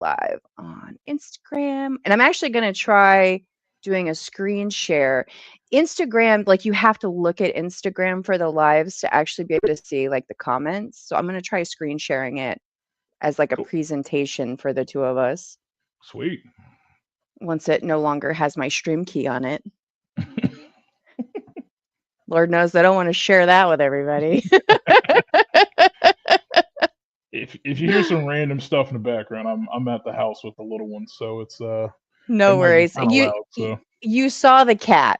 live on Instagram. And I'm actually going to try doing a screen share. Instagram, like you have to look at Instagram for the lives to actually be able to see like the comments. So I'm going to try screen sharing it as like a Cool. presentation for the two of us Sweet. once it no longer has my stream key on it. Lord knows I don't want to share that with everybody. If you hear some random stuff in the background, I'm at the house with the little ones, so it No might be worries. kind of loud. So You saw the cat.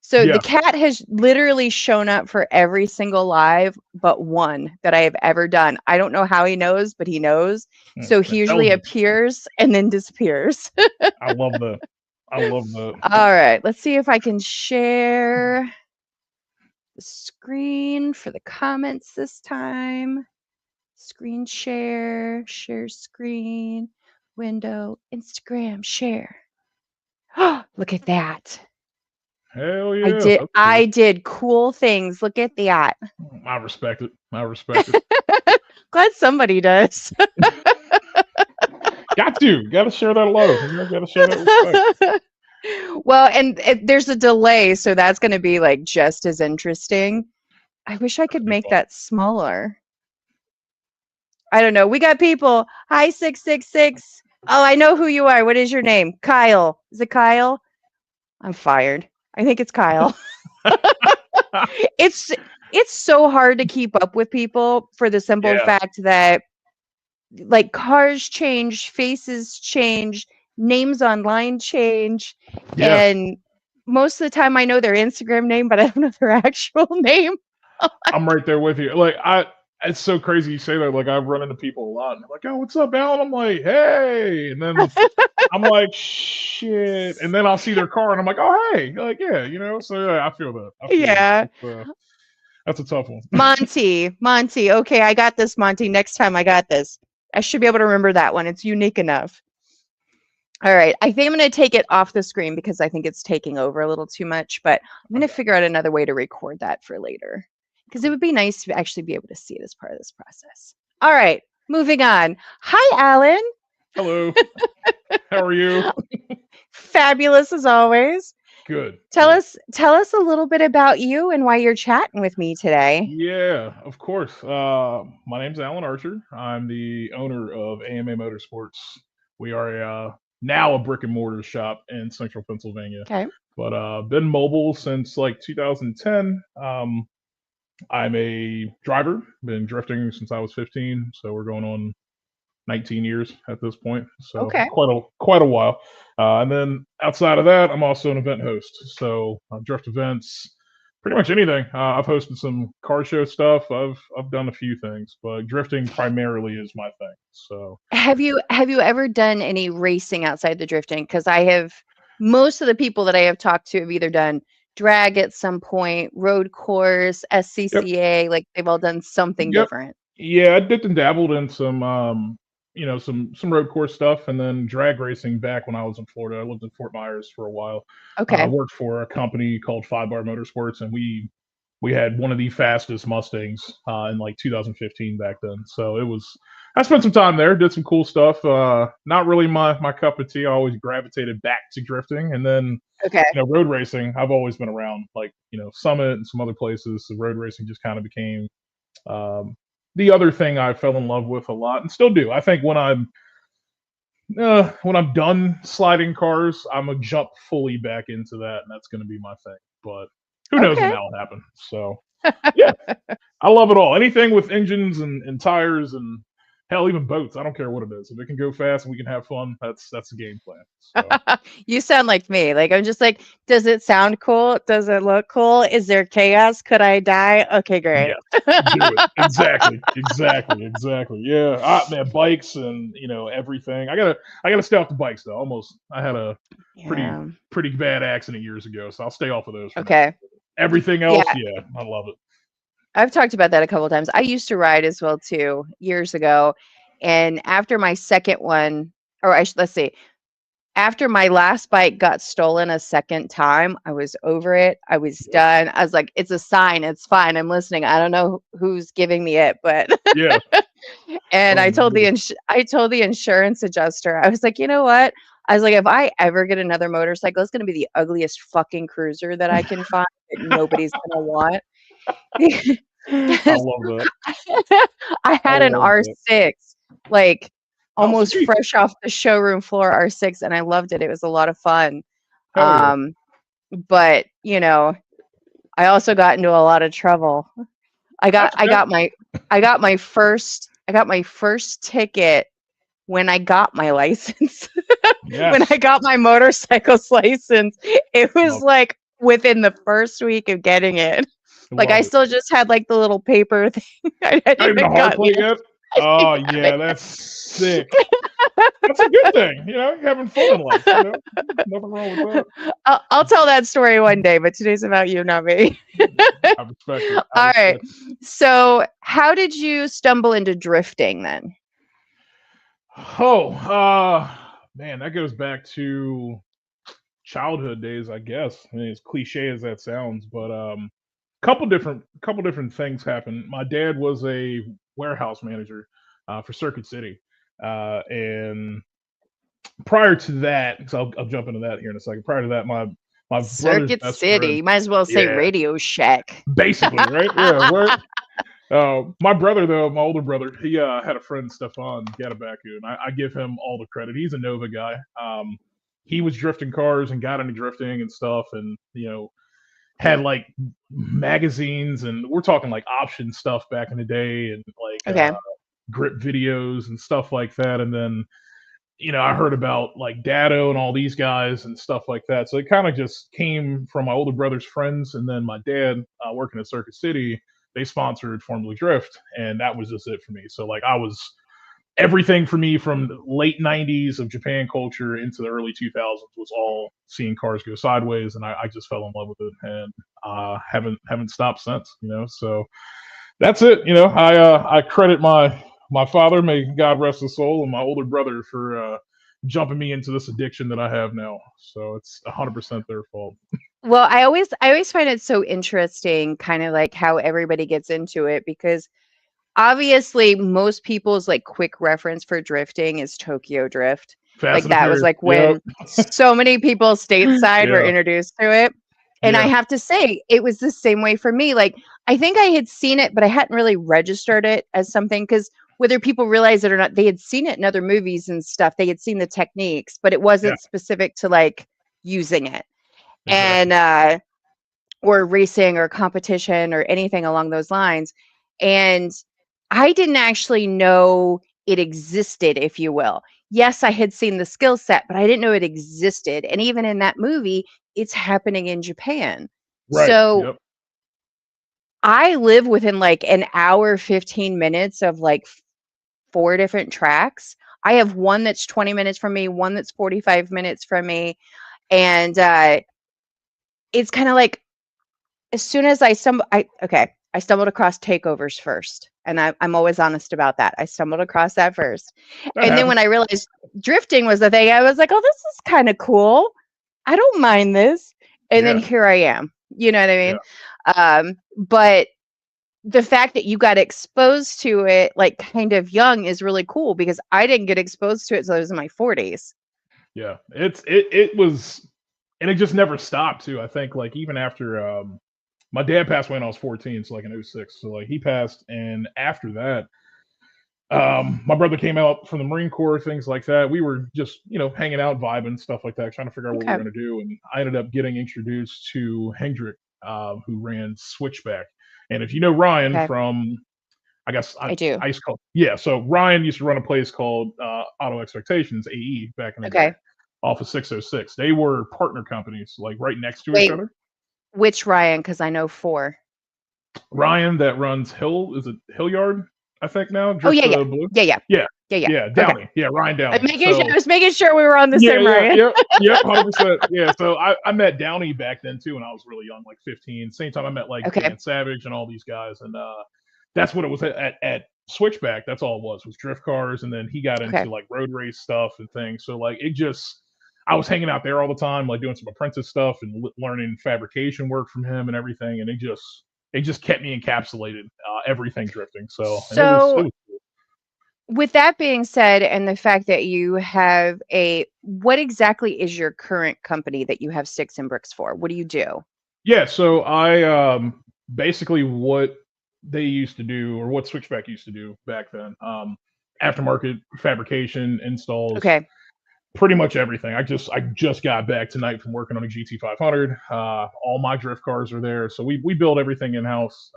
So the yeah, cat has literally shown up for every single live but one that I have ever done. I don't know how he knows, but he knows. So he usually intelligence. appears and then disappears. I love that. I love that. All right, let's see if I can share the screen for the comments this time. Screen share, share screen, window, Instagram, share. Look at that. Hell I yeah, did that's cool. I did cool things. Look at that. I respect it. I respect it. Glad somebody does. Got to share that love. Got to share that respect. Well, and there's a delay, so that's going to be like just as interesting. I wish I could That'd be make fun. that smaller. I don't know. We got people. Hi, 666. Oh, I know who you are. What is your name? Kyle. Is it Kyle? I'm fired. I think it's Kyle. It's it's so hard to keep up with people for the simple Yeah, fact that like cars change, faces change, names online change, yeah. and most of the time I know their Instagram name, but I don't know their actual name. I'm right there with you. It's so crazy you say that. Like, I've run into people a lot, and they're like, "Oh, what's up, Alan?" I'm like, "Hey," and then I'm like, "Shit," and then I'll see their car, and I'm like, "Oh, hey," like, yeah, So yeah, I feel that. I feel that. Yeah. That's a tough one. Monty. Okay, I got this, Monty. Next time I got this. I should be able to remember that one. It's unique enough. All right. I think I'm going to take it off the screen because I think it's taking over a little too much, but I'm going to Okay, figure out another way to record that for later because it cool. would be nice to actually be able to see it as part of this process. All right. Moving on. Hi, Alan. Hello. How are you? Fabulous as always. Good. Tell Good. us a little bit about you and why you're chatting with me today. Yeah, of course. My name's Alan Archer. I'm the owner of AMA Motorsports. We are now a brick and mortar shop in Central Pennsylvania, Okay. but been mobile since like 2010. I'm a driver. Been drifting since I was 15, so we're going on 19 years at this point. So Okay. quite a while. And then outside of that, I'm also an event host. So drift events, pretty much anything. I've hosted some car show stuff. I've done a few things, but drifting primarily is my thing. So Have you ever done any racing outside the drifting? Because I have most of the people that I have talked to have either done drag at some point, road course, yep, SCCA, like they've all done something yep, different. yeah. I dipped and dabbled in some some road course stuff, and then drag racing back when I was in Florida. I lived in Fort Myers for a while. I Okay. worked for a company called Five Bar Motorsports, and we had one of the fastest Mustangs in like 2015 back then. So it was. I spent some time there, did some cool stuff. Not really my cup of tea. I always gravitated back to drifting, and then Okay. road racing. I've always been around, like Summit and some other places. So road racing just kind of became um, the other thing I fell in love with a lot, and still do. I think when I'm done sliding cars, I'm gonna jump fully back into that, and that's gonna be my thing. But who knows when Okay. that'll happen? So yeah, I love it all. Anything with engines and tires and hell, even boats. I don't care what it is. If it can go fast and we can have fun, that's the game plan. So You sound like me. Like I'm just like, does it sound cool? Does it look cool? Is there chaos? Could I die? Okay, great. yes, do it exactly. Yeah, man, bikes and everything. I gotta stay off the bikes though. Almost, I had a pretty Yeah. pretty bad accident years ago, so I'll stay off of those for now. Okay. Everything else, Yeah. yeah, I love it. I've talked about that a couple of times. I used to ride as well too years ago. And after my second one, or let's see, after my last bike got stolen a second time, I was over it. I was done. I was like, it's a sign. It's fine. I'm listening. I don't know who's giving me it, but Yeah. and Oh no. I told the insurance adjuster. I was like, you know what? I was like, if I ever get another motorcycle, it's going to be the ugliest fucking cruiser that I can find that nobody's going to want. I Because love that. I I had an love that. R6, like Oh, almost sweet. fresh off the showroom floor R6, and I loved it. It was a lot of fun. Hell yeah. Um, but I also got into a lot of trouble. I got That's I okay. got my I got my first ticket when I got my license. When I Yes. got my motorcycle's license, it was Love like within the first week of getting it. it. Like I Love it. still just had like the little paper thing. I Not hadn't even a even hard got plate licensed. yet? I didn't Oh even have yeah, it. that's sick. That's a good thing. You're having fun in life, Nothing wrong with that. I'll tell that story one day, but today's about you, not me. I respect it. I All right. respect it. So, how did you stumble into drifting then? Oh, man, that goes back to childhood days, I guess. I mean, as cliche as that sounds, but couple different things happened. My dad was a warehouse manager for Circuit City, and prior to that, because I'll jump into that here in a second. Prior to that, my brother's Circuit best friend, City. You might as well say yeah, Radio Shack. basically, right, yeah, right. My brother, though, my older brother, he had a friend, Stefan Gadabaku, and I give him all the credit. He's a Nova guy. He was drifting cars and got into drifting and stuff, and had like magazines, and we're talking like option stuff back in the day, and like Okay. grip videos and stuff like that. And then I heard about like Dado and all these guys and stuff like that. So it kind of just came from my older brother's friends, and then my dad working at Circuit City. They sponsored Formula Drift, and that was just it for me. So like I was everything for me from the late '90s of Japan culture into the early 2000s was all seeing cars go sideways, and I just fell in love with it, and haven't stopped since. So that's it. I credit my father, may God rest his soul, and my older brother for jumping me into this addiction that I have now. So it's 100% their fault. Well, I always find it so interesting, kind of like how everybody gets into it because obviously most people's like quick reference for drifting is Tokyo Drift. Fast Like and the that was Furious. like Yep. when so many people stateside were Yeah. introduced to it. And I Yeah. have to say, it was the same way for me. Like I think I had seen it, but I hadn't really registered it as something because whether people realize it or not, they had seen it in other movies and stuff. They had seen the techniques, but it Yeah. wasn't specific to like using it. And Exactly. or racing or competition or anything along those lines. And I didn't actually know it existed, if you will. Yes, I had seen the skill set, but I didn't know it existed. And even in that movie, it's happening in Japan. Right. So Yep. I live within like an hour, 15 minutes of like four different tracks. I have one that's 20 minutes from me, one that's 45 minutes from me. And it's kind of like as soon as I stumbled across takeovers first, and I'm always honest about that. I stumbled across that first, That and then when happens. I realized drifting was the thing, I was like, "Oh, this is kind of cool. I don't mind this." And then Yeah. here I am. You know what I Yeah. mean? But the fact that you got exposed to it like kind of young is really cool because I didn't get exposed to it until I was in my 40s. Yeah. It was, and it just never stopped too. I think like even after my dad passed away when I was 14, so like in '06. So like he passed, and after that, my brother came out from the Marine Corps, things like that. We were just, hanging out, vibing, stuff like that, trying to figure out what we were Okay. going to do. And I ended up getting introduced to Hendrick, who ran Switchback. And if you know Ryan Okay. from, I guess, I do. Ice Cold. Yeah, so Ryan used to run a place called Auto Expectations, AE, back in the day, Okay. off of 606. They were partner companies, like right next to each Wait, other. which Ryan? Because I know four. Ryan that runs Hill, is it Hillyard? I think now, Oh, Drift yeah, yeah. Blue. Yeah, yeah. Yeah, Yeah, yeah. yeah, Okay. Downey. Yeah, Ryan I'm Downey. making su I So was making sure we were on the yeah, same yeah, Ryan. yep, yep, 100%. Yeah, so I met Downey back then too, when I was really young, like 15. Same time I met like Okay, Dan Savage and all these guys, and that's what it was at Switchback. That's all it was drift cars, and then he got okay. into like road race stuff and things. So like it just I was hanging out there all the time, like doing some apprentice stuff and learning fabrication work from him and everything. And it just kept me encapsulated, everything drifting. So, and it So, was with that being said, and the fact that you have what exactly is your current company that you have sticks and bricks for? What do you do? yeah. So I basically what they used to do, or what Switchback used to do back then, aftermarket fabrication installs, Okay. pretty much everything. I just got back tonight from working on a GT 500. All my drift cars are there, so we build everything in house.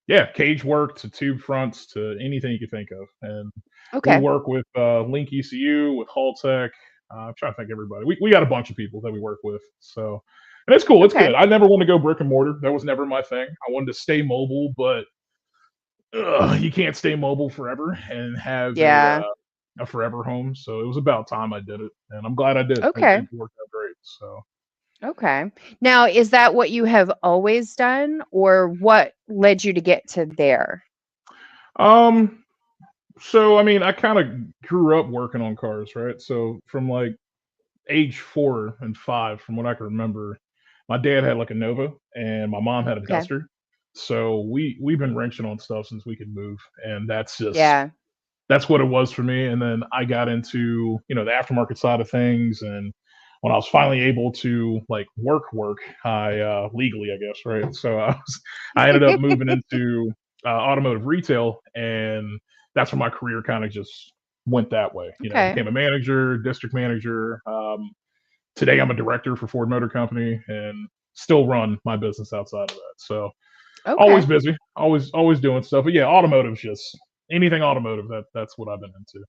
Yeah, cage work to tube fronts to anything you can think of, and we Okay. work with Link ECU, with Haltech. I'm trying to think of everybody. We got a bunch of people that we work with, so and it's cool. It's Okay. good. I never wanted to go brick and mortar. That was never my thing. I wanted to stay mobile, but you can't stay mobile forever and have Yeah. a forever home. So it was about time I did it, and I'm glad I did. It Okay. worked out great. So, Okay. Now, is that what you have always done, or what led you to get to there? um, so I mean, I kind of grew up working on cars, right? So from like age 4 and 5, from what I can remember, my dad had like a Nova, and my mom had a Okay. Duster. So we've been wrenching on stuff since we could move, and Yeah. that's what it was for me. And then I got into, the aftermarket side of things. And when I was finally able to like work, I legally, I guess, right? So I ended up moving into automotive retail, and that's where my career kind of just went that way. Okay. Became a manager, district manager. Today I'm a director for Ford Motor Company, and still run my business outside of that. So always Okay. busy, always doing stuff. But yeah, automotive's just anything automotive. That's what I've been into.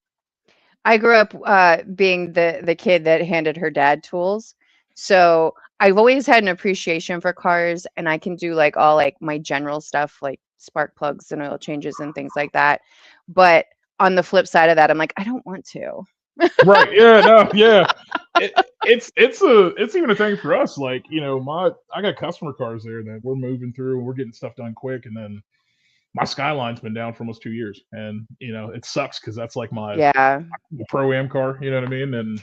I grew up being the kid that handed her dad tools. So I've always had an appreciation for cars, and I can do like all like my general stuff like spark plugs and oil changes and things like that. But on the flip side of that, I'm like, I don't want to. Right. Yeah. No. Yeah. It's even a thing for us. Like, I got customer cars there that we're moving through, and we're getting stuff done quick, and then my Skyline's been down for almost 2 years, and it sucks because that's like my Yeah. pro am car. You know what I mean? And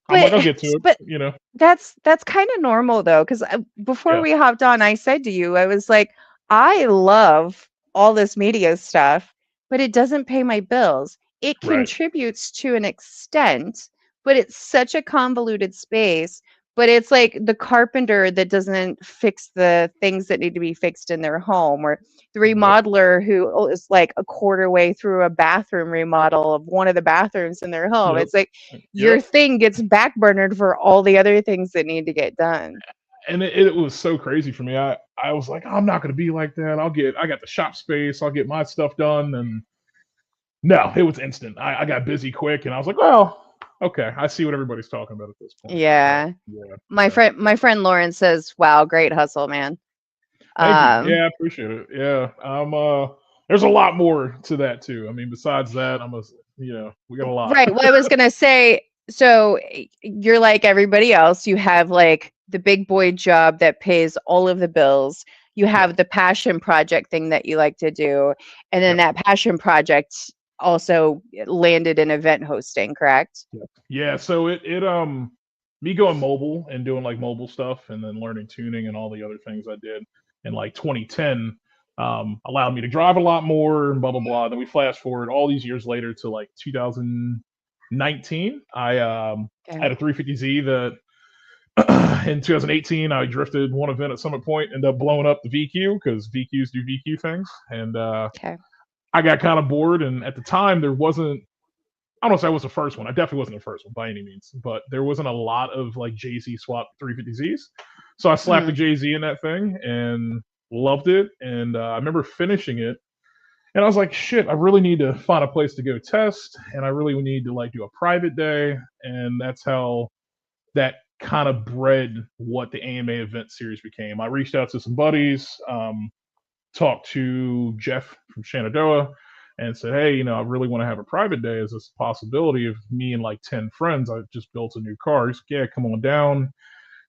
I'm like, But I'll get to it. but You know? that's kind of normal though, because before Yeah. we hopped on, I said to you, I was like, I love all this media stuff, but it doesn't pay my bills. It Right. contributes to an extent, but it's such a convoluted space. But it's like the carpenter that doesn't fix the things that need to be fixed in their home, or the Yep. remodeler who is like a quarter way through a bathroom remodel of one of the bathrooms in their home. Yep. It's like your Yep. thing gets backburnered for all the other things that need to get done. And it was so crazy for me. I was like, I'm not gonna be like that. I got the shop space. I'll get my stuff done. And no, it was instant. I got busy quick, and I was like, well, okay, I see what everybody's talking about at this point. So Yeah. yeah, My yeah. friend Lauren says, "Wow, great hustle, man." Thank you. Um, Yeah, I appreciate it. Yeah, there's a lot more to that too. I mean, besides that, we got a lot. right. Well, I was gonna say, so you're like everybody else. You have like the big boy job that pays all of the bills. You Yep. have the passion project thing that you like to do, and then Yep. that passion project also landed in event hosting, correct? Yep. Yeah. So me going mobile and doing like mobile stuff, and then learning tuning and all the other things I did in like 2010, allowed me to drive a lot more and blah blah blah. Then we flash forward all these years later to like 2019. I Okay. had a 350Z that in 2018 I drifted one event at Summit Point, ended up blowing up the VQ because VQs do VQ things, and Okay. I got kind of bored. And at the time, there wasn't. I don't know if I was the first one. I definitely wasn't the first one by any means, but there wasn't a lot of like JZ swap 350Zs. So I slapped the Mm, JZ in that thing and loved it. And I remember finishing it, and I was like, shit, I really need to find a place to go test, and I really need to like do a private day. And that's how that kind of bred what the AMA event series became. I reached out to some buddies, talked to Jeff from Shenandoah, and said, hey, I really want to have a private day. Is this a possibility of me and like 10 friends? I just built a new car. He's like, yeah, come on down.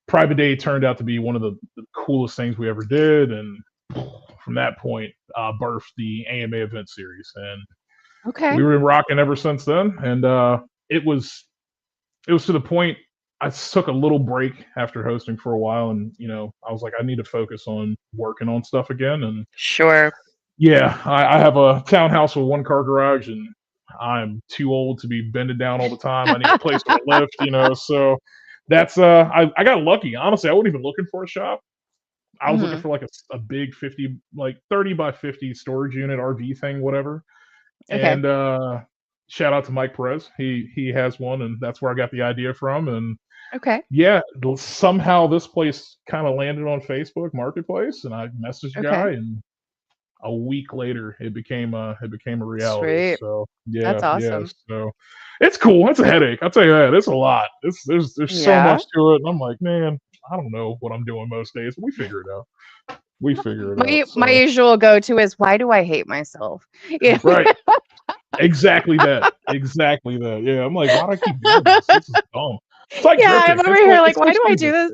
Private day turned out to be one of the coolest things we ever did. And from that point, birthed the AMA event series. And okay. we were rocking ever since then. And it was to the point. I took a little break after hosting for a while, and I was like, I need to focus on working on stuff again. And Sure. yeah, I have a townhouse with one car garage, and I'm too old to be bending down all the time. I need a place to lift, so that's I got lucky. Honestly, I wasn't even looking for a shop. I was looking Hmm. for like a big 50, like 30 by 50 storage unit RV thing, whatever. Okay. And shout out to Mike Perez. He has one, and that's where I got the idea from. And Okay. yeah, somehow this place kind of landed on Facebook Marketplace, and I messaged the Okay. guy, and a week later it became a reality. Sweet. So That's yeah, yeah. awesome. So it's cool. It's a headache. I'll tell you that. It's a lot. There's so Yeah. much to it, and I'm like, man, I don't know what I'm doing most days. But we figure it out. We figure it out. My So usual go-to is, why do I hate myself? Yeah. right. Exactly that. Exactly that. Yeah, I'm like, why do I keep doing this? This is dumb. It's like Yeah, I'm drifting. over It's here like like, it's so why do I do stupid. this?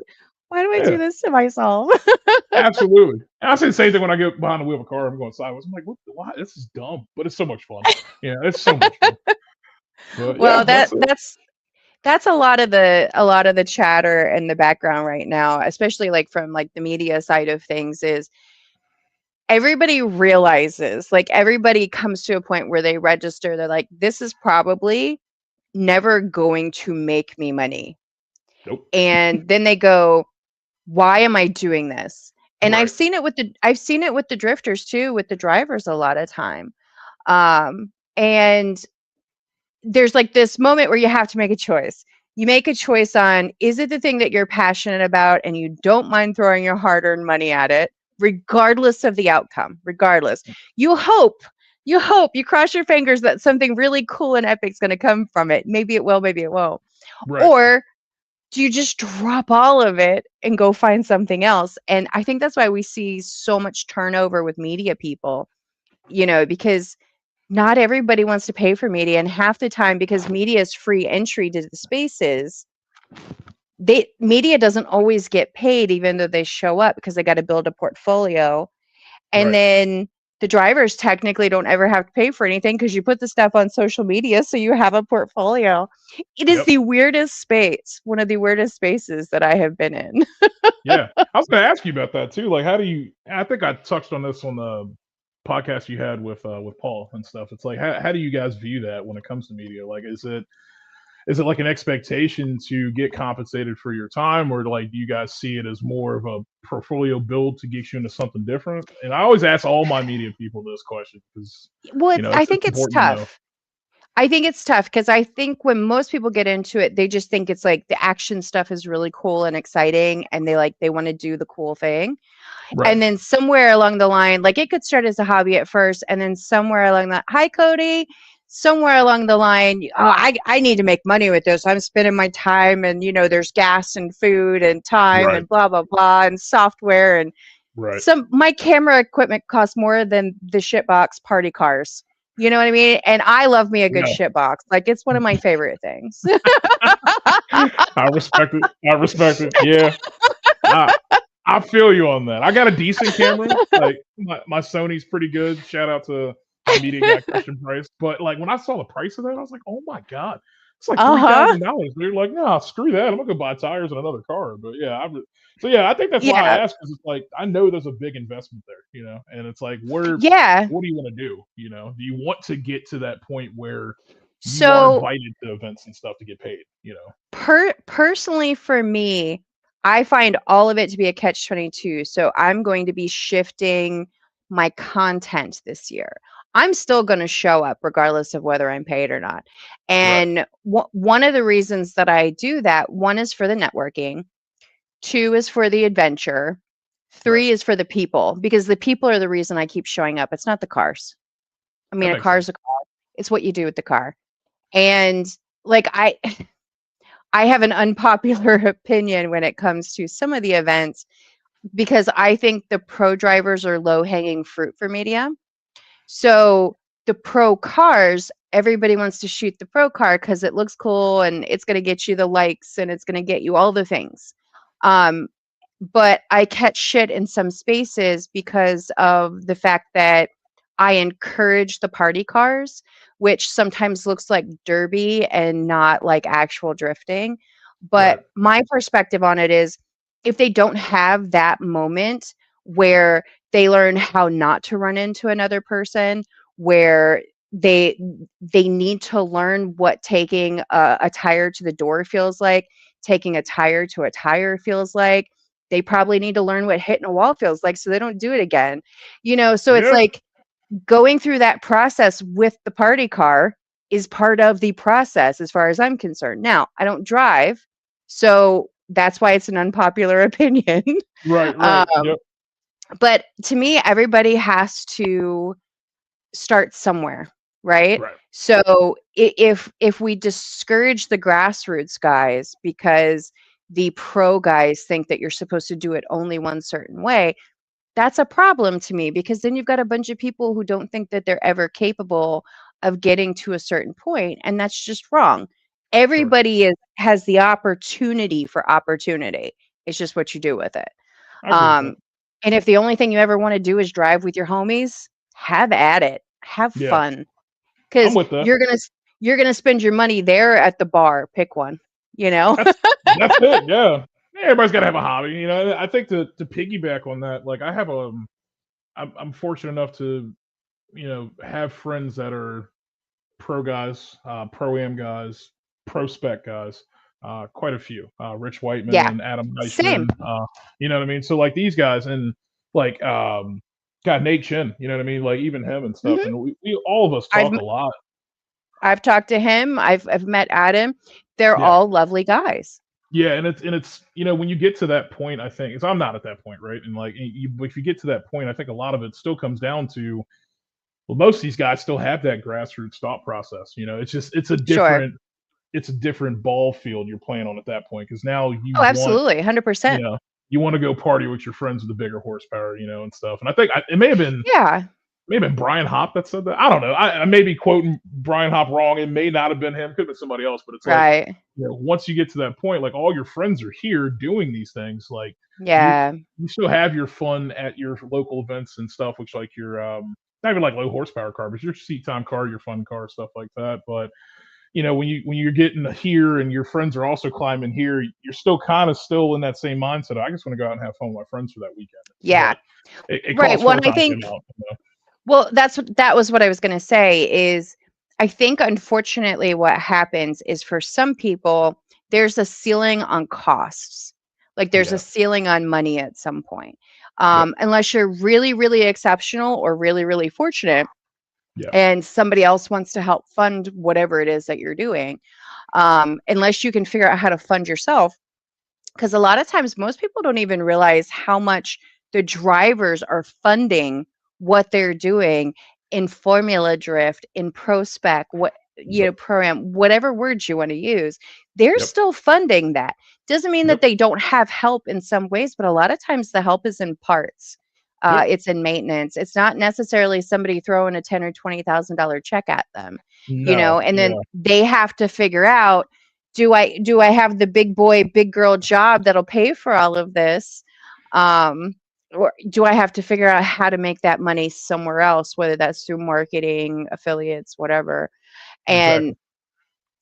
Why do I do Yeah, this to myself? absolutely. And I say the same thing when I get behind the wheel of a car. I'm going sideways. I'm like, what? Why? This is dumb, but it's so much fun. Yeah, it's so much fun. But Well, yeah, that's it. that's a lot of the chatter in the background right now, especially like from like the media side of things, is everybody realizes, like everybody comes to a point where they register, they're like, this is probably never going to make me money. Nope. And then they go, why am I doing this? And Right. I've seen it with the drifters too, with the drivers a lot of time. And there's like this moment where you have to make a choice. You make a choice on, is it the thing that you're passionate about and you don't mind throwing your hard-earned money at it, regardless of the outcome, regardless. You hope, you cross your fingers that something really cool and epic is going to come from it. Maybe it will, maybe it won't. Right. Or do you just drop all of it and go find something else? And I think that's why we see so much turnover with media people, because not everybody wants to pay for media. And half the time, because media is free entry to the spaces, media doesn't always get paid, even though they show up, because they got to build a portfolio. And Right. then the drivers technically don't ever have to pay for anything because you put the stuff on social media, so you have a portfolio. It is Yep. the weirdest space, one of the weirdest spaces that I have been in. Yeah. I was going to ask you about that too. Like, how do you? I think I touched on this on the podcast you had with Paul and stuff. It's like, how do you guys view that when it comes to media? Like, is it like an expectation to get compensated for your time, or like do you guys see it as more of a portfolio build to get you into something different? And I always ask all my media people this question because Well, I it's think it's important to know. tough. I think it's tough because I think when most people get into it, they just think it's like the action stuff is really cool and exciting, and they want to do the cool thing. Right. And then somewhere along the line, like it could start as a hobby at first, and then somewhere along the, hi Cody, somewhere along the line, oh, I need to make money with this. I'm spending my time, and there's gas and food and time Right. and blah blah blah and software, and Right. my camera equipment costs more than the shitbox party cars. You know what I mean? And I love me a good Yeah. shitbox. Like it's one of my favorite things. I respect it. I respect it. Yeah. I I feel you on that. I got a decent camera. Like my Sony's pretty good. Shout out to my media guy Christian Price. But like when I saw the price of that, I was like, oh my god, it's like three Uh-huh. thousand dollars. They're like, no, screw that. I'm gonna go buy tires and another car. But yeah, so yeah, I think that's why I Yeah. asked because it's like I know there's a big investment there, and it's like Yeah. what do you want to do? Do you want to get to that point where you are So invited to events and stuff to get paid? personally for me, I find all of it to be a catch-22. So I'm going to be shifting my content this year. I'm still going to show up regardless of whether I'm paid or not. Right. And one of the reasons that I do that, one is for the networking, two is for the adventure, Right. three is for the people, because the people are the reason I keep showing up. It's not the cars. I That mean, a makes sense. car's a car. It's what you do with the car. And like I have an unpopular opinion when it comes to some of the events, because I think the pro drivers are low hanging fruit for media. So the pro cars, everybody wants to shoot the pro car because it looks cool and it's going to get you the likes and it's going to get you all the things. Um, but I catch shit in some spaces because of the fact that I encourage the party cars, which sometimes looks like derby and not like actual drifting. Right. But my perspective on it is if they don't have that moment where they learn how not to run into another person, where they they need to learn what taking a tire to the door feels like, taking a tire to a tire feels like. They probably need to learn what hitting a wall feels like so they don't do it again. So it's Yeah. like going through that process with the party car is part of the process as far as I'm concerned. Now, I don't drive, so that's why it's an unpopular opinion. Right. Right. um, Yep. but to me, everybody has to start somewhere, right? Right. So if we discourage the grassroots guys because the pro guys think that you're supposed to do it only one certain way, that's a problem to me because then you've got a bunch of people who don't think that they're ever capable of getting to a certain point, and that's just wrong. Sure. Everybody has the opportunity for opportunity. It's just what you do with it. I agree with that. Um, and if the only thing you ever want to do is drive with your homies, have at it. Have Yeah. fun I'm because with that. you're gonna spend your money there at the bar. Pick one, you know. That's it. Yeah. Everybody's got to have a hobby. I think to piggyback on that, like I have I'm fortunate enough to have friends that are pro guys, pro am guys, pro spec guys, quite a few. Rich Yeah, Whiteman, Adam same. Eichman, you know what I mean? So like these guys and like God, Nate Chin, you know what I mean? Like even him and stuff. hmm And we all of us I've talk a lot. I've talked to him. I've met Adam. They're Yeah. all lovely guys. Yeah, and it's when you get to that point, I think, 'cause I'm not at that point, right? And like if you get to that point, I think a lot of it still comes down to, well, most of these guys still have that grassroots thought process. It's just Sure. it's a different ball field you're playing on at that point because now Oh, absolutely, 100%. you know you want to go party with your friends with the bigger horsepower, and stuff. And I think it may have been Yeah. Brian Hopp that said that. I don't know. I may be quoting Brian Hopp wrong. It may not have been him. Could have been somebody else. But it's like, Right. once you get to that point, like all your friends are here doing these things. Like you Yeah. you still have your fun at your local events and stuff, which like your not even like low horsepower car, but your seat time car, your fun car, stuff like that. But when you're getting here and your friends are also climbing here, you're still kind of still in that same mindset. I just want to go out and have fun with my friends for that weekend. Yeah. But it Right. costs Well, full and I time think amount. well, that was what I was gonna say is I think unfortunately what happens is for some people, there's a ceiling on costs. Like there's a Yeah. ceiling on money at some point. Yep. Unless you're really, really exceptional or really, really fortunate Yeah. and somebody else wants to help fund whatever it is that you're doing. Unless you can figure out how to fund yourself, because a lot of times most people don't even realize how much the drivers are funding what they're doing in formula drift, in pro spec, Yep. program, whatever words you want to use. They're Yep. still funding that. Doesn't mean that Yep. they don't have help in some ways, but a lot of times the help is in parts. Yep. It's in maintenance. It's not necessarily somebody throwing a ten or $20,000 check at them, No. and then Yeah. they have to figure out, do I have the big boy, big girl job that'll pay for all of this? Um, or do I have to figure out how to make that money somewhere else, whether that's through marketing, affiliates, whatever? And Exactly.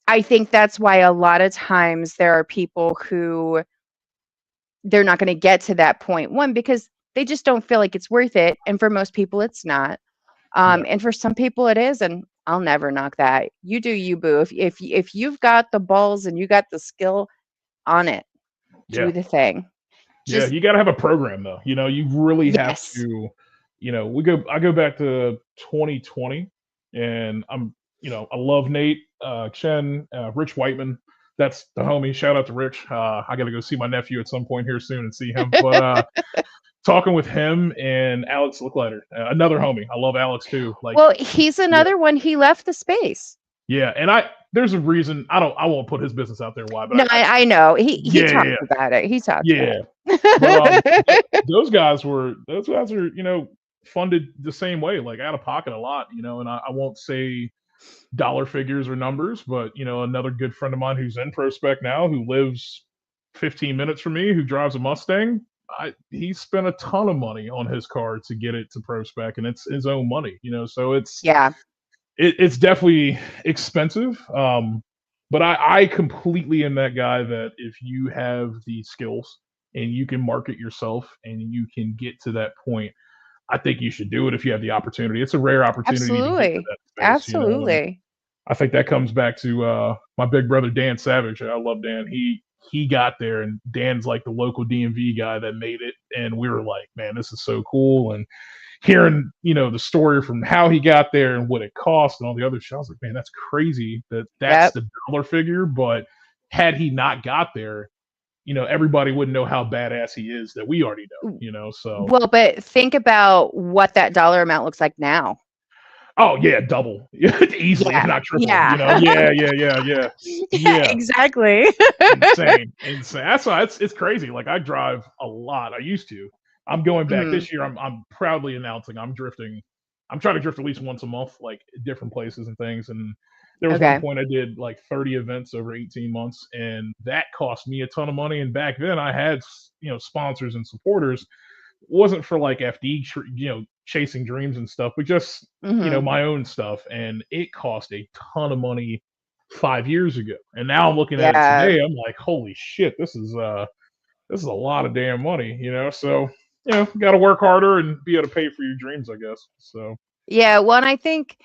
I think that's why a lot of times there are people who they're not going to get to that point. One, because they just don't feel like it's worth it. And for most people, it's not. Yeah. And for some people it is, and I'll never knock that. You do you, boo. If you've got the balls and you got the skill on it, Yeah. do the thing. Yeah. Just You got to have a program though. You really have yes. to. I go back to 2020, and I love Nate, Chen, Rich Whiteman. That's the homie. Shout out to Rich. I got to go see my nephew at some point here soon and see him. But talking with him and Alex Licklider, another homie. I love Alex too. Like, Well, he's yeah, another one. He left the space. yeah. And there's a reason. I won't put his business out there why, but No, I know. He yeah, talked yeah, about it. He talked about yeah. But it. those guys are funded the same way, like out of pocket a lot, and I won't say dollar figures or numbers, but another good friend of mine who's in pro spec now, who lives 15 minutes from me, who drives a Mustang. He spent a ton of money on his car to get it to pro spec, and it's his own money, so it's Yeah. it's definitely expensive. But I completely am that guy that if you have the skills and you can market yourself and you can get to that point, I think you should do it if you have the opportunity. It's a rare opportunity to get to Absolutely. that space, you know. And Absolutely. I think that comes back to my big brother Dan Savage. I love Dan. He got there, and Dan's like the local DMV guy that made it, and we were like, man, this is so cool. And hearing the story from how he got there and what it cost and all the other shit, I was like, man, that's crazy that that's Yep. the dollar figure. But had he not got there, everybody wouldn't know how badass he is that we already know. So Well, but think about what that dollar amount looks like now. oh yeah, double easily, if Yeah. not triple. Yeah. Yeah, Yeah. exactly. Insane, insane. That's why it's crazy. Like I drive a lot. I used to. I'm going back Mhm. this year. I'm proudly announcing I'm drifting. I'm trying to drift at least once a month, like different places and things. And there was one Okay. point I did like 30 events over 18 months, and that cost me a ton of money. And back then I had sponsors and supporters. It wasn't for like FD, chasing dreams and stuff, but just Mhm. my own stuff, and it cost a ton of money 5 years ago. And now I'm looking at it Yeah. today, I'm like, holy shit, this is a lot of damn money. So gotta work harder and be able to pay for your dreams, I guess. So Yeah, well, and I think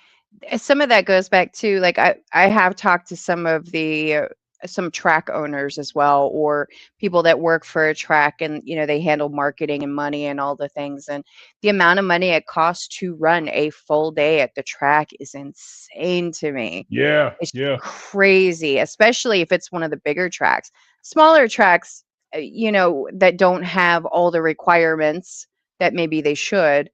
some of that goes back to like I have talked to some of the some track owners as well, or people that work for a track, and they handle marketing and money and all the things, and the amount of money it costs to run a full day at the track is insane to me. yeah, It's yeah, crazy, especially if it's one of the bigger tracks. Smaller tracks, that don't have all the requirements that maybe they should.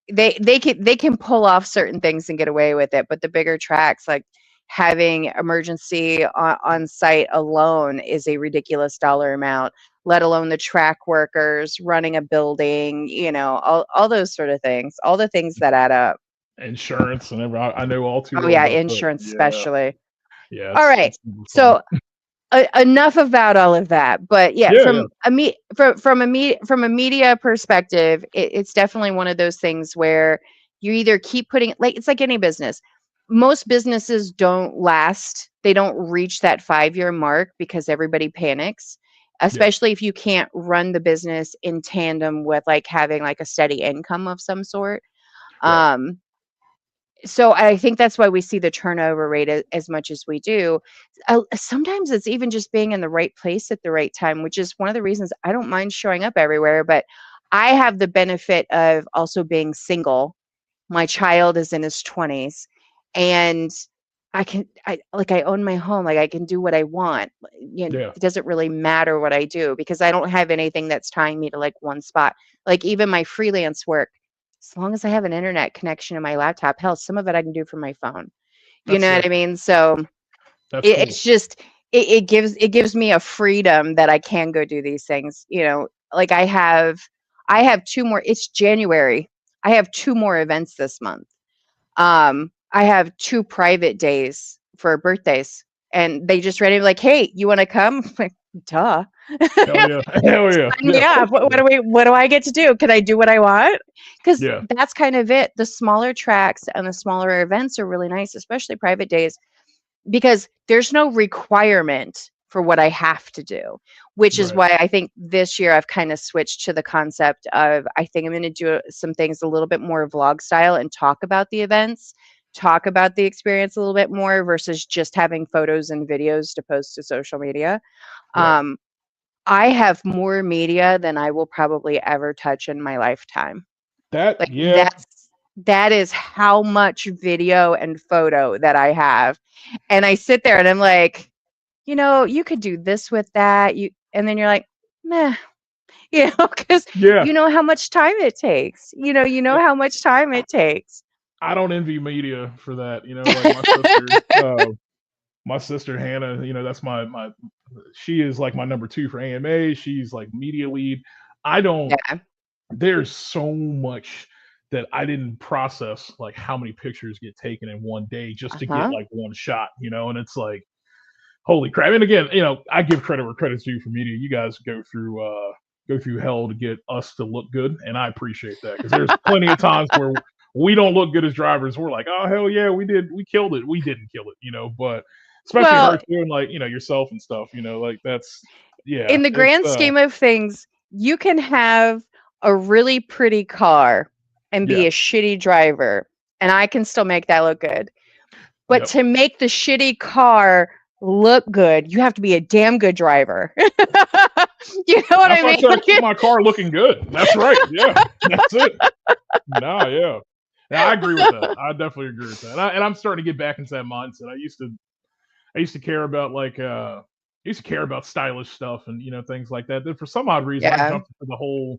They can pull off certain things and get away with it, but the bigger tracks, like having emergency on site alone, is a ridiculous dollar amount. Let alone the track workers running a building, all those sort of things, all the things that add up. insurance and everything. I know all too Oh well yeah, about that. insurance Yeah, especially. yeah, All right. it's super fun. So enough about all of that. But yeah, Yeah, yeah, from a media perspective, it's definitely one of those things where you either keep putting, like, it's like any business. Most businesses don't last. They don't reach that 5-year mark because everybody panics, yeah, especially if you can't run the business in tandem with like having like a steady income of some sort. right. Um, so I think that's why we see the turnover rate as much as we do. Sometimes it's even just being in the right place at the right time, which is one of the reasons I don't mind showing up everywhere. But I have the benefit of also being single. My child is in his 20s, and I own my home. Like I can do what I want. Yeah, It doesn't really matter what I do because I don't have anything that's tying me to like one spot. Like even my freelance work, as long as I have an internet connection to my laptop, hell, some of it I can do from my phone. You that's know what sick. I mean? So That's it's cool. just it gives me a freedom that I can go do these things. Like I have two more. It's January. I have two more events this month. I have two private days for birthdays, and they just randomly like, "Hey, you want to come?" I'm like, duh. Hell yeah, hell yeah, Sign yeah. me Of up. course What, you what do. do we? What do I get to do? Can I do what I want? Because Yeah, that's kind of it. The smaller tracks and the smaller events are really nice, especially private days, because there's no requirement for what I have to do, which is right, why I think this year I've kind of switched to the concept of I think I'm going to do some things a little bit more vlog style and talk about the events, talk about the experience a little bit more versus just having photos and videos to post to social media. right. Um, I have more media than I will probably ever touch in my lifetime. That Like yeah, that is how much video and photo that I have. And I sit there and I'm like, you could do this with that. And then you're like, meh, because yeah. you know how much time it takes. How much time it takes. I don't envy media for that. Like my sister Hannah. That's my. She is like my number two for AMA. She's like media lead. I don't. Yeah. There's so much that I didn't process, like how many pictures get taken in one day just to get Uh-huh. like one shot. And it's like, holy crap. And again, I give credit where credit's due for media. You guys go through hell to get us to look good, and I appreciate that because there's plenty of times where we don't look good as drivers. We're like, oh hell yeah, we killed it. We didn't kill it, but especially Well, her doing like yourself and stuff, like that's yeah, in the it's grand scheme of things, you can have a really pretty car and be yeah, a shitty driver, and I can still make that look good. But yep. to make the shitty car look good, you have to be a damn good driver. You know what That's I why I mean? try to keep my car looking good. That's right. Yeah, that's it. No, yeah. Yeah, I agree with that. I definitely agree with that. And I'm starting to get back into that mindset. I used to care about stylish stuff and things like that. Then for some odd reason, I Yeah, jumped into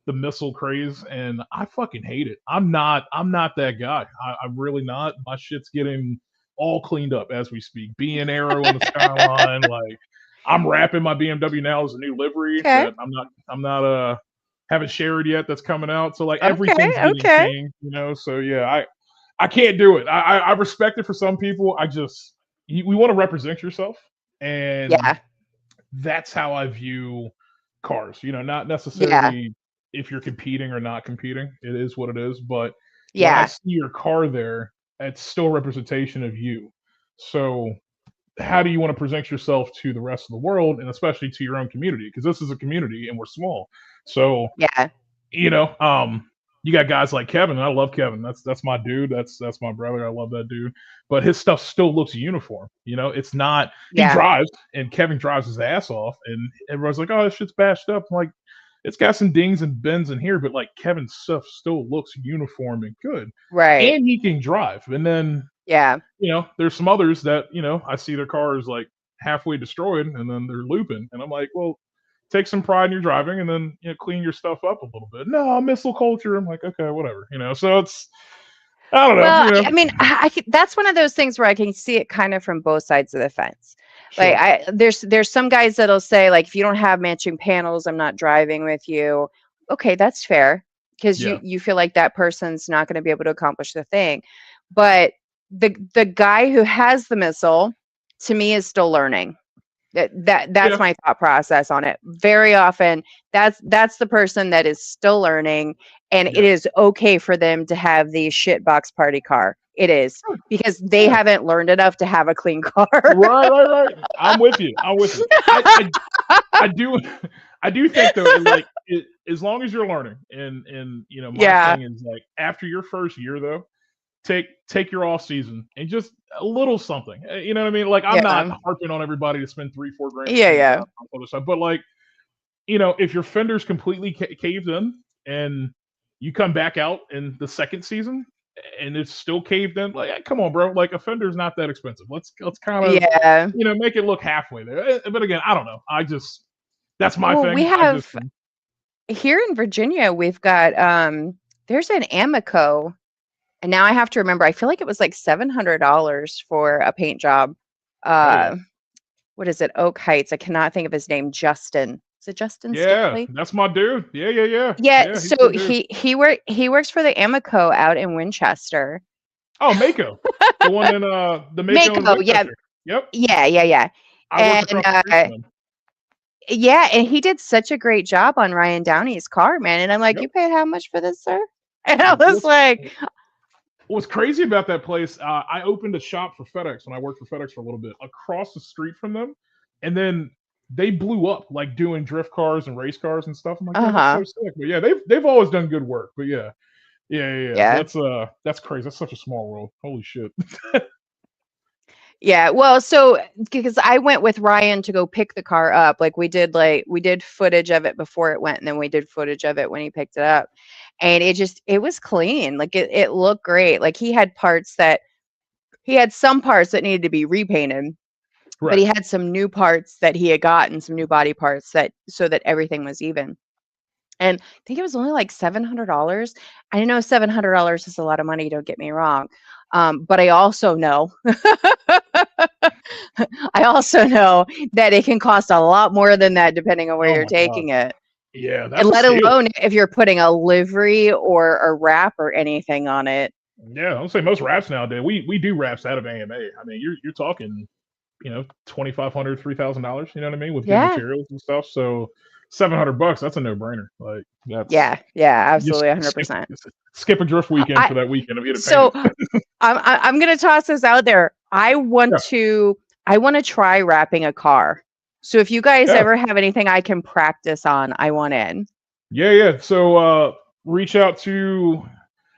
the missile craze, and I fucking hate it. I'm not that guy. I'm really not. My shit's getting all cleaned up as we speak. Being arrow on the skyline, like I'm wrapping my BMW now as a new livery okay, that I'm not haven't shared yet. That's coming out. So like okay, everything's getting okay. changed. So yeah, I can't do it. I respect it for some people. We want to represent yourself, and Yeah, that's how I view cars. Not yeah, necessarily if you're competing or not competing. It is what it is. But when I yeah, see your car there, it's still representation of you. So how do you want to present yourself to the rest of the world, and especially to your own community? Because this is a community and we're small. So yeah, you know, you got guys like Kevin. And I love Kevin. That's my dude. That's my brother. I love that dude. But his stuff still looks uniform. It's not. He yeah. drives, and Kevin drives his ass off, and everyone's like, "Oh, this shit's bashed up." I'm like, it's got some dings and bends in here, but like Kevin's stuff still looks uniform and good, Right. and he can drive. And then Yeah, there's some others that I see their cars like halfway destroyed, and then they're looping, and I'm like, well, take some pride in your driving, and then clean your stuff up a little bit. No, missile culture. I'm like, okay, whatever. So it's I don't know. well, I mean, that's one of those things where I can see it kind of from both sides of the fence. Like, Sure. there's some guys that'll say, like, if you don't have matching panels, I'm not driving with you. Okay, that's fair, because you Yeah. you feel like that person's not going to be able to accomplish the thing. But the guy who has the missile, to me, is still learning. That's Yeah. my thought process on it. Very often, that's the person that is still learning, and it Yeah. is okay for them to have the shitbox party car. It is, Sure. because they Yeah. haven't learned enough to have a clean car. Right. Right. Right. I'm with you. I'm with you. I do. I do think though, as long as you're learning, and my Yeah, thing is like after your first year though, take your off season and just a little something. You know what I mean? Like I'm not yeah, harping on everybody to spend 3-4 grand to yeah, clean yeah. car and other stuff, but like if your fender's completely caved in and you come back out in the second season and it's still caved in, like come on, bro. Like a fender's not that expensive. Let's kind of Yeah. make it look halfway there. But again, I don't know. That's my Well, we thing. have here in Virginia, we've got there's an Amico, and now I have to remember, I feel like it was like $700 for a paint job. Oh yeah. Uh what is it? Oak Heights. I cannot think of his name. Justin. Is it Justin Yeah, Stickley? that's my dude. Yeah, yeah, yeah. Yeah, Yeah, he's a so good dude. he works for the Amico out in Winchester. Oh, Mako. The one in the Mako in Mako, yeah. Winchester. Yep. Yeah, yeah, yeah. I work And across the street from him. yeah, and he did such a great job on Ryan Downey's car, man. And I'm like, Yep. "You paid how much for this, sir?" And I was What's like, what's crazy about that place, I opened a shop for FedEx when I worked for FedEx for a little bit across the street from them. And then they blew up like doing drift cars and race cars and stuff. I'm like, damn, that's so "Uh-huh. sick. But yeah, they've always done good work. But yeah. Yeah, yeah, yeah. Yeah. That's crazy. That's such a small world. Holy shit. Yeah, well, so because I went with Ryan to go pick the car up, like we did footage of it before it went, and then we did footage of it when he picked it up. And it was clean. Like it looked great. Like he had some parts that needed to be repainted, but Right. he had some new parts that he had gotten, some new body parts, that so that everything was even. And I think it was only like $700. I know $700 is a lot of money, don't get me wrong. But I also know I also know that it can cost a lot more than that depending on where Oh you're my god. taking it. Yeah, And that's a let steal. alone if you're putting a livery or a wrap or anything on it. Yeah, I'll say most raps nowadays. We do raps out of AMA. I mean, you're talking, $2,500, $3,000. You know what I mean, with good Yeah. materials and stuff. So $700. That's a no brainer. Like that's Yeah, yeah, just absolutely, 100%. skip a drift weekend I for that weekend if you had to paint so it. I'm gonna toss this out there. Yeah, I want to try wrapping a car. So if you guys yeah, ever have anything I can practice on, I want in. yeah. So reach out to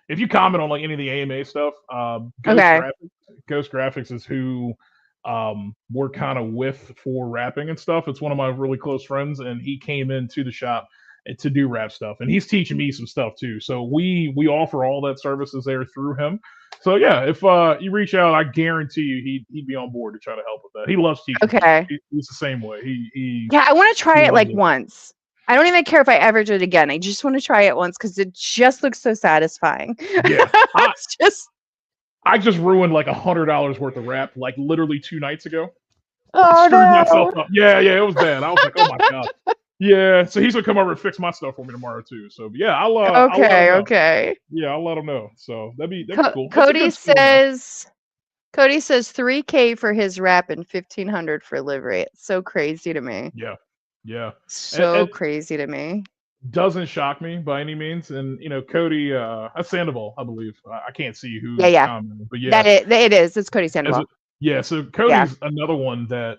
if you comment on like any of the AMA stuff. Okay. Ghost Graphics is who we're kind of with for rapping and stuff. It's one of my really close friends, and he came into the shop to do rap stuff, and he's teaching me some stuff too. So we offer all that services there through him. So yeah, if you reach out, I guarantee you he'd be on board to try to help with that. He loves teaching people. Okay. He's the same way. Yeah, I want to He try it loves like it. once. I don't even care if I ever do it again. I just want to try it once because it just looks so satisfying. Yeah, It's just, I just ruined like $100 worth of rap like literally 2 nights ago. I oh screwed myself no. up. Yeah, it was bad. I was like, oh my god. Yeah, so he's gonna come over and fix my stuff for me tomorrow too. So yeah, I'll let him Okay, know. okay. Yeah, I'll let him know. So that'd be cool. It's a Cody good skill though. says Cody says 3K for his wrap and 1,500 for livery. It's so crazy to me. Yeah, yeah. So It crazy to me. doesn't shock me by any means. And Cody, that's Sandoval, I believe. I can't see Yeah, who's yeah. commenting, but yeah, It is. It's Cody as Sandoval. a, yeah. So Yeah. Cody's another one that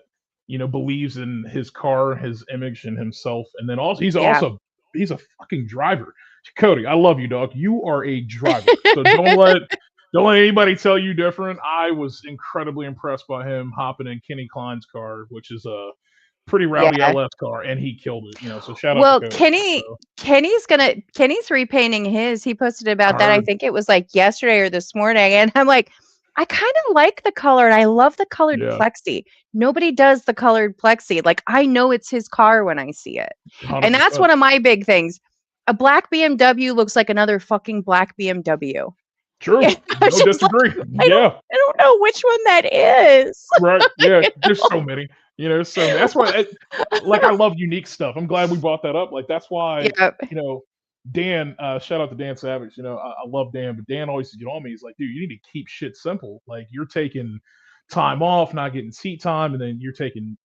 believes in his car, his image, and himself, and then also Yeah. he's a fucking driver. Cody, I love you, dog. You are a driver, so don't let anybody tell you different. I was incredibly impressed by him hopping in Kenny Klein's car, which is a pretty rowdy Yeah. LS car, and he killed it. So shout out to Well, Cody. So Kenny's repainting his. He posted I about that. I heard, think it was like yesterday or this morning. And I'm like, I kind of like the color and I love the colored yeah, plexi. Nobody does the colored plexi. Like I know it's his car when I see it. hundred And that's percent one of my big things. A black BMW looks like another fucking black BMW. true. And I'm No just disagree. like, I don't Yeah, I don't know which one that is. right. Yeah, You there's so many. So many. That's why, like, I love unique stuff. I'm glad we brought that up. Like, that's why, Yep. Dan. Shout out to Dan Savage. I love Dan, but Dan always get on me. He's like, dude, you need to keep shit simple. Like, you're taking time off, not getting seat time, and then you're taking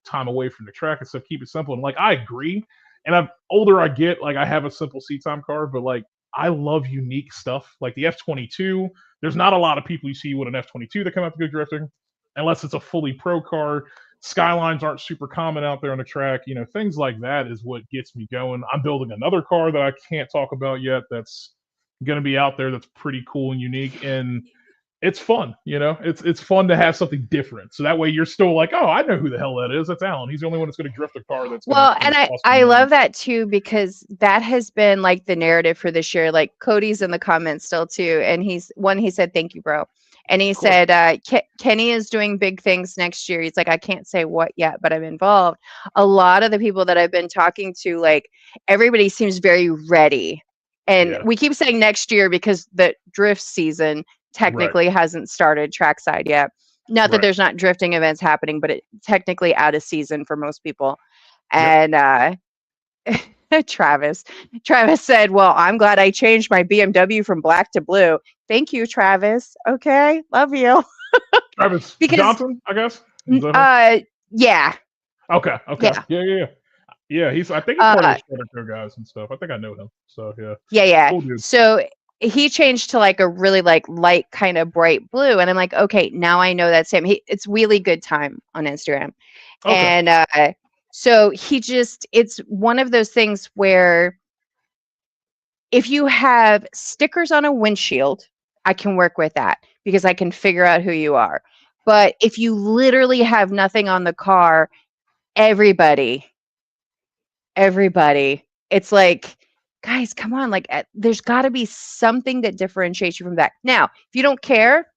time away from the track and stuff. Keep it simple. And like, I agree. And I'm older, I get like I have a simple seat time car, but like I love unique stuff like the F22. There's not a lot of people you see with an F22 that come out to go drifting, unless it's a fully pro car. Skylines aren't super common out there on the track. Things like that is what gets me going. I'm building another car that I can't talk about yet. That's going to be out there. That's pretty cool and unique, and it's fun. It's fun to have something different. So that way you're still like, oh, I know who the hell that is. That's Alan. He's the only one that's going to drift a car that's going to Well, and cost me I money. love that too because that has been like the narrative for this year. Like Cody's in the comments still too, and he said thank you, bro, and he Of course. said Kenny is doing big things next year. He's like I can't say what yet, but I'm involved. A lot of the people that I've been talking to, like everybody seems very ready, and Yeah. we keep saying next year because the drift season Right. technically hasn't started trackside yet. Not that Right. there's not drifting events happening, but it's technically out of season for most people. Yep. And Travis said, well, I'm glad I changed my BMW from black to blue. Thank you, Travis. Okay, love you. Travis Because Johnson, I guess. Is that him? yeah, Okay. Okay. yeah, Yeah. Yeah. I think he's part of uh the Shredder guys and stuff. I think I know him. So yeah. yeah. Cool dude. So he changed to like a really like light kind of bright blue, and I'm like, okay, now I know that's him. It's really good time on Instagram. Okay. And so it's one of those things where if you have stickers on a windshield, I can work with that because I can figure out who you are. But if you literally have nothing on the car, everybody, it's like, guys, come on. Like, there's got to be something that differentiates you from that. Now, if you don't care,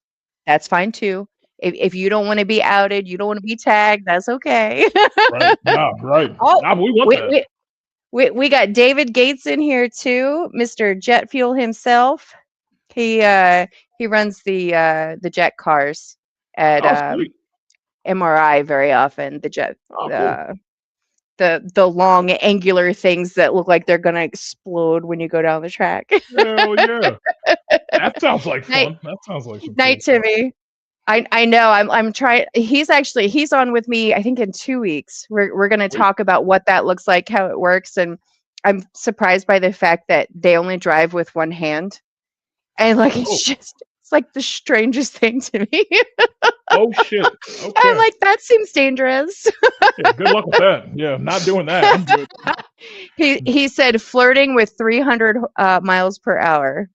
that's fine too. If you don't want to be outed, you don't want to be tagged, that's okay. Right. Yeah. Right. Oh, Nah, but we want we, that. we got David Gates in here too, Mr. Jet Fuel himself. He runs the jet cars at Oh, sweet. MRI very often. The jet Oh, cool. the long angular things that look like they're gonna explode when you go down the track. Hell yeah. That sounds like Night fun. That sounds like some cool night stuff. Timmy. I know. I'm trying. He's on with me. I think in 2 weeks. We're going to Sweet. talk about what that looks like, how it works, and I'm surprised by the fact that they only drive with one hand, and like Oh, it's like the strangest thing to me. oh shit. I'm Okay. like that seems dangerous. Yeah, good luck with that. Yeah, not doing that. I'm good. He said flirting with 300 miles per hour.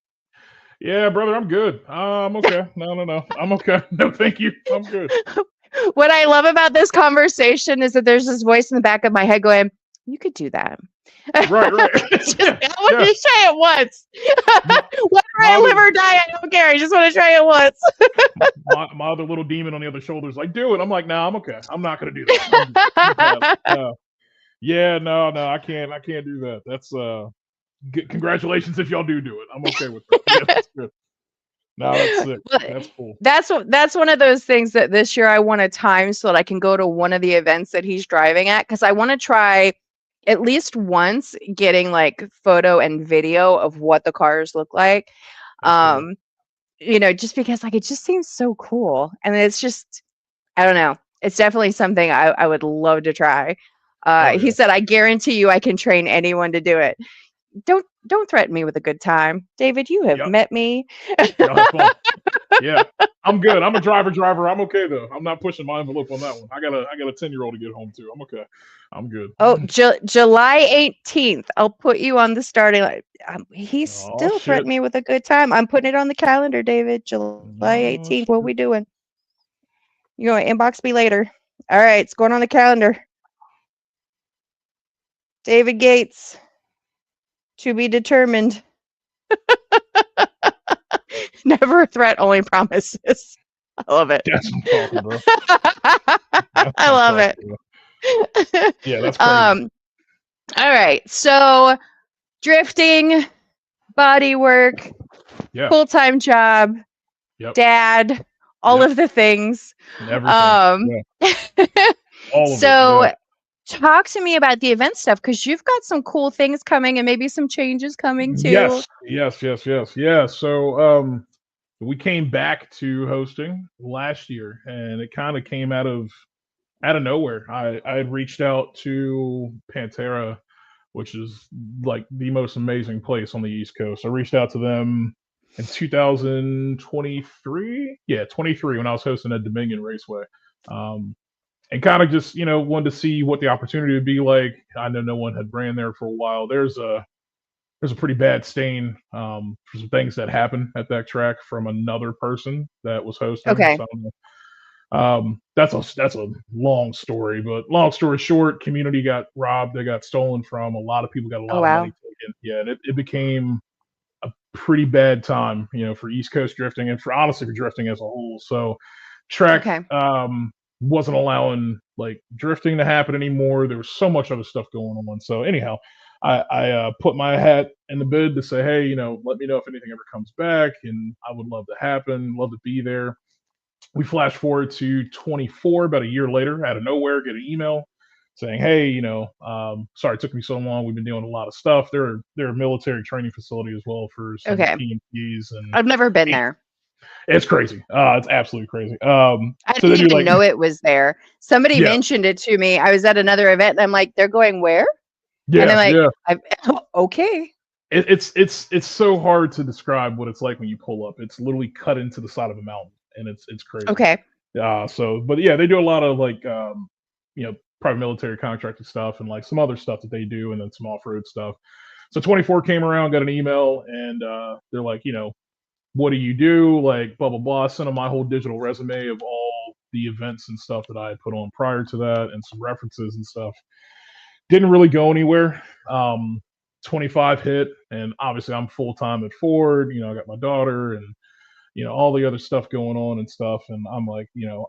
Yeah, brother, I'm good. I'm okay. No, no, no. I'm okay. No, thank you. I'm good. What I love about this conversation is that there's this voice in the back of my head going, "You could do that." Right, right. Yeah, I want yeah. to try it once. My, Whether my I other live or die, I don't care. I just want to try it once. my other little demon on the other shoulder is like, do it. I'm like, nah, I'm okay. I'm not gonna do that. I'm good. I'm past it. Yeah, no, no, I can't do that. That's congratulations if y'all do it. I'm okay with that. Yeah, that's good. No, that's sick. But That's cool. that's one of those things that this year I want to time so that I can go to one of the events that he's driving at because I want to try at least once getting like photo and video of what the cars look like. That's cool. Um, just because like it just seems so cool. And it's just I don't know. It's definitely something I would love to try. Oh He yeah. said, I guarantee you I can train anyone to do it. Don't threaten me with a good time. David, you have Yep. met me. Y'all have fun. Yeah. I'm good. I'm a driver. I'm okay though. I'm not pushing my envelope on that one. I got a 10-year-old to get home to. I'm okay. I'm good. Oh, July 18th. I'll put you on the starting line. He Oh still shit. threatened me with a good time. I'm putting it on the calendar, David. July Oh 18th. What shit. we doing? You gonna inbox me later. All right, it's going on the calendar. David Gates, to be determined. Never a threat, only promises. I love it. That's what I'm talking, bro. That's I what I'm love talking, it. bro. Yeah, that's crazy. All right. So drifting, body work, Yeah. full-time job, Yep. dad, all Yep. of the things. And everything. Um, Yeah. All of it. Yeah. so talk to me about the event stuff because you've got some cool things coming and maybe some changes coming too. Yes. Yes. Yes. Yes. Yeah. So we came back to hosting last year and it kind of came out of nowhere. I had reached out to Pantera, which is like the most amazing place on the East Coast. I reached out to them in 2023. Yeah, 23 when I was hosting at Dominion Raceway. Um, and kind of just, wanted to see what the opportunity would be like. I know no one had ran there for a while. There's a pretty bad stain for some things that happened at that track from another person that was hosting. Okay. So that's a long story, but long story short, community got robbed. They got stolen from. A lot of people got a Oh lot of money wow. taken. Yeah, and it became a pretty bad time, for East Coast drifting and for honestly for drifting as a whole. So track Okay. wasn't allowing like drifting to happen anymore. There was so much other stuff going on. So anyhow, I put my hat in the bid to say, hey, let me know if anything ever comes back, and I would love to happen, love to be there. We flash forward to 24, about a year later, out of nowhere, get an email saying, "Hey, sorry it took me so long. We've been doing a lot of stuff. They're a military training facility as well for some Okay. PMPs, and I've never been there. it's crazy. It's absolutely crazy. I So they didn't do even like, know it was there. Somebody yeah, mentioned it to me. I was at another event and I'm like, they're going where? And I'm yeah, like, yeah. I've, okay. It's so hard to describe what it's like when you pull up. It's literally cut into the side of a mountain, and it's crazy. Okay. But yeah, they do a lot of like, private military contracted stuff and like some other stuff that they do, and then some off road stuff. So 24 came around, got an email, and they're like, what do you do? Like, blah blah blah. I sent them my whole digital resume of all the events and stuff that I had put on prior to that, and some references and stuff. Didn't really go anywhere. 25 hit, and obviously I'm full time at Ford. I got my daughter and all the other stuff going on and stuff, and I'm like,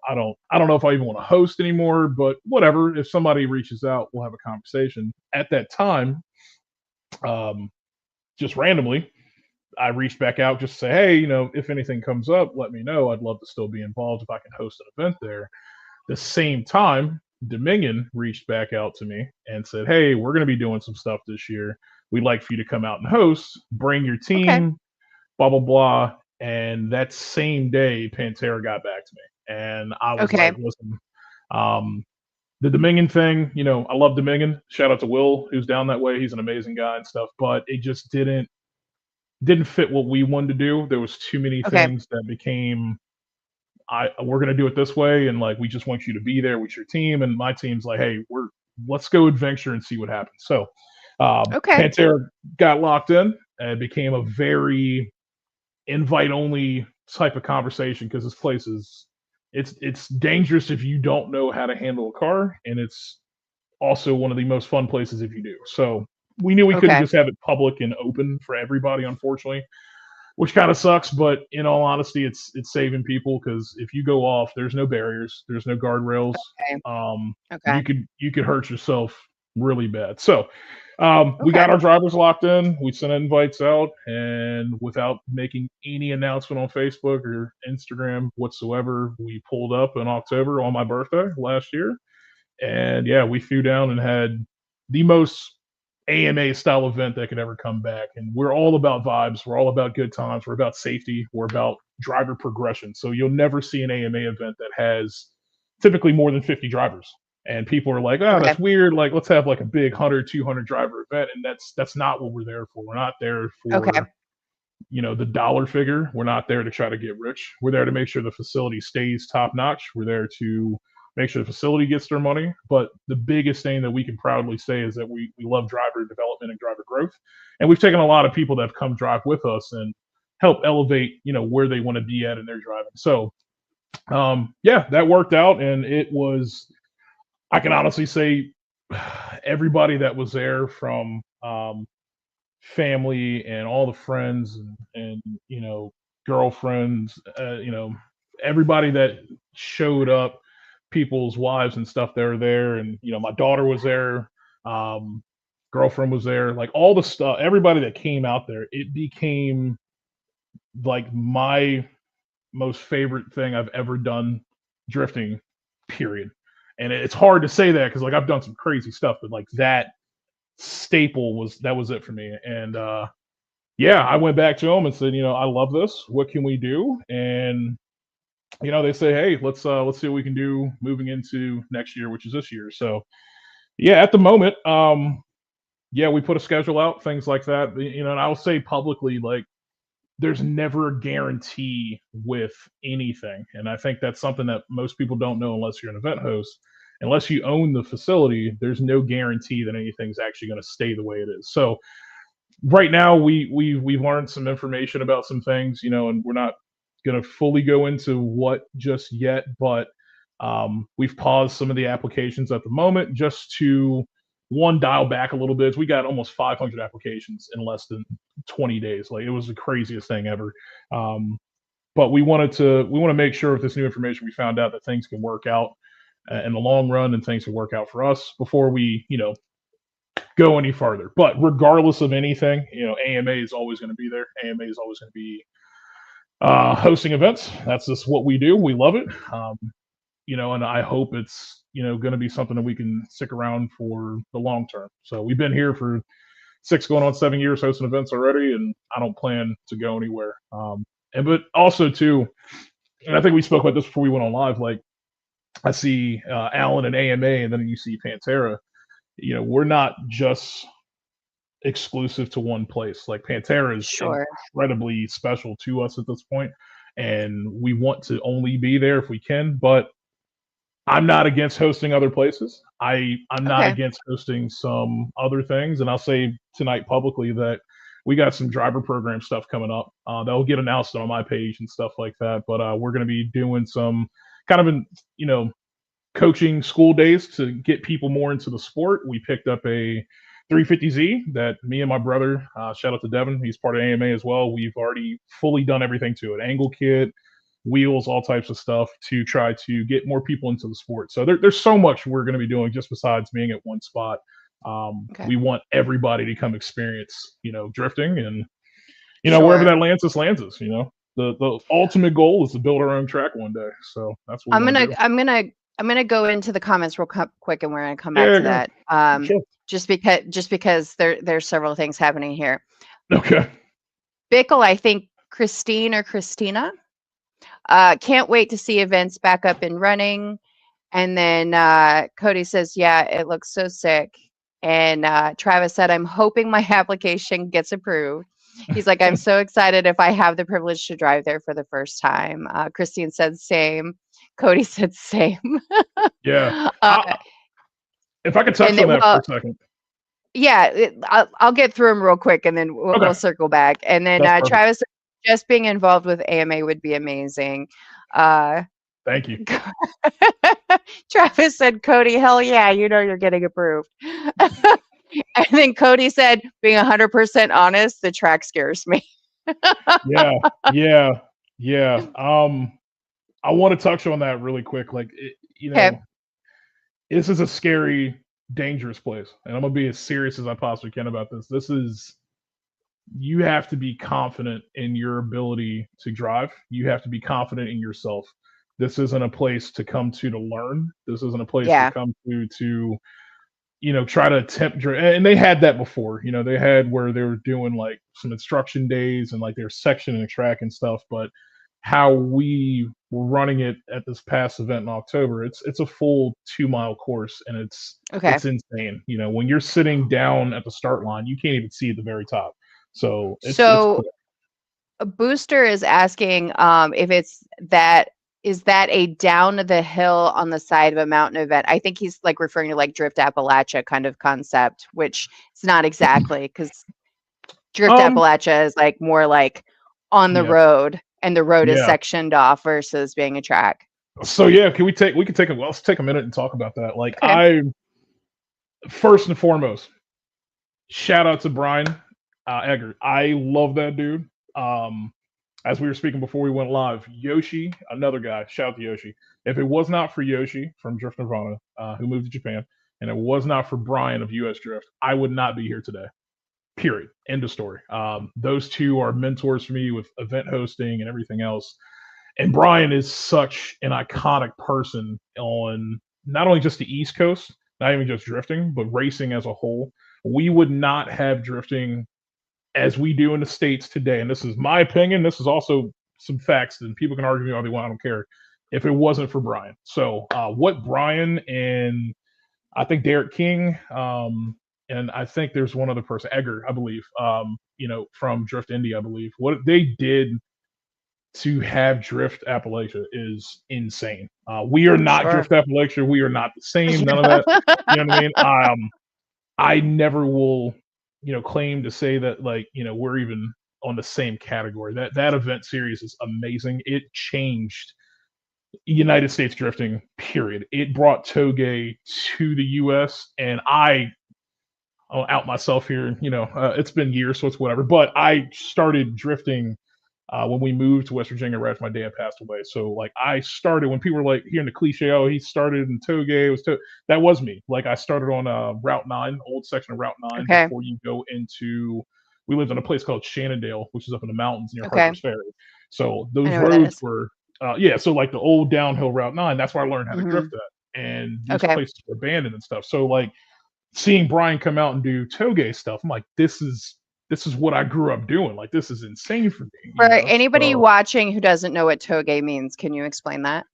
I don't know if I even want to host anymore, but whatever. If somebody reaches out, we'll have a conversation. At that time, um, just randomly, I reached back out just to say, hey, if anything comes up, let me know. I'd love to still be involved if I can host an event there. The same time, Dominion reached back out to me and said, hey, we're going to be doing some stuff this year. We'd like for you to come out and host, bring your Okay. team, blah, blah, blah. And that same day, Pantera got back to me, and I was Okay. like, "Listen, um, the Dominion thing, I love Dominion. Shout out to Will, who's down that way. He's an amazing guy and stuff, but it just didn't fit what we wanted to do. There was too many Okay. things that became, we're gonna do it this way, and like we just want you to be there with your team, and my team's like, hey, let's go adventure and see what happens. So, Okay. Pantera got locked in, and it became a very invite only type of conversation because this place is it's dangerous if you don't know how to handle a car, and it's also one of the most fun places if you do. So we knew we couldn't Okay. just have it public and open for everybody, unfortunately, which kind of sucks. But in all honesty, it's saving people because if you go off, there's no barriers, there's no guardrails. Okay. Um, Okay. you could hurt yourself really bad. So we Okay. got our drivers locked in. We sent invites out, and without making any announcement on Facebook or Instagram whatsoever, we pulled up in October on my birthday last year. And yeah, we threw down and had the most AMA style event that could ever come back. And we're all about vibes. We're all about good times. We're about safety. We're about driver progression. So you'll never see an AMA event that has typically more than 50 drivers. And people are like, oh, Okay. that's weird. Like, let's have like a big 100, 200 driver event. And that's not what we're there for. We're not there Okay. for the dollar figure. We're not there to try to get rich. We're there to make sure the facility stays top notch. We're there to make sure the facility gets their money. But the biggest thing that we can proudly say is that we love driver development and driver growth. And we've taken a lot of people that have come drive with us and help elevate, where they want to be at in their driving. So yeah, that worked out. And it was, I can honestly say, everybody that was there from family and all the friends and girlfriends, everybody that showed up, people's wives and stuff that were there, and my daughter was there, um, girlfriend was there, like all the stuff, everybody that came out there, it became like my most favorite thing I've ever done drifting, period. And it's hard to say that because like I've done some crazy stuff, but like that staple was it for me. And yeah, I went back to them and said, I love this. What can we do? And they say, hey, let's see what we can do moving into next year, which is this year. So yeah, at the moment, yeah, we put a schedule out, things like that. And I'll say publicly, like, there's never a guarantee with anything. And I think that's something that most people don't know unless you're an event host. Unless you own the facility, there's no guarantee that anything's actually going to stay the way it is. So right now we've learned some information about some things, and we're not going to fully go into what just yet, but we've paused some of the applications at the moment just to one dial back a little bit. We got almost 500 applications in less than 20 days. Like it was the craziest thing ever. But we want to make sure with this new information we found out that things can work out in the long run and things can work out for us before we go any farther. But regardless of anything, AMA is always going to be there. AMA is always going to be hosting events. That's just what we do. We love it. And I hope it's going to be something that we can stick around for the long term. So we've been here for 6 going on 7 years hosting events already, and I don't plan to go anywhere. But also too, and I think we spoke about this before we went on live. Like I see Alan and AMA, and then you see Pantera. We're not just exclusive to one place. Like Pantera is Sure. incredibly special to us at this point, and we want to only be there if we can. But I'm not against hosting other places. I'm not Okay. against hosting some other things, and I'll say tonight publicly that we got some driver program stuff coming up. That'll get announced on my page and stuff like that. But we're going to be doing some kind of coaching school days to get people more into the sport. We picked up a 350Z that me and my brother, shout out to Devin, he's part of AMA as well. We've already fully done everything to it, angle kit, wheels, all types of stuff to try to get more people into the sport. So there's so much we're going to be doing just besides being at one spot. Okay. We want everybody to come experience, drifting, and wherever Sure. that lands us, lands us. The ultimate goal is to build our own track one day. So that's what we I'm want to gonna do. I'm gonna I'm gonna go into the comments real quick, and we're gonna come back Yeah, to go. that. Sure. Just because there's several things happening here. Okay. Bickle, I think Christine or Christina. Can't wait to see events back up and running. And then Cody says, yeah, it looks so sick. And Travis said, I'm hoping my application gets approved. He's like, I'm so excited if I have the privilege to drive there for the first time. Christine said, same. Cody said, same. Yeah. uh, If I could touch and on then, that for well, a second. yeah, I'll get through them real quick and then we'll Okay. circle back. And then That's perfect. Travis said, just being involved with AMA would be amazing. Thank you. Travis said, Cody, hell yeah, you know you're getting approved. And then Cody said, being 100% honest, the track scares me. Yeah. Yeah. Yeah. I want to touch on that really quick. Like, Okay. this is a scary, dangerous place. And I'm going to be as serious as I possibly can about this. You have to be confident in your ability to drive. You have to be confident in yourself. This isn't a place to come to learn. This isn't a place to Yeah. come to try to attempt. And they had that before. They had where they were doing like some instruction days and like they're sectioning the track and stuff. But how we were running it at this past event in October, it's a full 2 mile course and Okay. it's insane. When you're sitting down at the start line, you can't even see at the very top. So it's So cool. a booster is asking if is that a down the hill on the side of a mountain event? I think he's like referring to like Drift Appalachia kind of concept, which it's not exactly because Drift Appalachia is like more like on the Yeah. road and the road is Yeah. sectioned off versus being a track. So yeah, we could take let's take a minute and talk about that. Like Okay. first and foremost, shout out to Brian Eggert. I love that dude. As we were speaking before we went live, Yoshi, another guy, shout out to Yoshi. If it was not for Yoshi from Drift Nirvana, who moved to Japan, and it was not for Brian of US Drift, I would not be here today. Period. End of story. Those two are mentors for me with event hosting and everything else. And Brian is such an iconic person on not only just the East Coast, not even just drifting, but racing as a whole. We would not have drifting as we do in the States today. And this is my opinion. This is also some facts, and people can argue me all they want. I don't care. If it wasn't for Brian. So what Brian and I think Derek King, and I think there's one other person, Edgar, I believe, from Drift India, I believe. What they did to have Drift Appalachia is insane. We are not Sure. Drift Appalachia. We are not the same. None of that. You know what I mean? I never will, claim to say that we're even on the same category. That event series is amazing. It changed United States drifting. Period. It brought Toge to the U.S. and I'll out myself here. It's been years, so it's whatever. But I started drifting when we moved to West Virginia right after my dad passed away. So like I started when people were like hearing the cliche, oh, he started in Toge. That was me. Like I started on Route 9, old section of Route 9 Okay. before you go into. We lived in a place called Shannondale, which is up in the mountains near Okay. Harper's Ferry. So those know where that roads is. were, so like the old downhill Route 9. That's where I learned how to drift at, and these Okay. places were abandoned and stuff. So like seeing Brian come out and do Toge stuff, I'm like, this is what I grew up doing. Like this is insane for me. For anybody watching who doesn't know what Toge means, can you explain that?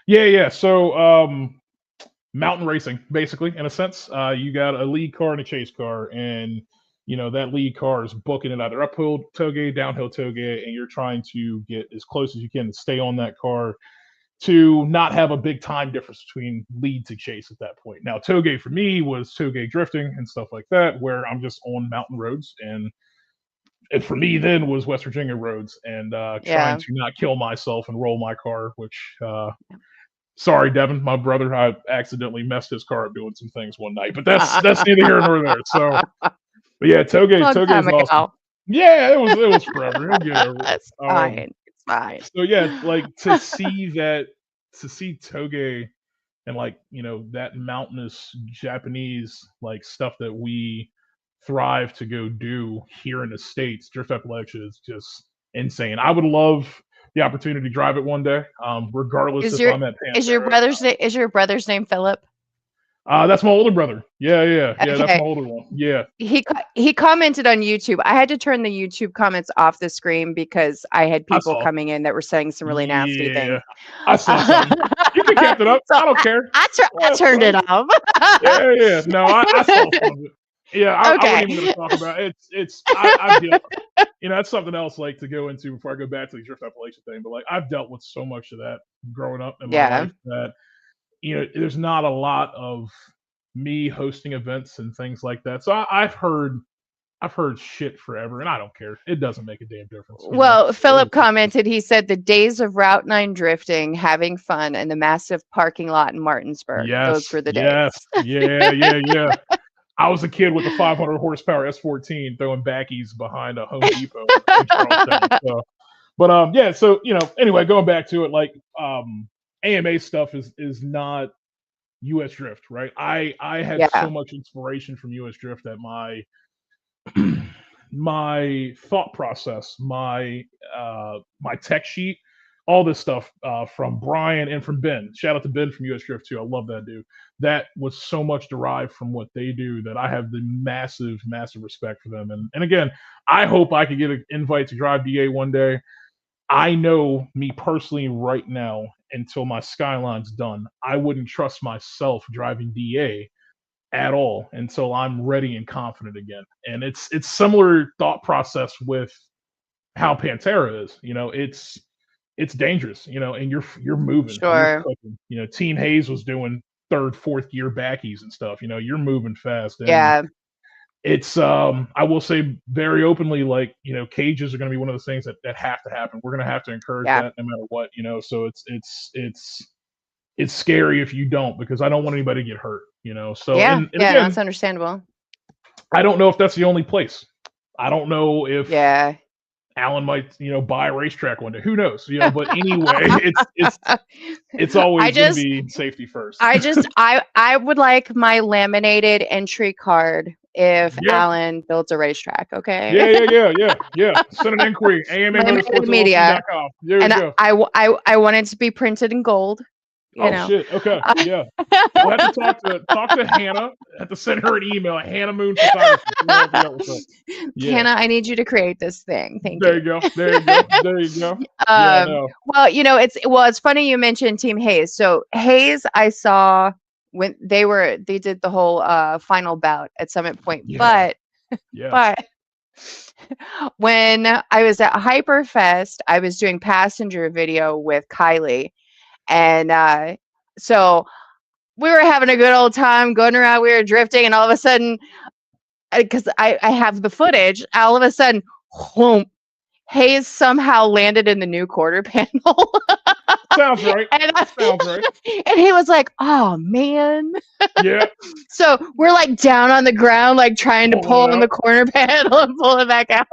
Yeah. So mountain racing, basically, in a sense. You got a lead car and a chase car, and that lead car is booking it either uphill Toge, downhill Toge, and you're trying to get as close as you can to stay on that car to not have a big time difference between lead to chase at that point. Now, Toge for me was Toge drifting and stuff like that, where I'm just on mountain roads, and it for me then was West Virginia roads, and trying to not kill myself and roll my car, which sorry, Devin, my brother, I accidentally messed his car up doing some things one night, but that's neither here nor there. So, but yeah, Toge is awesome. Yeah, it was forever. He'll get over it. It's fine. It's fine. So yeah, like to see Toge and that mountainous Japanese like stuff that we thrive to go do here in the States, Drift Appalachia is just insane. I would love the opportunity to drive it one day, regardless if I'm at Pantera. Is your brother's name Philip? That's my older brother. Yeah. That's my Okay. older one. Yeah, He commented on YouTube. I had to turn the YouTube comments off the screen because I had I people saw. coming in that were saying some really nasty Yeah, things. I saw something. You can kept it up. So I don't care. I That's turned it fine. off. Yeah. No, I saw some of it. Yeah, I Okay. wasn't even going to talk about it. I've dealt. That's something else like to go into before I go back to the drift appellation thing. But like I've dealt with so much of that growing up in my Yeah. life that there's not a lot of me hosting events and things like that. So I've heard shit forever, and I don't care. It doesn't make a damn difference. Well, It Philip is what it is. commented, he said the days of Route 9 drifting, having fun, and the massive parking lot in Martinsburg. Those Yes, were the yes, days. yeah. I was a kid with a 500 horsepower S14 throwing backies behind a Home Depot in Charlestown. So, but yeah. So anyway, going back to it, like AMA stuff is not U.S. Drift, right? I had so Yeah. much inspiration from U.S. Drift that my thought process, my tech sheet, all this stuff from Brian and from Ben. Shout out to Ben from US Drift too. I love that dude. That was so much derived from what they do that I have the massive respect for them. And again, I hope I could get an invite to drive DA one day. I know me personally right now, until my Skyline's done, I wouldn't trust myself driving DA at all until I'm ready and confident again. And it's similar thought process with how Pantera is. It's dangerous, and you're moving, you're Sure. cooking. Teen Hayes was doing third, fourth year backies and stuff. You're moving fast, and Yeah. it's I will say very openly, like cages are going to be one of those things that have to happen. We're going to have to encourage Yeah. that no matter what. So it's scary if you don't, because I don't want anybody to get hurt. So Yeah. and Yeah. again, That's understandable. I don't know if that's the only place. I don't know if Yeah. Alan might, buy a racetrack one day. Who knows? But anyway, it's I always going to just be safety first. I would like my laminated entry card if Yeah, Alan builds a racetrack, okay? yeah. Send an inquiry, Laminated media. amamotorsportsllc.com. There you And go. I want it to be printed in gold, you Oh know. shit. Okay. Yeah. We'll have to talk to Hannah. Have to send her an email at Hannah Moon Photography. We'll help you out with that. Yeah. Hannah, I need you to create this thing. Thank There you. you go. There you go. There you go. Yeah. No. Well, it's funny you mentioned Team Hayes. So Hayes, I saw when they did the whole final bout at Summit Point, Yeah. but Yeah. but when I was at Hyperfest, I was doing passenger video with Kylie, and so we were having a good old time going around. We were drifting, and all of a sudden, because I have the footage, all of a sudden, whoom, Hayes somehow landed in the new quarter panel. Sounds right. and, Sounds right. and he was like, oh man. Yeah. So we're like down on the ground, like trying to Pulling pull it on out. the corner panel and pull it back out.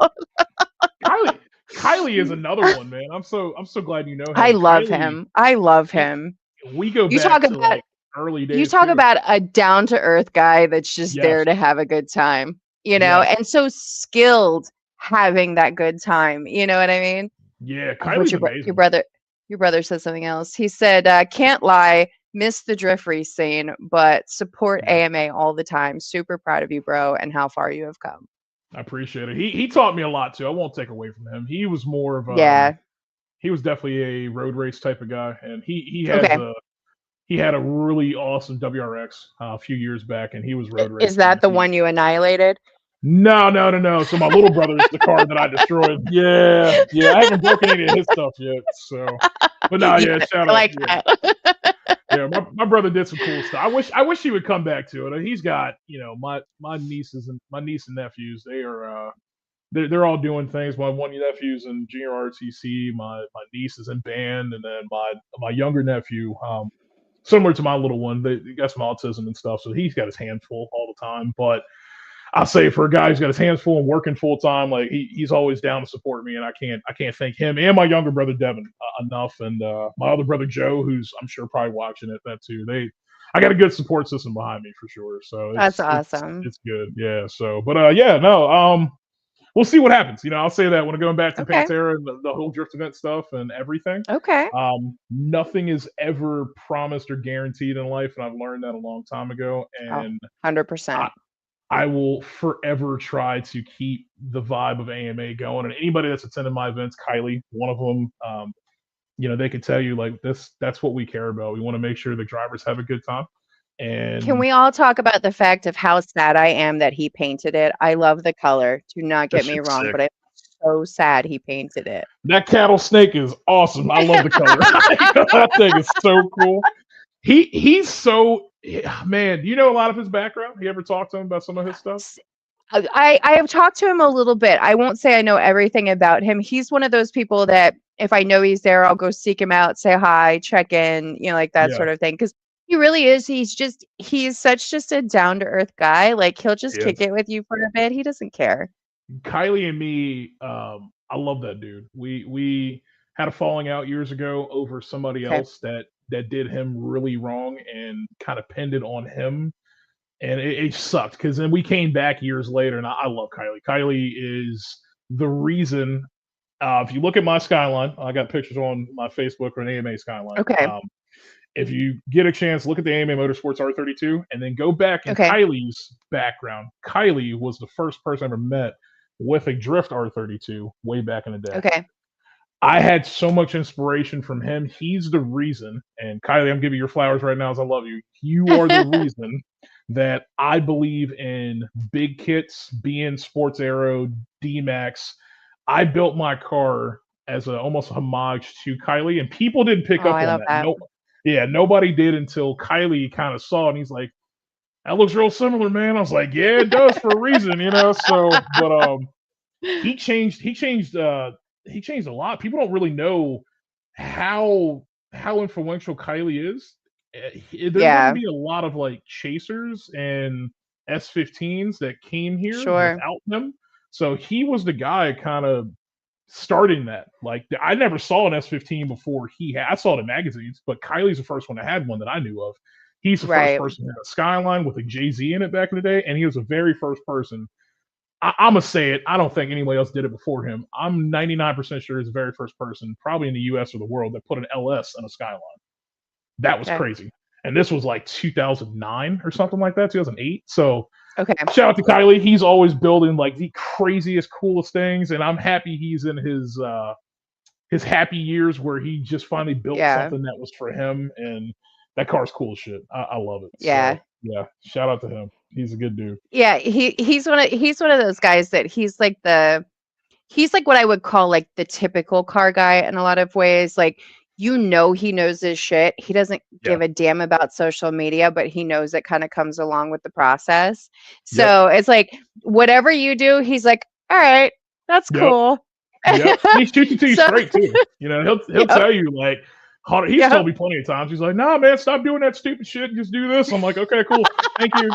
Kylie is another one, man. I'm so glad you know I him. love Kylie, him. I love him. we go You back talk to about like early you days talk too. about a down to earth guy that's just there Yes. to have a good time, Yes. and so skilled having that good time. You know what I mean? Yeah. Oh, but Kylie's amazing. your brother said something else. He said, "Can't lie, miss the drift race scene, but support Yeah. AMA all the time. Super proud of you, bro, and how far you have come." I appreciate it. He taught me a lot too. I won't take away from him. He was more of Yeah. he was definitely a road race type of guy, and Okay. he had a really awesome WRX a few years back, and he was road Is racing. that the one you annihilated? No. So my little brother is the car that I destroyed. Yeah. I haven't broken any of his stuff yet. So, but no, You yeah, gotta shout be out. like Yeah, that. yeah. My brother did some cool stuff. I wish he would come back to it. He's got my nieces and my niece and nephews. They are they're all doing things. My one nephew's in junior RTC. My niece is in band, and then my younger nephew, similar to my little one, they got some autism and stuff, so he's got his hands full all the time. But I'll say for a guy who's got his hands full and working full time, like he's always down to support me, and I can't thank him and my younger brother Devin enough, and my other brother Joe, who's I'm sure probably watching it that too. I got a good support system behind me for sure, so That's it's awesome. it's good, yeah. So, but yeah, no, we'll see what happens. I'll say that when I'm going back to Okay. Pantera and the whole drift event stuff and everything. Okay. Nothing is ever promised or guaranteed in life, and I've learned that a long time ago. Oh, And I, 100%. I will forever try to keep the vibe of AMA going. And anybody that's attended my events, Kylie, one of them, they can tell you like this. That's what we care about. We want to make sure the drivers have a good time. Can And we all talk about the fact of how sad I am that he painted it? I love the color. Do not that get me shit's wrong, sick. but I'm so sad he painted it. That cattle snake is awesome. I love the color. That thing is so cool. He's so man. Do you know a lot of his background? You ever talked to him about some of his stuff? I have talked to him a little bit. I won't say I know everything about him. He's one of those people that if I know he's there, I'll go seek him out, say hi, check in, like that Yeah, sort of thing. Because he really is. He's such just a down to earth guy. Like he'll just he kick is. it with you for a bit. He doesn't care. Kylie and me, I love that dude. We had a falling out years ago over somebody Okay. else that did him really wrong and kind of pinned it on him, and it sucked because then we came back years later, and I love Kylie. Kylie is the reason. If you look at my skyline, I got pictures on my Facebook or an AMA skyline. Okay. If you get a chance, look at the AMA Motorsports R32 and then go back in Okay. Kylie's background. Kylie was the first person I ever met with a drift R32 way back in the day. Okay. I had so much inspiration from him. He's the reason, and Kylie, I'm giving you your flowers right now as I love you. You are the reason that I believe in big kits, being sports aero, D-Max. I built my car as almost a homage to Kylie, and people didn't pick Oh, up I on love that. that. No, yeah, nobody did until Kylie kind of saw it, and he's like, "That looks real similar, man." I was like, "Yeah, it does for a reason." So, but he changed. He changed a lot. People don't really know how influential Kylie is. There wouldn't Yeah, be a lot of like chasers and S15s that came here sure. without him. So he was the guy kind of starting that. Like I never saw an S15 before he had. I saw it in magazines, but Kylie's the first one that had one that I knew of. He's the first Right. person that had a Skyline with a Jay-Z in it back in the day, and he was the very first person. I'm gonna say it. I don't think anybody else did it before him. I'm 99% sure he's the very first person, probably in the U.S. or the world, that put an LS in a Skyline. That was Okay. crazy. And this was like 2009 or something like that, 2008. So Okay. shout out to Kylie. He's always building like the craziest, coolest things, and I'm happy he's in his happy years where he just finally built Yeah. something that was for him. And that car's cool as shit. I love it. Yeah. So yeah, shout out to him. He's a good dude. Yeah, he's one of those guys that he's like what I would call like the typical car guy in a lot of ways. Like, he knows his shit. He doesn't Yeah. give a damn about social media, but he knows it kind of comes along with the process. Yep. So it's like whatever you do, he's like, all right, that's Yep. cool. Yep. And he shoots it to you So straight too. He'll yep, tell you like he's yep, told me plenty of times. He's like, "Nah, man, stop doing that stupid shit and just do this." I'm like, "Okay, cool, thank you."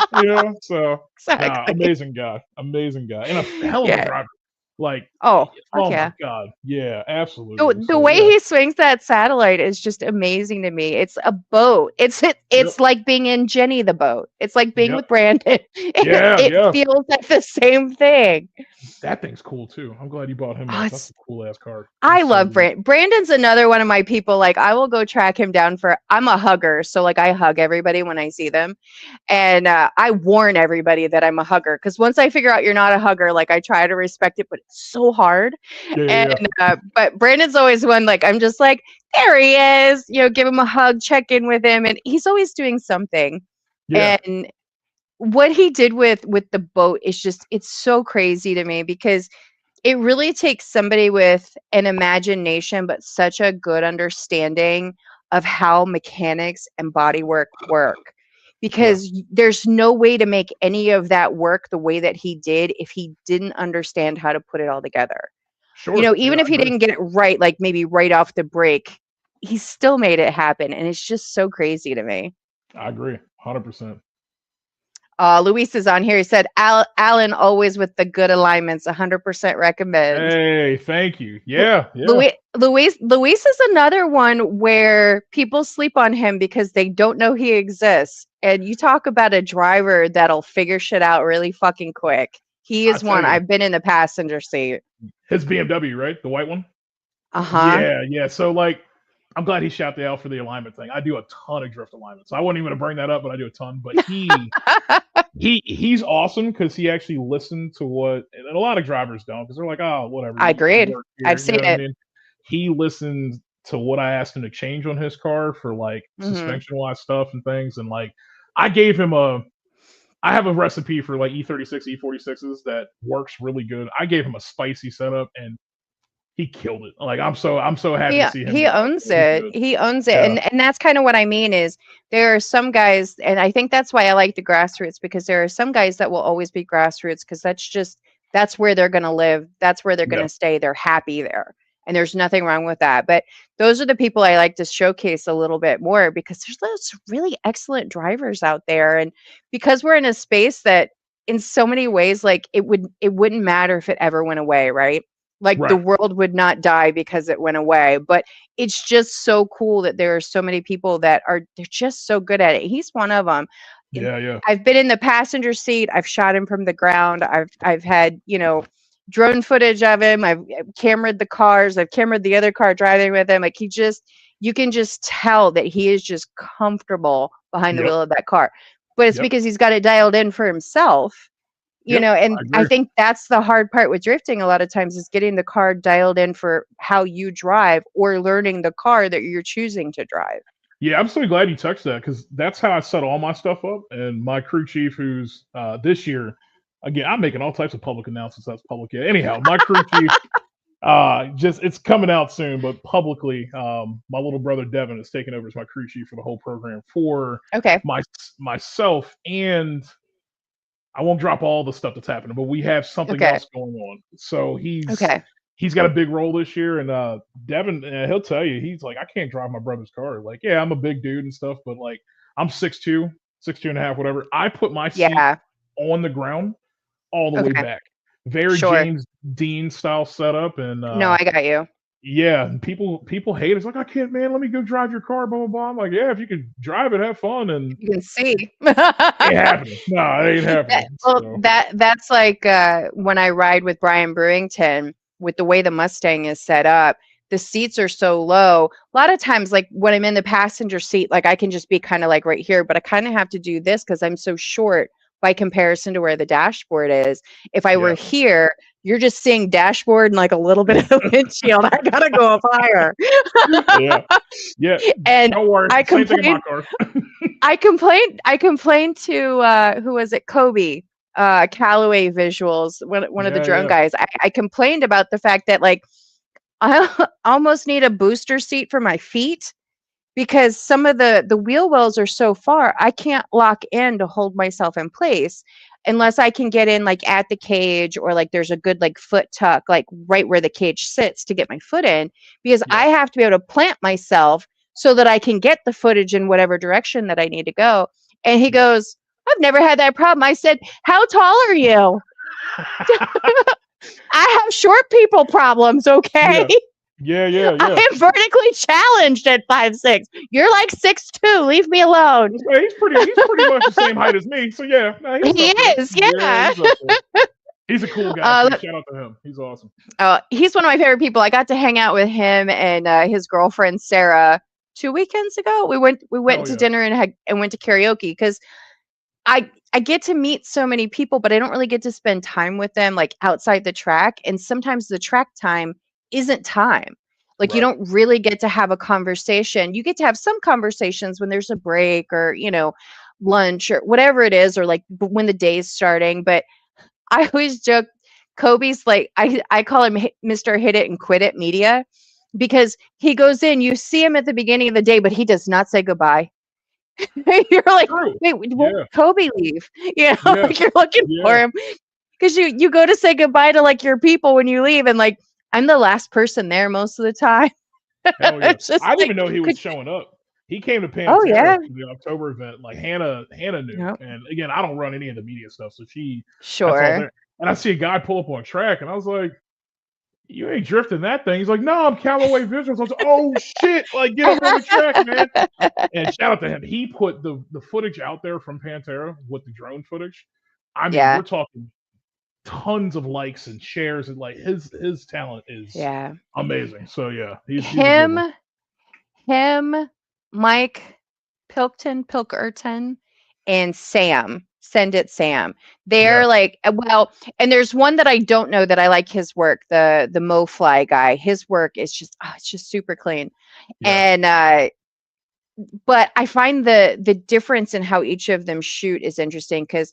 So exactly. amazing guy, and a hell of a Yeah. driver. Like, Oh, fuck oh my yeah. god, yeah, The absolutely. the So way yeah, he swings that satellite is just amazing to me. It's a boat. yep, It's like being in Jenny the boat. It's like being yep, with Brandon. yeah, It yeah. feels like the same thing. That thing's cool too. I'm glad you bought him Oh, that. That's it's a cool ass car. I That's so love good. Brandon's another one of my people. Like I will go track him down for. I'm a hugger, so like I hug everybody when I see them, and I warn everybody that I'm a hugger because once I figure out you're not a hugger, like I try to respect it, but it's so hard. Yeah, yeah, And yeah, but Brandon's always one like I'm just like there he is, give him a hug, check in with him, and he's always doing something. yeah. And what he did with the boat is just it's so crazy to me because it really takes somebody with an imagination but such a good understanding of how mechanics and bodywork work Yeah. because there's no way to make any of that work the way that he did if he didn't understand how to put it all together. Sure. Yeah, Even if I he agree. didn't get it right, like maybe right off the break, he still made it happen. And it's just so crazy to me. I agree. 100%. Luis is on here. He said, Alan always with the good alignments, 100% recommend. Hey, thank you. Yeah, yeah. Luis is another one where people sleep on him because they don't know he exists. And you talk about a driver that'll figure shit out really fucking quick. He I is tell one. you, I've been in the passenger seat. his BMW, right, the white one. Uh-huh. Yeah, yeah. So like, I'm glad he shouted out for the alignment thing. I do a ton of drift alignment, so I wasn't even gonna bring that up, but I do a ton. But he's awesome because he actually listened to what, and a lot of drivers don't because they're like, oh, whatever, I you agreed. work I've here, you seen know what I it. mean? He listened to what I asked him to change on his car for like Mhm. suspension wise stuff and things, and like I gave him a. I have a recipe for like E36, E46s that works really good. I gave him a spicy setup, and he killed it. Like I'm so happy He to see him he go out. owns It was it. good. He owns it. Yeah, And that's kind of what I mean is there are some guys, and I think that's why I like the grassroots, because there are some guys that will always be grassroots because that's where they're going to live. That's where they're going yeah, to stay. They're happy there. And there's nothing wrong with that. But those are the people I like to showcase a little bit more because there's those really excellent drivers out there. And because we're in a space that in so many ways, like it wouldn't matter if it ever went away, right? Like the right. world would not die because it went away, but it's just so cool that there are so many people that they're just so good at it. He's one of them. Yeah, yeah, I've been in the passenger seat. I've shot him from the ground. I've had, drone footage of him. I've cameraed the cars. I've cameraed the other car driving with him. Like you can just tell that he is just comfortable behind the yep, wheel of that car. But it's yep, because he's got it dialed in for himself. yep. I And I agree. think that's the hard part with drifting a lot of times is getting the car dialed in for how you drive or learning the car that you're choosing to drive. Yeah, I'm so glad you touched that because that's how I set all my stuff up. And my crew chief, who's this year, again, I'm making all types of public announcements. That's public. Yeah. Anyhow, my crew chief, just it's coming out soon, but publicly, my little brother Devin is taking over as my crew chief for the whole program for Okay. my myself, and I won't drop all the stuff that's happening, but we have something Okay. else going on. So Okay. he's got a big role this year, and Devin, he'll tell you, he's like, I can't drive my brother's car. Like, yeah, I'm a big dude and stuff, but like, I'm 6'2", 6'2" and a half, whatever. I put my seat Yeah. on the ground all the way Okay. back, very Sure. James Dean style setup, and No, I got you. yeah, and people hate it. It's like, I can't, man. Let me go drive your car, blah blah blah. I'm like, yeah, if you could drive it, have fun, and You can see. ain't happening. No, it ain't happening. So That's like when I ride with Brian Brewington with the way the Mustang is set up. The seats are so low. A lot of times, like when I'm in the passenger seat, like I can just be kind of like right here, but I kind of have to do this because I'm so short by comparison to where the dashboard is. If I were yeah, here, you're just seeing dashboard and like a little bit of the windshield. I gotta go up higher. yeah, yeah. And Don't worry. I Same thing in my complained car. I complained to who was it? Kobe, Callaway Visuals, one of the Yeah, drone yeah, guys. I complained about the fact that like I almost need a booster seat for my feet because some of the wheel wells are so far, I can't lock in to hold myself in place unless I can get in like at the cage or like there's a good like foot tuck like right where the cage sits to get my foot in because yeah. I have to be able to plant myself so that I can get the footage in whatever direction that I need to go. And he Yeah. goes, I've never had that problem. I said, how tall are you? I have short people problems, okay? Yeah. Yeah, yeah, I yeah. am vertically challenged at 5'6". You're like 6'2". Leave me alone. Yeah, he's pretty much the same height as me. So yeah, nah, he's He up there. is, Yeah, yeah. he's up there. He's a cool guy Uh, too. Shout out to him. He's awesome. he's one of my favorite people. I got to hang out with him and his girlfriend Sarah 2 weekends ago. We went Hell to yeah. dinner and went to karaoke because I get to meet so many people, but I don't really get to spend time with them like outside the track. And sometimes the track time isn't time. Like you Right. don't really get to have a conversation. You get to have some conversations when there's a break or, lunch or whatever it is, or like when the day's starting. But I always joke, Kobe's like, I call him Mr. Hit It and Quit It Media because he goes in, you see him at the beginning of the day, but he does not say goodbye. You're like, True. wait, won't Yeah. Kobe leave? Yeah. Like you're looking for Yeah. him because you go to say goodbye to like your people when you leave, and like I'm the last person there most of the time. Hell yeah. It's just I didn't like, even know he was could, showing up. He came to oh Pantera yeah, for the October event. Like Hannah knew. yep, And again, I don't run any of the media stuff, so that's all sure, there. And I see a guy pull up on track, and I was like, you ain't drifting that thing. He's like, no, I'm Callaway Visuals. I was like, oh shit, like get up on the track, man. And shout out to him. He put the footage out there from Pantera with the drone footage. I mean, yeah, we're talking. tons of likes and shares, and like his talent is Yeah. amazing. So yeah, he's a good Him, one. Mike Pilkerton, and Sam. Send it, Sam. They're Yeah, like, well, and there's one that I don't know that I like his work. The MoFly guy. His work is just, it's just super clean. yeah, And but I find the difference in how each of them shoot is interesting because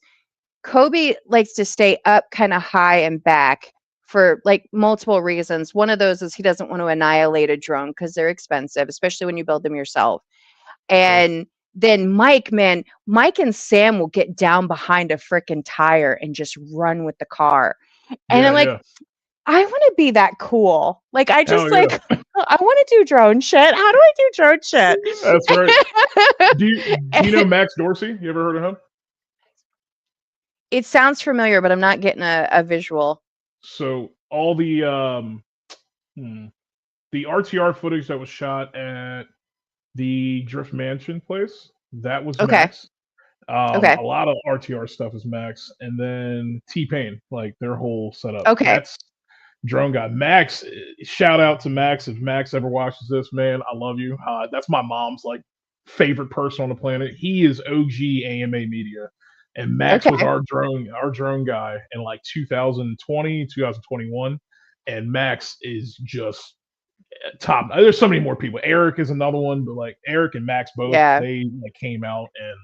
Kobe likes to stay up kind of high and back for like multiple reasons. One of those is he doesn't want to annihilate a drone because they're expensive, especially when you build them yourself. sure. And then Mike, man, Mike and Sam will get down behind a freaking tire and just run with the car. And Yeah, I'm like, yeah. I want to be that cool. Like, I just Hell yeah. like, I want to do drone shit. How do I do drone shit? That's right. Do you know Max Dorsey? You ever heard of him? It sounds familiar, but I'm not getting a visual. So all hmm, the RTR footage that was shot at the Drift Mansion place, that was Okay. Max. Okay. A lot of RTR stuff is Max, and then T Pain, like their whole setup. Okay. That's Drone Guy. Max, shout out to Max. If Max ever watches this, man, I love you. That's my mom's like favorite person on the planet. He is OG AMA media, and Max was Okay. our drone guy in like 2020, 2021, and Max is just top. There's so many more people. Eric is another one, but like Eric and Max both, Yeah. they like came out, and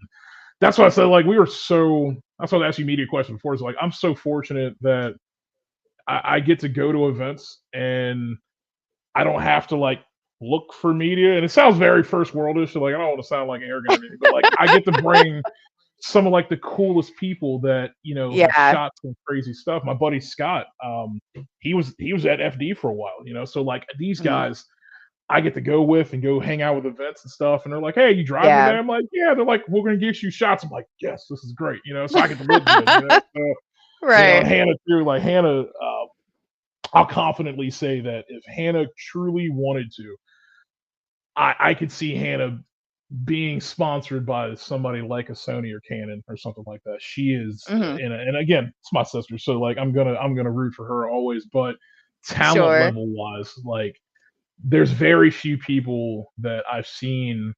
that's why I said like we were so. That's why I asked you media question before. It's like I'm so fortunate that I get to go to events and I don't have to like look for media. And it sounds very first worldish. So like I don't want to sound like arrogant or anything, but like I get to bring some of like the coolest people that have Yeah. shot some crazy stuff. My buddy Scott, he was at FD for a while, so like these Mhm. guys I get to go with and go hang out with events and stuff. And they're like, "Hey, you driving Yeah. today?" I'm like, "Yeah." They're like, "We're gonna get you shots." I'm like, "Yes, this is great." So I get to look good. So, and Right. Hannah too. Like Hannah, I'll confidently say that if Hannah truly wanted to, I could see Hannah being sponsored by somebody like a Sony or Canon or something like that. She is, Mhm. and again, it's my sister, so like I'm gonna root for her always. But talent Sure. level wise, like there's very few people that I've seen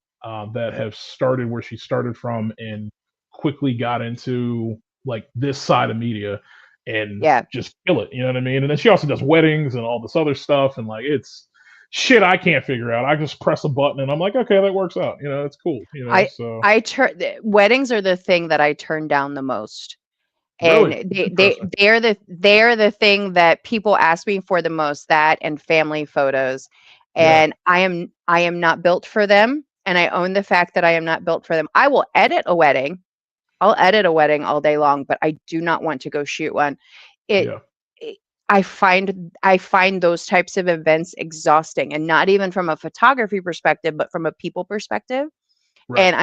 that have started where she started from and quickly got into like this side of media and Yeah. just kill it. You know what I mean? And then she also does weddings and all this other stuff, and like it's shit I can't figure out. I just press a button and I'm like, okay, that works out. It's cool. I So I turn weddings are the thing that I turn down the most. And really, it's they interesting. they're the thing that people ask me for the most, that and family photos. Yeah, And I am not built for them, and I own the fact that I am not built for them. I will edit a wedding. I'll edit a wedding all day long, but I do not want to go shoot one. It, yeah, it I find those types of events exhausting, and not even from a photography perspective, but from a people perspective. right. And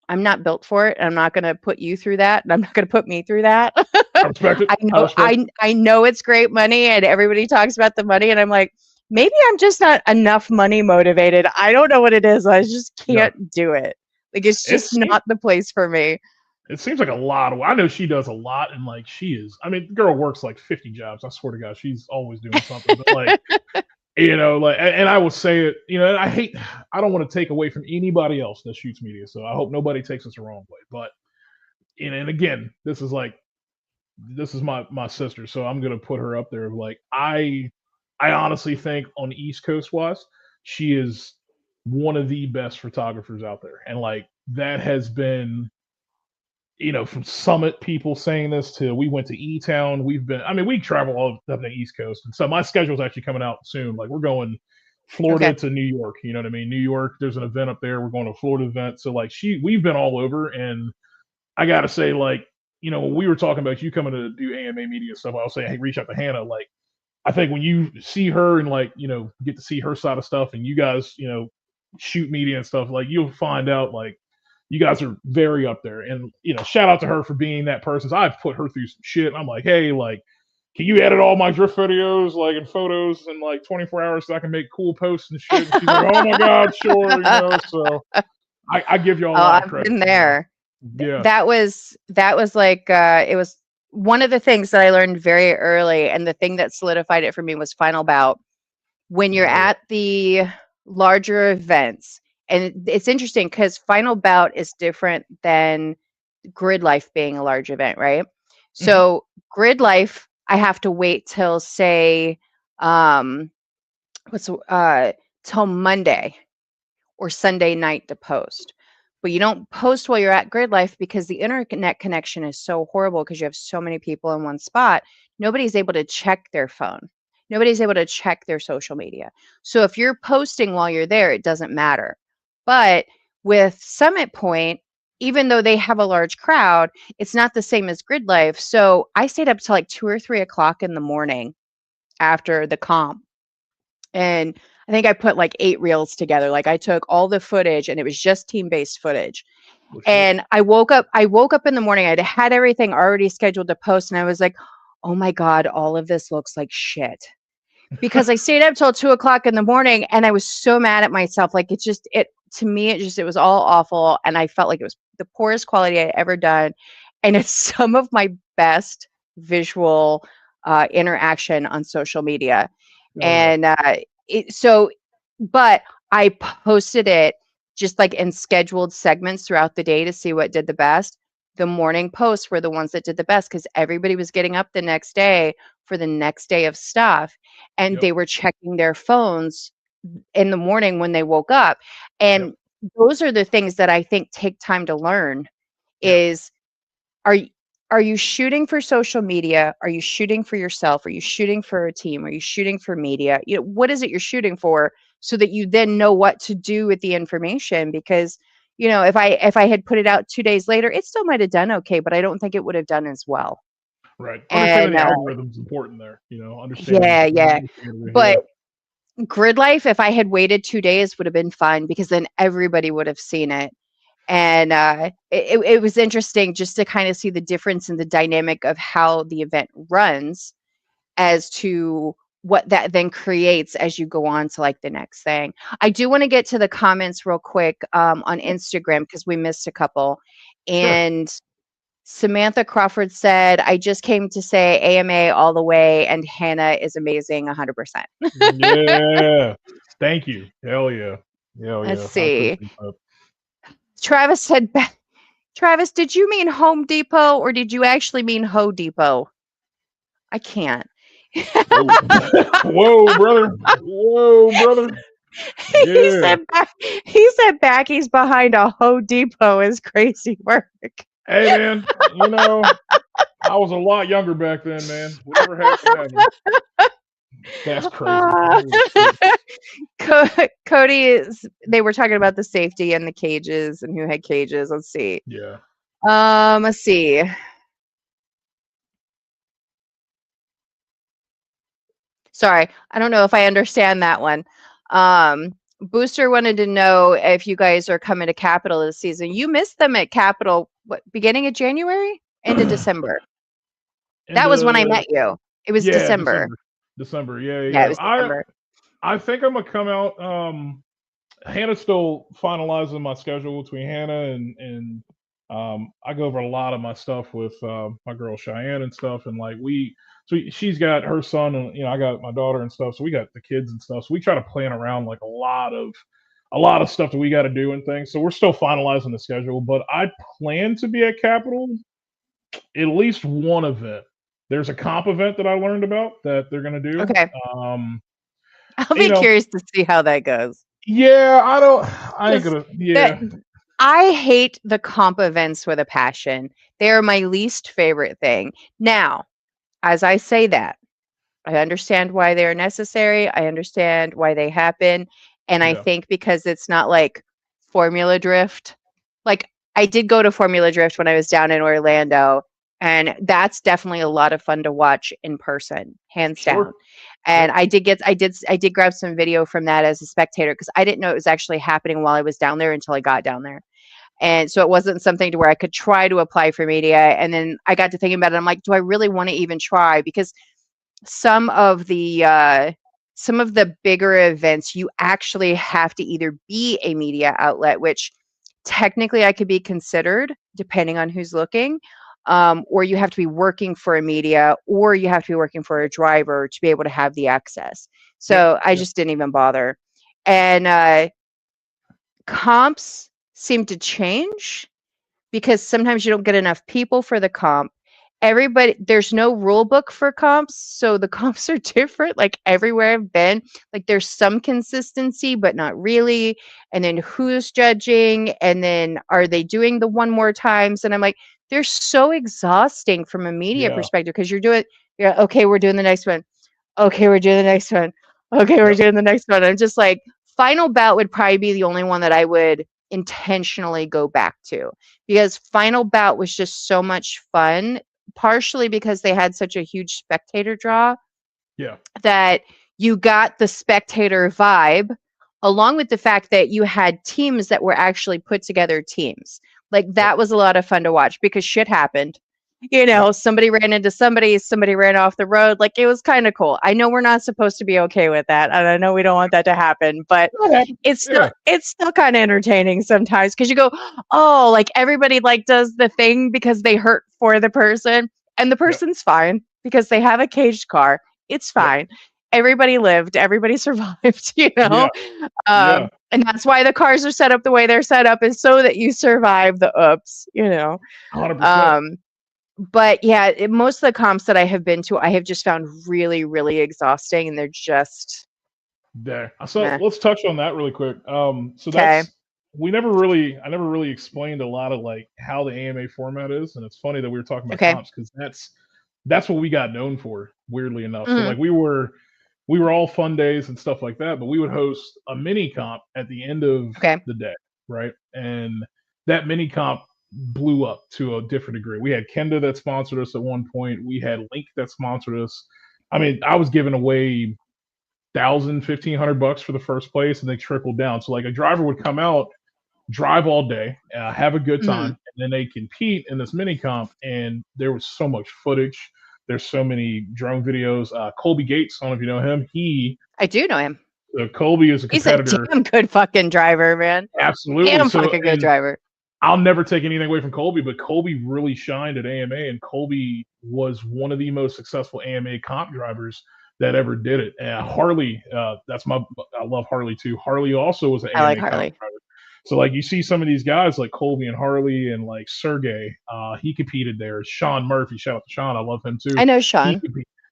I'm not built for it. And I'm not going to put you through that. And I'm not going to put me through that. I respect it. I I know respect it. I know it's great money and everybody talks about the money, and I'm like, maybe I'm just not enough money motivated. I don't know what it is. I just Yeah, can't do it. Like, it's just it's not the place for me. it seems like a lot of. I know she does a lot, and like she is. I mean, the girl works like 50 jobs. I swear to God, she's always doing something. But like, like, and I will say it. And I hate. I don't want to take away from anybody else that shoots media. So I hope nobody takes this the wrong way. But and again, this is my sister, so I'm gonna put her up there. Like I honestly think on the East Coast wise, she is one of the best photographers out there, and like that has been from Summit people saying this to we went to E Town. I mean, we travel all up the East Coast, and so my schedule's actually coming out soon. Like we're going Florida Okay. to New York. You know what I mean? New York, there's an event up there. We're going to a Florida event. So like we've been all over, and I gotta say, like when we were talking about you coming to do AMA media stuff, I was saying, hey, reach out to Hannah. Like I think when you see her and like get to see her side of stuff, and you guys shoot media and stuff, like you'll find out like you guys are very up there. And shout out to her for being that person. So I've put her through some shit. And I'm like, hey, like, can you edit all my drift videos like and photos in like 24 hours so I can make cool posts and shit? And she's like, oh my god, sure. So I give y'all a Oh, lot of I've credit. been there. Yeah, That was like, it was one of the things that I learned very early, and the thing that solidified it for me, was Final Bout. When you're Yeah. at the larger events, and it's interesting because Final Bout is different than Grid Life being a large event, right? Hmm. So Grid Life, I have to wait till, say, um, what's till Monday or Sunday night to post. But you don't post while you're at Grid Life because the internet connection is so horrible because you have so many people in one spot. Nobody's able to check their phone. Nobody's able to check their social media. So if you're posting while you're there, it doesn't matter. But with Summit Point, even though they have a large crowd, it's not the same as Grid Life. So I stayed up till like 2 or 3 o'clock in the morning after the comp, and I think I put like 8 reels together. Like I took all the footage and it was just team-based footage. Well, shit. And I woke up in the morning. I'd had everything already scheduled to post, and I was like, "Oh my god, all of this looks like shit." Because I stayed up till 2 o'clock in the morning and I was so mad at myself. Like it to me, it was all awful. And I felt like it was the poorest quality I'd ever done. And it's some of my best visual interaction on social media. Oh yeah. And so, but I posted it just like in scheduled segments throughout the day to see what did the best. The morning posts were the ones that did the best because everybody was getting up the next day for the next day of stuff, and Yep. they were checking their phones in the morning when they woke up. Yep. And those are the things that I think take time to learn. Yep. Is are y- are you shooting for social media? Are you shooting for yourself? Are you shooting for a team? Are you shooting for media? What is it you're shooting for, so that you then know what to do with the information? Because if I had put it out 2 days later, it still might have done okay, but I don't think it would have done as well. Right. Understanding And the algorithm's important there. Understanding yeah, yeah. yeah. But Grid Life, if I had waited 2 days, would have been fine because then everybody would have seen it. And it was interesting just to kind of see the difference in the dynamic of how the event runs, as to what that then creates as you go on to like the next thing. I do want to get to the comments real quick on Instagram because we missed a couple. Sure. And Samantha Crawford said, I just came to say AMA all the way, and Hannah is amazing 100%. Yeah. Thank you. Hell yeah. Hell Let's yeah. I see. appreciate that. Travis said, Travis, did you mean Home Depot or did you actually mean Ho Depot? I can't. Whoa. Whoa, brother. Whoa, brother. he Yeah. said he said Backy's behind a Ho Depot is crazy work. Hey man, I was a lot younger back then, man. Whatever happened happened. That's crazy. Uh, Holy shit. Cody is. They were talking about the safety and the cages and who had cages. Let's see. Yeah. Let's see. Sorry, I don't know if I understand that one. Booster wanted to know if you guys are coming to Capital this season. You missed them at Capital, what, beginning of January? End of December. And That was when I met you. It was yeah, December. December. December. Yeah, Yeah, it yeah. was I December. I think I'm gonna come out. Hannah's still finalizing my schedule between Hannah and I go over a lot of my stuff with my girl Cheyenne and stuff, and like she's got her son and I got my daughter and stuff, so we got the kids and stuff, so we try to plan around like a lot of stuff that we got to do and things. So we're still finalizing the schedule, but I plan to be at Capitol at least one event. There's a comp event that I learned about that they're gonna do. Okay. Um, I'll you be know, curious to see how that goes. yeah, I ain't Because gonna, that yeah, I hate the comp events with a passion. They are my least favorite thing. Now, as I say that, I understand why they're necessary. I understand why they happen. And I yeah, think because it's not like Formula Drift. Like, I did go to Formula Drift when I was down in Orlando, and that's definitely a lot of fun to watch in person, hands sure, down. And yep, I did grab some video from that as a spectator because I didn't know it was actually happening while I was down there until I got down there. And so it wasn't something to where I could try to apply for media. And then I got to thinking about it. I'm like, do I really want to even try? Because some of the bigger events, you actually have to either be a media outlet, which technically I could be considered depending on who's looking, or you have to be working for a media, or you have to be working for a driver to be able to have the access. Yep. So I Yep. just didn't even bother. And comps seem to change because sometimes you don't get enough people for the comp. Everybody, there's no rule book for comps, so the comps are different. Like everywhere I've been, like there's some consistency, but not really. And then who's judging? And then are they doing the one more times? And I'm like, they're so exhausting from a media Yeah. perspective because you're doing, yeah, okay, we're doing the next one. Okay, we're doing the next one. Okay, we're Yep. doing the next one. I'm just like, final bout would probably be the only one that I would intentionally go back to because final bout was just so much fun, partially because they had such a huge spectator draw Yeah. that you got the spectator vibe, along with the fact that you had teams that were actually put together teams. Like Yep. that was a lot of fun to watch because shit happened. You know, Yep. somebody ran into somebody ran off the road. Like it was kind of cool. I know we're not supposed to be okay with that, and I know we don't want that to happen, but That happened. Yeah. it's still kind of entertaining sometimes because you go, oh, like everybody like does the thing because they hurt for the person, and the Yep. person's fine because they have a caged car. It's Yep. fine. Everybody lived, everybody survived, you Yeah. know? Yeah. And that's why the cars are set up the way they're set up is so that you survive the ups, you know? 100%. Um, but yeah, most of the comps that I have been to, I have just found really, really exhausting and they're just There. So meh. let's touch on that really quick. So Okay. I never really explained a lot of like how the AMA format is, and it's funny that we were talking about Okay. comps because that's what we got known for, weirdly enough. So Hmm. like we were all fun days and stuff like that, but we would host a mini comp at the end of Okay. the day, right? And that mini comp blew up to a different degree. We had Kenda that sponsored us at one point. We had Link that sponsored us. I mean, I was giving away 1,000, 1,500 bucks for the first place, and they trickled down. So like a driver would come out, drive all day, have a good Hmm. time, and then they compete in this mini comp. And there was so much footage. There's so many drone videos. Colby Gates, I don't know if you know him. I do know him. Colby is a He's a competitor, damn good fucking driver, man. absolutely. Damn So, fucking good and driver. I'll never take anything away from Colby, but Colby really shined at AMA, and Colby was one of the most successful AMA comp drivers that ever did it. And Harley, I love Harley too. Harley also was an I like AMA comp Harley. driver. So like you see some of these guys like Colby and Harley and like Sergey, he competed there. Sean Murphy, shout out to Sean, I love him I too. know He Sean.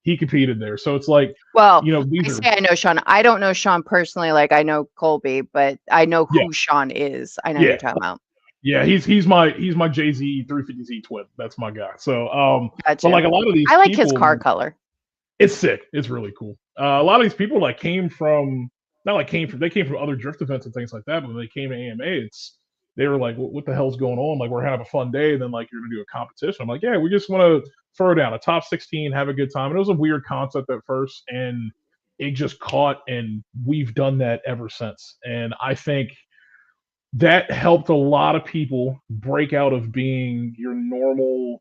he competed there. So it's like, Well, these I are say I know Sean. I don't know Sean personally, like I know Colby, but I know yeah, who Sean is. I know who yeah. you're talking about. Yeah, he's my Jay-Z 350Z twin. That's my guy. So but Gotcha. like a lot of these I like his people, car color. it's sick. It's really cool. A lot of these people like they came from other drift events and things like that. But when they came to AMA, they were like, what the hell's going on? Like we're having a fun day, and then like you're gonna do a competition. I'm like, yeah, we just want to throw down a top 16, have a good time. And it was a weird concept at first, and it just caught, and we've done that ever since. And I think that helped a lot of people break out of being your normal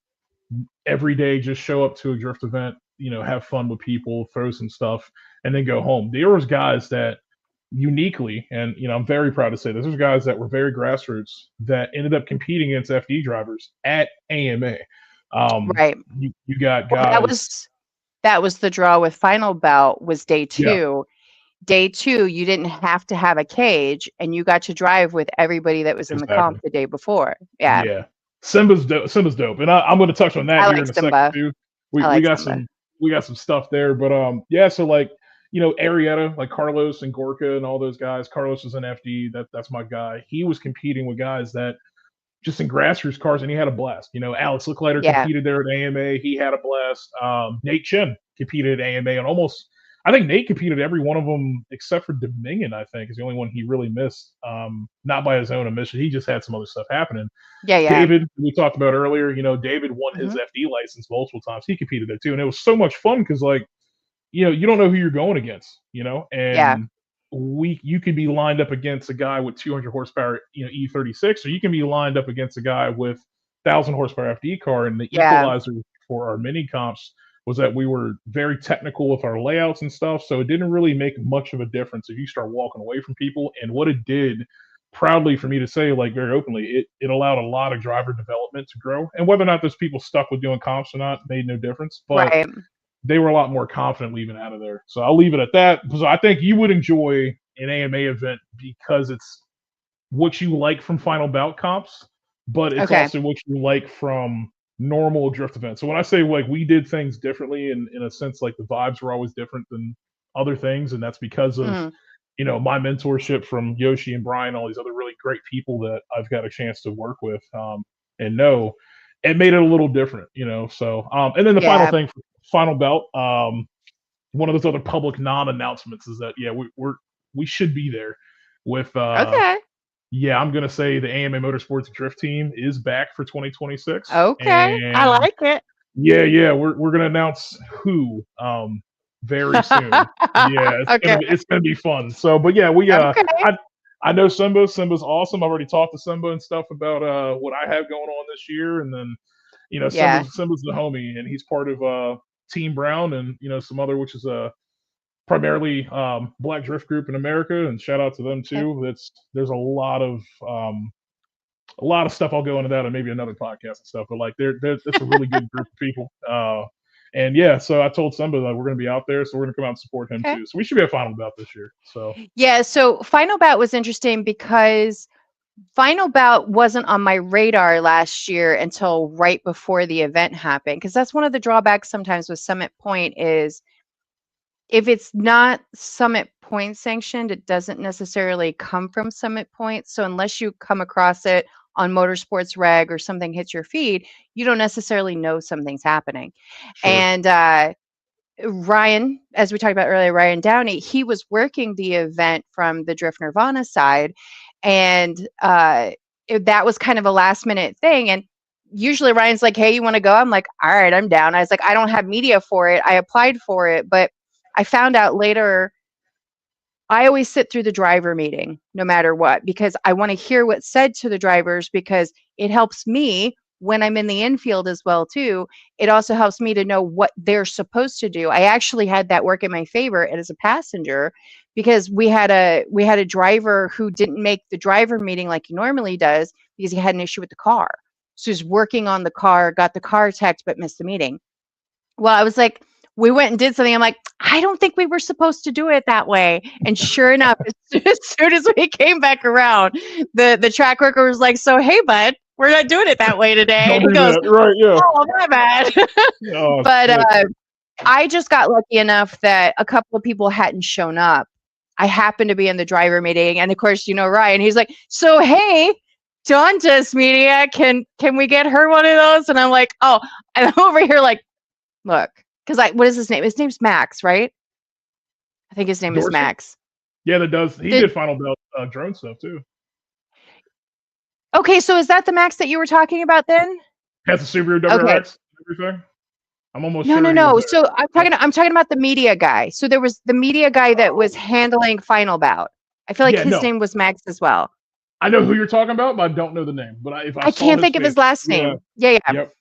every day, just show up to a drift event, have fun with people, throw some stuff, and then go home. There was guys that uniquely, and I'm very proud to say this, there's guys that were very grassroots that ended up competing against FD drivers at AMA. Right. You got Well, guys, that was the draw with final bout was day yeah, 2. Day 2, you didn't have to have a cage and you got to drive with everybody that was in the comp exactly, the day before. Yeah. yeah. Simba's dope. Simba's dope, and I'm going to touch on that I here like in a second Simba. too. I We like got Simba. some stuff there, but yeah. So like Arietta, like Carlos and Gorka and all those guys. Carlos is an FD. That's my guy. He was competing with guys that just in grassroots cars, and he had a blast. Alex Licklider Yeah. competed there at AMA. He had a blast. Nate Chin competed at AMA, and I think Nate competed every one of them except for Dominion. I think is the only one he really missed. Not by his own admission. He just had some other stuff happening. Yeah, yeah. David, we talked about earlier, David won his Mhm. FD license multiple times. He competed there too. And it was so much fun because, like, you don't know who you're going against, Yeah. and you could be lined up against a guy with 200 horsepower, E36, or you can be lined up against a guy with 1,000 horsepower FD car. And the Yeah. equalizer for our mini comps was that we were very technical with our layouts and stuff. So it didn't really make much of a difference if you start walking away from people. And what it did proudly for me to say, like very openly, it allowed a lot of driver development to grow. And whether or not those people stuck with doing comps or not made no difference. But Right. they were a lot more confident leaving out of there. So I'll leave it at that because I think you would enjoy an AMA event because it's what you like from final bout comps, but it's Okay. also what you like from normal drift events. So when I say like we did things differently in a sense, like the vibes were always different than other things, and that's because of Mm. my mentorship from Yoshi and Brian, all these other really great people that I've got a chance to work with and know. It made it a little different, So, and then the final Yeah. thing, for final belt, one of those other public non-announcements is that we should be there with Okay. yeah, I'm gonna say the AMA Motorsports Drift Team is back for 2026, Okay. I and like it. yeah, we're gonna announce who very soon. Yeah, Okay. it's gonna be fun. So, but yeah, Okay. I know Simba. Simba's awesome. I've already talked to Simba and stuff about what I have going on this year, and then Yeah. Simba's the homie, and he's part of Team Brown and some other, which is a primarily black drift group in America, and shout out to them Okay. too. There's a lot of stuff. I'll go into that on maybe another podcast and stuff, but like it's a really good group of people. And yeah, so I told Simba that we're going to be out there, so we're going to come out and support him Okay. too. So we should be a final bout this year. So Yeah. So Final Bout was interesting because Final Bout wasn't on my radar last year until right before the event happened. Because that's one of the drawbacks sometimes with Summit Point is if it's not Summit Point sanctioned, it doesn't necessarily come from Summit Point. So unless you come across it on Motorsports Reg or something hits your feed, you don't necessarily know something's happening. sure, And Ryan, as we talked about earlier, Ryan Downey, he was working the event from the Drift Nirvana side. And that was kind of a last minute thing. And usually Ryan's like, hey, you want to go? I'm like, all right, I'm down. I was like, I don't have media for it. I applied for it, but I found out later I always sit through the driver meeting no matter what, because I want to hear what's said to the drivers because it helps me when I'm in the infield as well too. It also helps me to know what they're supposed to do. I actually had that work in my favor as a passenger because we had a driver who didn't make the driver meeting like he normally does because he had an issue with the car. So he's working on the car, got the car teched, but missed the meeting. Well, I was like, we went and did something. I'm like, I don't think we were supposed to do it that way. And sure enough, as soon as we came back around, the track worker was like, so hey, bud, we're not doing it that way today. don't And he do goes, that, right? Yeah. oh, my bad. Oh But shit. I just got lucky enough that a couple of people hadn't shown up. I happened to be in the driver meeting, and of course, Ryan. He's like, "So hey, Dantas Media, can we get her one of those?" And I'm like, "Oh," and I'm over here like, "Look, because what is his name? His name's Max, right? I think his name is Dorsey. Max. Yeah, that does. He The, did final belt drone stuff too. okay, so is that the Max that you were talking about then? Has a Subaru Okay, WRX and everything. I'm almost no, no, sure he was no. there. So Yep. I'm talking about the media guy. So there was the media guy that was handling Final Bout. I feel like Yeah, his no, name was Max as well. I know who you're talking about, but I don't know the name. But if I I saw can't his think of face, his last yeah, name. Yeah, yeah. yep,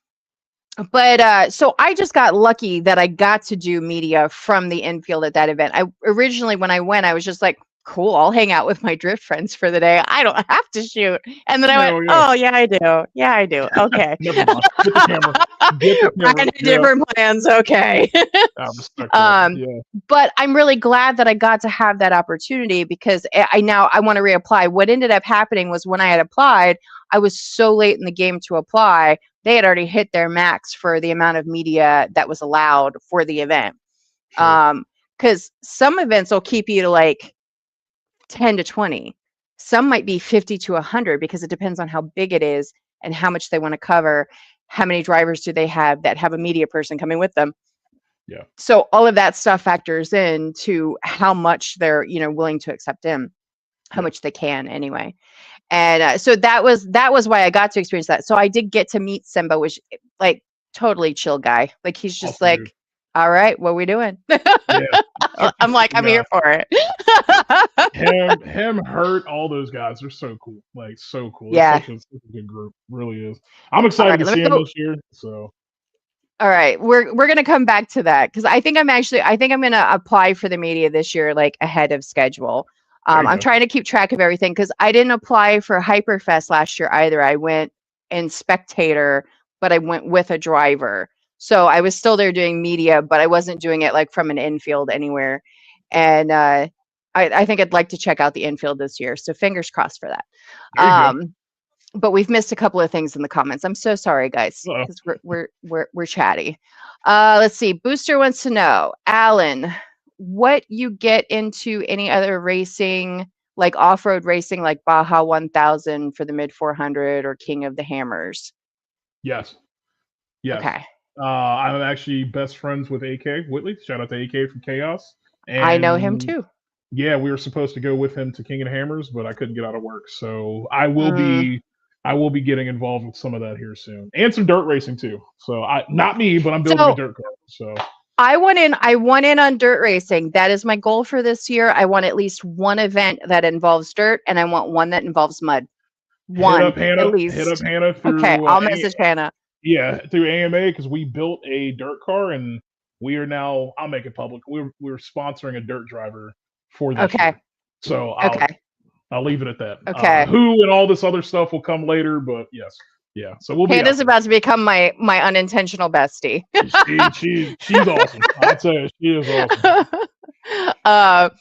But so I just got lucky that I got to do media from the infield at that event. I originally, when I went, I was just like, cool, I'll hang out with my drift friends for the day. I don't have to shoot. And then I went, hell yeah. oh, yeah, I do. Yeah, I do. Okay. Never mind. Get the camera. Get the Ryan camera. had Yeah, different plans. Okay. I respect that. um, Yeah, but I'm really glad that I got to have that opportunity because I want to reapply. What ended up happening was when I had applied, I was so late in the game to apply. They had already hit their max for the amount of media that was allowed for the event. sure. Because some events will keep you to like 10 to 20. Some might be 50 to 100 because it depends on how big it is and how much they want to cover. How many drivers do they have that have a media person coming with them? Yeah, So all of that stuff factors in to how much they're willing to accept in, how yeah. much they can anyway. And so that was why I got to experience that. So I did get to meet Simba, which like totally chill guy. Like he's just Awesome dude. like, all right, what are we doing? Yeah, I'm like, I'm yeah. here for it. Him, hurt all those guys. They're so cool. Like so cool. It's Yeah. such a good group. Really is. I'm All excited right. to Let see me him go. this year. So All right. We're gonna come back to that because I think I'm gonna apply for the media this year, like ahead of schedule. There you I'm go. trying to keep track of everything because I didn't apply for Hyperfest last year either. I went in spectator, but I went with a driver. So I was still there doing media, but I wasn't doing it like from an infield anywhere. And I think I'd like to check out the infield this year. So fingers crossed for that. There you go. But we've missed a couple of things in the comments. I'm so sorry, guys, Uh-oh. because we're chatty. Let's see. Booster wants to know, Alan, what you get into any other racing, like off-road racing, like Baja 1000 for the mid 400 or King of the Hammers? Yes. Yes. Okay, I'm actually best friends with AK Whitley. Shout out to AK from Chaos. I know him And too. yeah, we were supposed to go with him to King of the Hammers, but I couldn't get out of work. So I will be getting involved with some of that here soon. And some dirt racing too. So not me, but I'm building a So dirt car. So I went in on dirt racing. That is my goal for this year. I want at least one event that involves dirt, and I want one that involves mud. One at hit up least. Hannah Okay, through I'll message Hannah. yeah, through AMA because we built a dirt car and we are now I'll make it public. We're sponsoring a dirt driver for this Okay. year. So Okay. I'll leave it at that. Okay. Who and all this other stuff will come later, but yes. Yeah. So we'll be Hannah's out about to become my unintentional bestie. she's awesome. I'll tell you, she is awesome.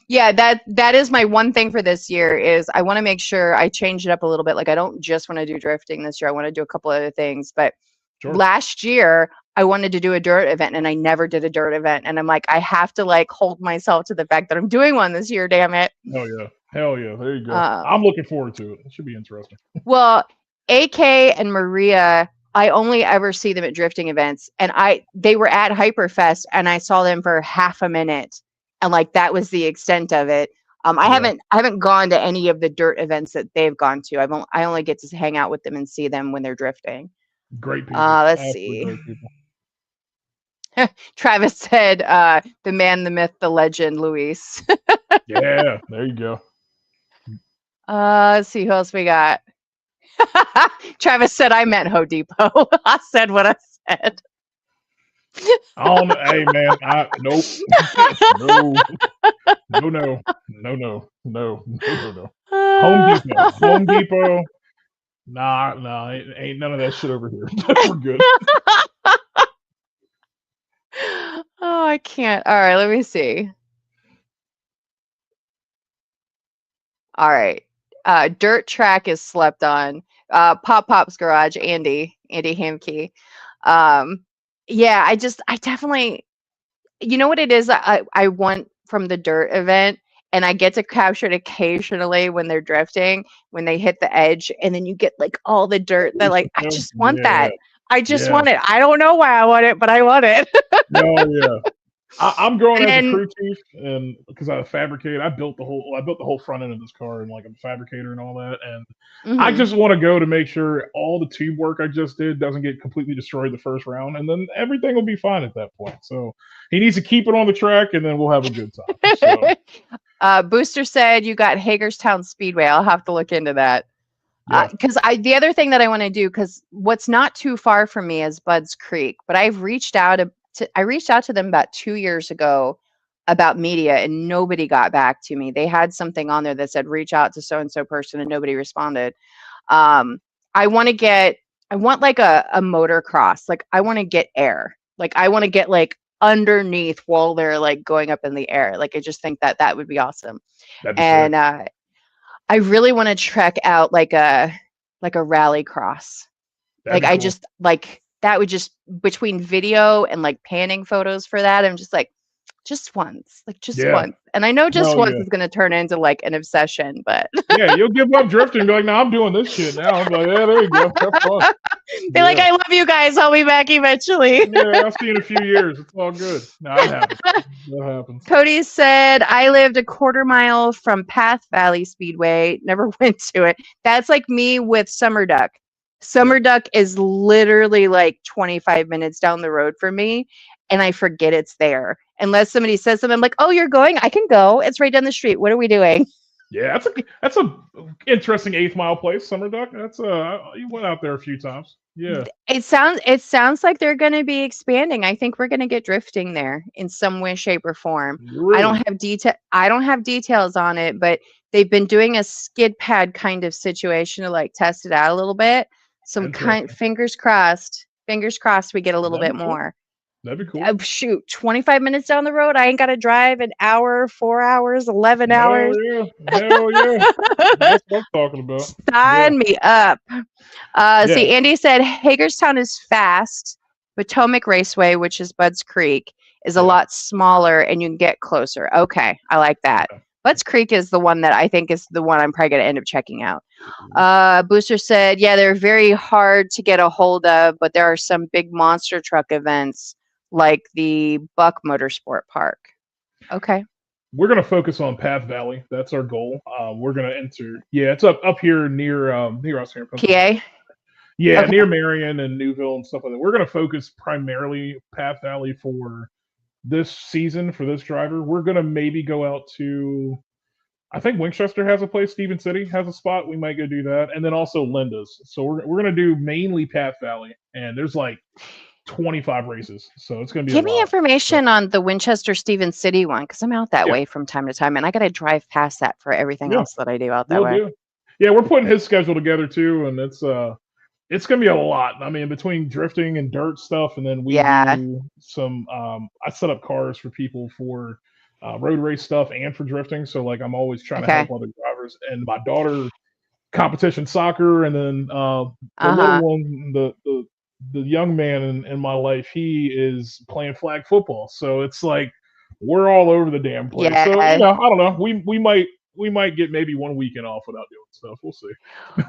Yeah, that is my one thing for this year is I want to make sure I change it up a little bit. Like I don't just want to do drifting this year. I want to do a couple other things. But Sure. last year I wanted to do a dirt event and I never did a dirt event. And I'm like, I have to like hold myself to the fact that I'm doing one this year, damn it. Hell yeah. There you go. I'm looking forward to it. It should be interesting. Well, AK and Maria, I only ever see them at drifting events, and they were at Hyperfest, and I saw them for half a minute, and like that was the extent of it. I haven't gone to any of the dirt events that they've gone to. I only get to hang out with them and see them when they're drifting. Great people. Let's Absolutely see. Great people. Travis said, "The man, the myth, the legend, Luis." Yeah, there you go. Let's see who else we got. Travis said, I meant Home Depot. I said what I said. Hey man, nope. No. Home Depot. Nah, ain't none of that shit over here. We're good. Oh, I can't. All right, let me see. All right. Dirt track is slept on. Pop's Garage, Andy Hamke. Yeah, I definitely, you know what it is I want from the dirt event, and I get to capture it occasionally when they're drifting, when they hit the edge, and then you get like all the dirt that like, I just want that. I just want it. I don't know why I want it, but I want it. Oh yeah. I'm growing as a crew chief, and because I fabricate, I built the whole front end of this car, and like I'm a fabricator and all that, and I just want to go to make sure all the tube work I just did doesn't get completely destroyed the first round, and then everything will be fine at that point. So he needs to keep it on the track, and then we'll have a good time. So. Booster said you got Hagerstown Speedway. I'll have to look into that. Because the other thing that I want to do, because what's not too far from me is Budds Creek, but I've reached out to them about 2 years ago about media, and nobody got back to me. They had something on there that said reach out to so and so person, and nobody responded. I want like a motocross. Like I want to get air. Like I want to get like underneath while they're like going up in the air. Like I just think that would be awesome. And I really want to trek out like a rally cross. Like I just like that would just between video and like panning photos for that. I'm just like, just once, like just once. And I know just once is going to turn into like an obsession, but yeah, you'll give up drifting. Be like, no, I'm doing this shit now. I'm like, yeah, there you go. Have fun. They're like, I love you guys. I'll be back eventually. Yeah, I'll see you in a few years. It's all good. No, it happens. That happens. Cody said, I lived a quarter mile from Path Valley Speedway. Never went to it. That's like me with Summer Duck. Summer Duck is literally like 25 minutes down the road for me, and I forget it's there. Unless somebody says something, I'm like, oh, you're going? I can go. It's right down the street. What are we doing? Yeah, that's a interesting 8th Mile place, Summer Duck. That's you went out there a few times. Yeah, It sounds like they're gonna be expanding. I think we're gonna get drifting there in some way, shape, or form. really I don't have details on it, but they've been doing a skid pad kind of situation to like test it out a little bit. Some kind interesting. fingers crossed we get a little That'd bit be cool. more. That'd be cool. Shoot, 25 minutes down the road, I ain't gotta drive an hour, 4 hours, 11 Hell hours. yeah, hell yeah. That's what I'm talking about. Yeah, Sign me up. yeah, See, Andy said Hagerstown is fast. Potomac Raceway, which is Budds Creek, is a yeah. lot smaller and you can get closer. Okay, I like that. Okay. Budds Creek is the one that I think is the one I'm probably going to end up checking out. Mhm. Booster said, yeah, they're very hard to get a hold of, but there are some big monster truck events like the Buck Motorsport Park. Okay. We're gonna focus on Path Valley. That's our goal. We're gonna enter. Yeah, it's up here near us here in Pennsylvania. PA? Yeah, Okay. near Marion and Newville and stuff like that. We're gonna focus primarily Path Valley for this season for this driver. We're gonna maybe go out to. I think Winchester has a place. Stephen City has a spot. We might go do that, and then also Linda's. So we're gonna do mainly Path Valley, and there's like 25 races, so it's gonna be a Give me lot. So information on the Winchester Stevens City one because I'm out that yeah, way from time to time and I got to drive past that for everything yeah, else that I do out that we'll way. do. Yeah, we're putting his schedule together too, and it's gonna be a lot. I mean, between drifting and dirt stuff, and then we Yeah. do some. I set up cars for people for road race stuff and for drifting. So like, I'm always trying to help Okay. other drivers. And my daughter competition soccer, and then the Uh little huh. one, the young man in my life, he is playing flag football. So it's like we're all over the damn place. So Yeah. I don't know. We might get maybe one weekend off without doing stuff. We'll see.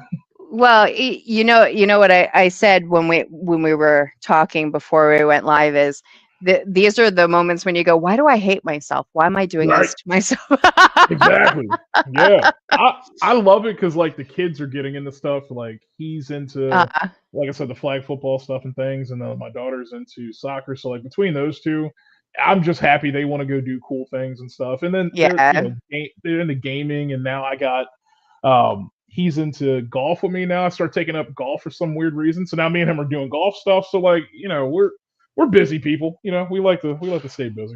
Well, you know what I said when we were talking before we went live is that these are the moments when you go, why do I hate myself? Why am I doing Right. this to myself? Exactly. Yeah. I love it because like the kids are getting into stuff. Like he's into, uh, like I said, the flag football stuff and things, and then my daughter's into soccer. So like between those two, I'm just happy they want to go do cool things and stuff. And then they're yeah. they're into gaming, and now I got he's into golf with me now. I started taking up golf for some weird reason. So now me and him are doing golf stuff. So like we're busy people. We like to stay busy.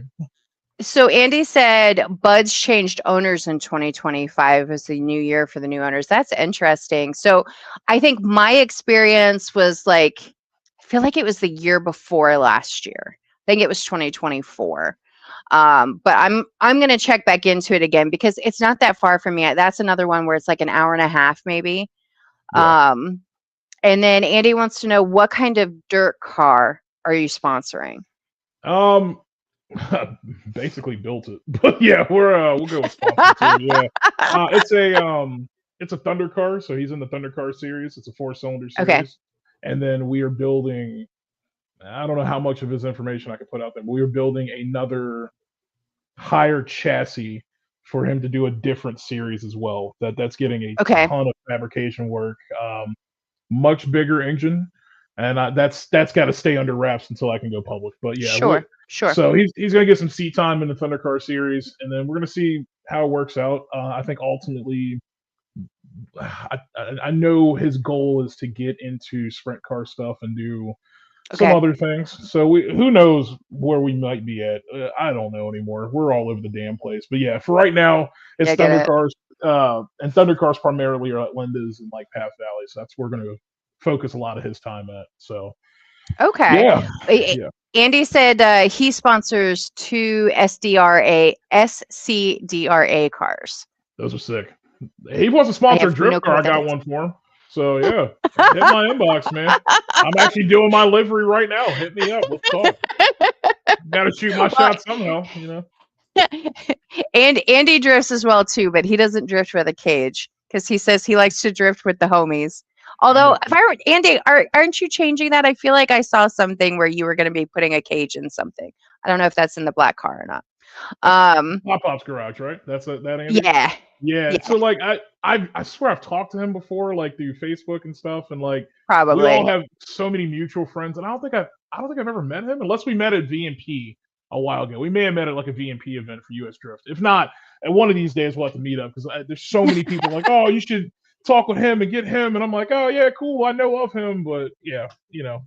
So Andy said Buds changed owners in 2025 as the new year for the new owners. That's interesting. So I think my experience was like, I feel like it was the year before last year. I think it was 2024. But I'm gonna check back into it again because it's not that far from me. That's another one where it's like an hour and a half maybe. Yeah. Um, and then Andy wants to know what kind of dirt car are you sponsoring? Um, basically built it, but yeah, we'll go with sponsor too. Yeah, it's a Thunder car, so he's in the Thunder car series. It's a 4-cylinder Okay. series, and then we are building. I don't know how much of his information I could put out there, but we are building another higher chassis for him to do a different series as well. That's getting a Okay. ton of fabrication work. Much bigger engine, and that's got to stay under wraps until I can go public. But yeah, Sure. Sure. so he's gonna get some seat time in the Thunder Car series, and then we're gonna see how it works out. I think ultimately, I know his goal is to get into sprint car stuff and do some Okay. other things. So who knows where we might be at? I don't know anymore. We're all over the damn place. But yeah, for right now, Yeah, it's I get Thunder it. Cars, and Thunder Cars primarily are at Linda's and like Path Valley. So that's where we're gonna focus a lot of his time at. So Okay. yeah, A- yeah, Andy said he sponsors two SCDRA cars. those are sick. He wants to I sponsor a have no drift clue car. I what that got is. one for him. So yeah, hit my inbox, man. I'm actually doing my livery right now. Hit me up. Let's talk. Got to shoot my Well, shot somehow. and Andy drifts as well too, but he doesn't drift with a cage because he says he likes to drift with the homies. I'm Although, with if I were Andy, aren't you changing that? I feel like I saw something where you were going to be putting a cage in something. I don't know if that's in the black car or not. That's Um, Pop Pop's garage, right? That's that Andy. yeah, Yeah. yeah, So like I swear I've talked to him before, like through Facebook and stuff, and like we all probably. have so many mutual friends, and I don't think I've ever met him unless we met at VMP a while ago. We may have met at like a VMP event for US Drift. If not, and one of these days we'll have to meet up because there's so many people like, oh, you should talk with him and get him, and I'm like, oh yeah, cool, I know of him, but yeah,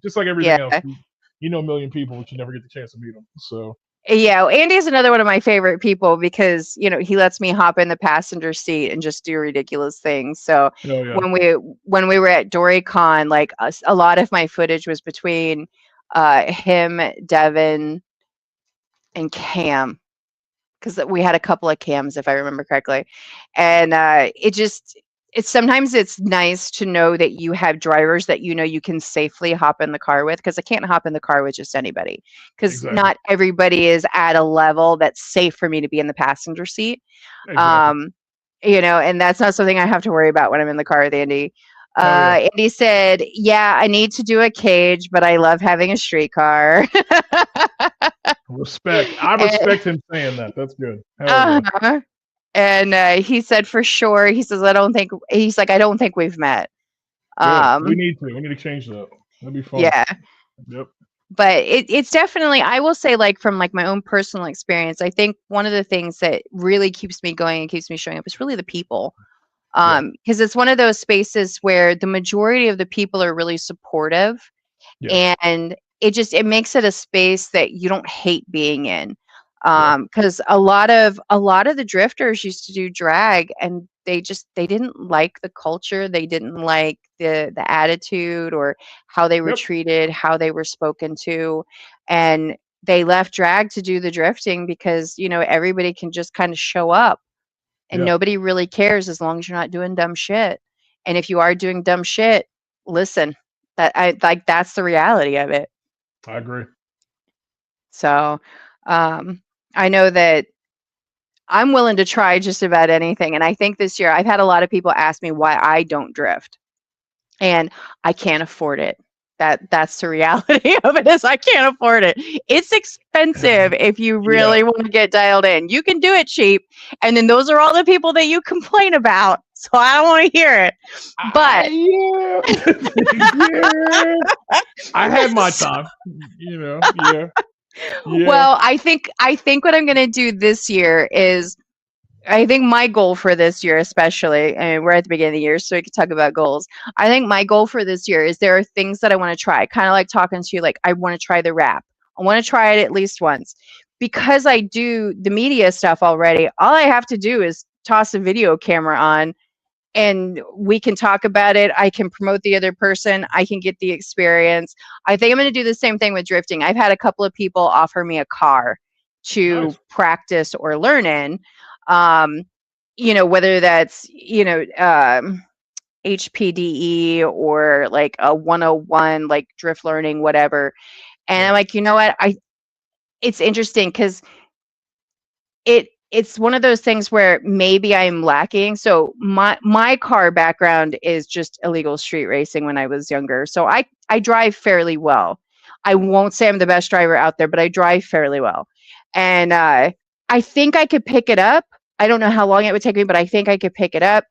just like everything else, Yeah. you know a million people, but you never get the chance to meet them. So Yeah, Andy's another one of my favorite people because, he lets me hop in the passenger seat and just do ridiculous things. So oh yeah, when we were at DoryCon, like a lot of my footage was between him, Devin, and Cam, because we had a couple of Cams, if I remember correctly. And it's nice to know that you have drivers that you can safely hop in the car with, because I can't hop in the car with just anybody, because exactly, not everybody is at a level that's safe for me to be in the passenger seat. exactly. Um, and that's not something I have to worry about when I'm in the car with Andy. Hell yeah, Andy said, "Yeah, I need to do a cage, but I love having a street car." respect. I And, respect him saying that. That's good. Hell yeah, uh-huh. And he said for sure. He says, "I don't think." He's like, "I don't think we've met." good. We Um, need to. We need to change that. That'd be fun. yeah, Yep. but it's definitely. I will say, like from like my own personal experience, I think one of the things that really keeps me going and keeps me showing up is really the people. Yeah. Because it's one of those spaces where the majority of the people are really supportive, Yes. and it makes it a space that you don't hate being in. Yeah. Because a lot of the drifters used to do drag, and they didn't like the culture, they didn't like the attitude or how they were Yep. treated, how they were spoken to, and they left drag to do the drifting because everybody can just kind of show up, and Yeah. nobody really cares as long as you're not doing dumb shit. And if you are doing dumb shit, listen, that's the reality of it. I agree. So, um, I know that I'm willing to try just about anything, and I think this year I've had a lot of people ask me why I don't drift, and I can't afford it. That's the reality of it, is I can't afford it. It's expensive if you Yeah. really want to get dialed in. You can do it cheap, and then those are all the people that you complain about. So I don't want to hear it. But Yeah. Yeah. I had my time. Yeah. Yeah. well, I think what I'm going to do this year is, I think my goal for this year, especially, and we're at the beginning of the year, so we can talk about goals. I think my goal for this year is there are things that I want to try, kind of like talking to you, like I want to try the rap. I want to try it at least once. Because I do the media stuff already, all I have to do is toss a video camera on, and we can talk about it. I can promote the other person. I can get the experience. I think I'm going to do the same thing with drifting. I've had a couple of people offer me a car to Nice. practice or learn in. Um, whether that's, HPDE or like a 101, like drift learning, whatever. And Yeah. I'm like, you know what? It's interesting because it's one of those things where maybe I'm lacking. So my car background is just illegal street racing when I was younger. So I drive fairly well. I won't say I'm the best driver out there, but I drive fairly well. And I think I could pick it up. I don't know how long it would take me, but I think I could pick it up.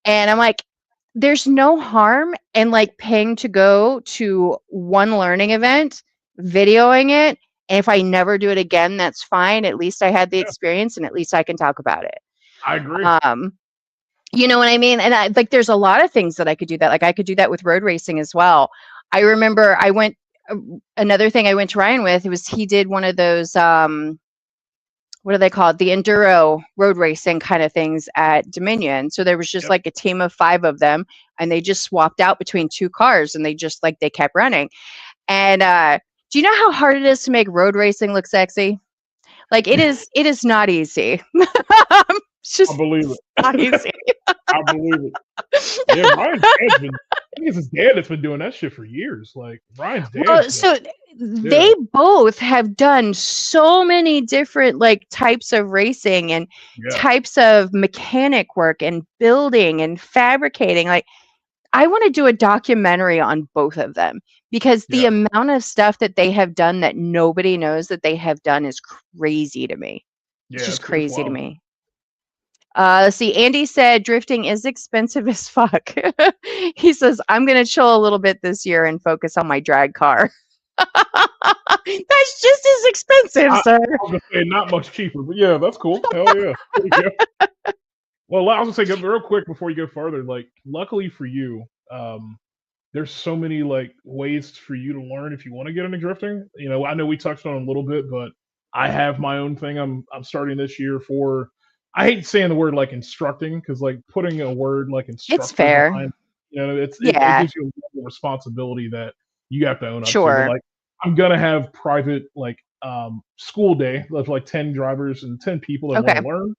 And I'm like, there's no harm in like paying to go to one learning event, videoing it, and if I never do it again, that's fine. At least I had the Yeah. experience, and at least I can talk about it. I agree. Um, you know what I mean? And like, there's a lot of things that I could do that. Like, I could do that with road racing as well. I remember another thing I went to Ryan with, it was he did one of those, what are they called? The enduro road racing kind of things at Dominion. So there was just Yep. like a team of 5 of them, and they just swapped out between 2 cars, and they kept running. And do you know how hard it is to make road racing look sexy? Like, it is not easy. It's I just believe not it. easy. I believe it. Yeah, Ryan's dad's been. I think it's his dad that's been doing that shit for years. Like Ryan's dad's Well, been. so Yeah. they both have done so many different like types of racing and Yeah. types of mechanic work and building and fabricating. Like, I want to do a documentary on both of them, because the Yeah. amount of stuff that they have done that nobody knows that they have done is crazy to me. It's Yeah. just It's crazy to wild. me. Let's see. Andy said drifting is expensive as fuck. He says, I'm going to chill a little bit this year and focus on my drag car. That's just as expensive, I sir. was gonna say not much cheaper, but yeah, that's cool. Hell yeah. There you go. Well, I was gonna say real quick before you go further. Like, luckily for you, there's so many like ways for you to learn if you want to get into drifting. You know, I know we touched on it a little bit, but I have my own thing. I'm starting this year for. I hate saying the word like instructing because like putting a word like It's instructor fair. behind, you know, it Yeah, gives you a level of responsibility that you have to own up to. But sure. like, I'm gonna have private like school day of like 10 drivers and 10 people that want Okay. to learn.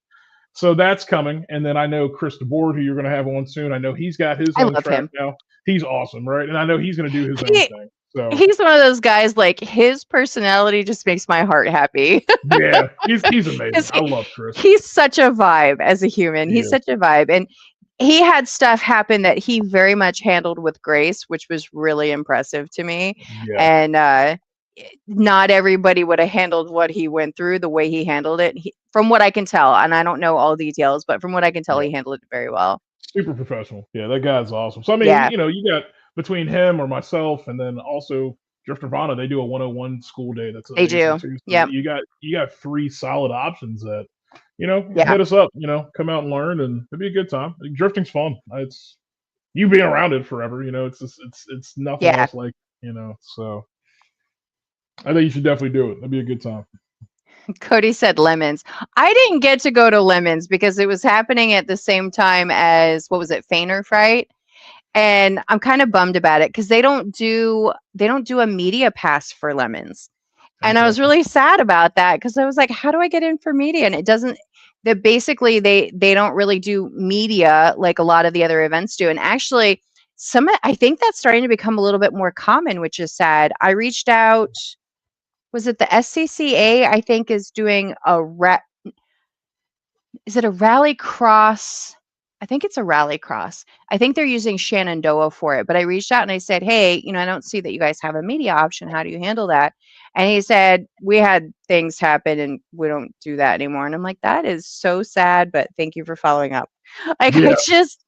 So that's coming. And then I know Chris DeBoard, who you're going to have on soon. I know he's got his I own love track him. now. He's awesome, right? And I know he's going to do his own He thing. So he's one of those guys, like, his personality just makes my heart happy. yeah, he's amazing. 'Cause I love Chris. he's such a vibe as a human. He's Yeah, such a vibe, and he had stuff happen that he very much handled with grace, which was really impressive to me, yeah, and, not everybody would have handled what he went through the way he handled it. From what I can tell, and I don't know all details, but from what I can tell, yeah. he handled it very well. Super professional. Yeah, that guy's awesome. So I mean, Yeah, you know, you got between him or myself, and then also Drifter Vana, they do a 101 school day that's they amazing do. too. So Yep. you got three solid options that you know Yeah, hit us up. You know, come out and learn, and it'd be a good time. Drifting's fun. It's you being around it forever. You know, it's just, it's nothing yeah. else like you know. So I think you should definitely do it. That'd be a good time. Cody said Lemons. I didn't get to go to Lemons because it was happening at the same time as, what was it, Feiner Fright? And I'm kind of bummed about it because they don't do a media pass for Lemons. And I was Interesting. really sad about that because I was like, how do I get in for media? And it doesn't that basically they don't really do media like a lot of the other events do. And actually I think that's starting to become a little bit more common, which is sad. I reached out, was it the SCCA, I think, is doing is it a rally cross? I think it's a rally cross. I think they're using Shenandoah for it. But I reached out and I said, hey, I don't see that you guys have a media option. How do you handle that? And he said, we had things happen and we don't do that anymore. And I'm like, that is so sad, but thank you for following up. Like, I Yeah, just,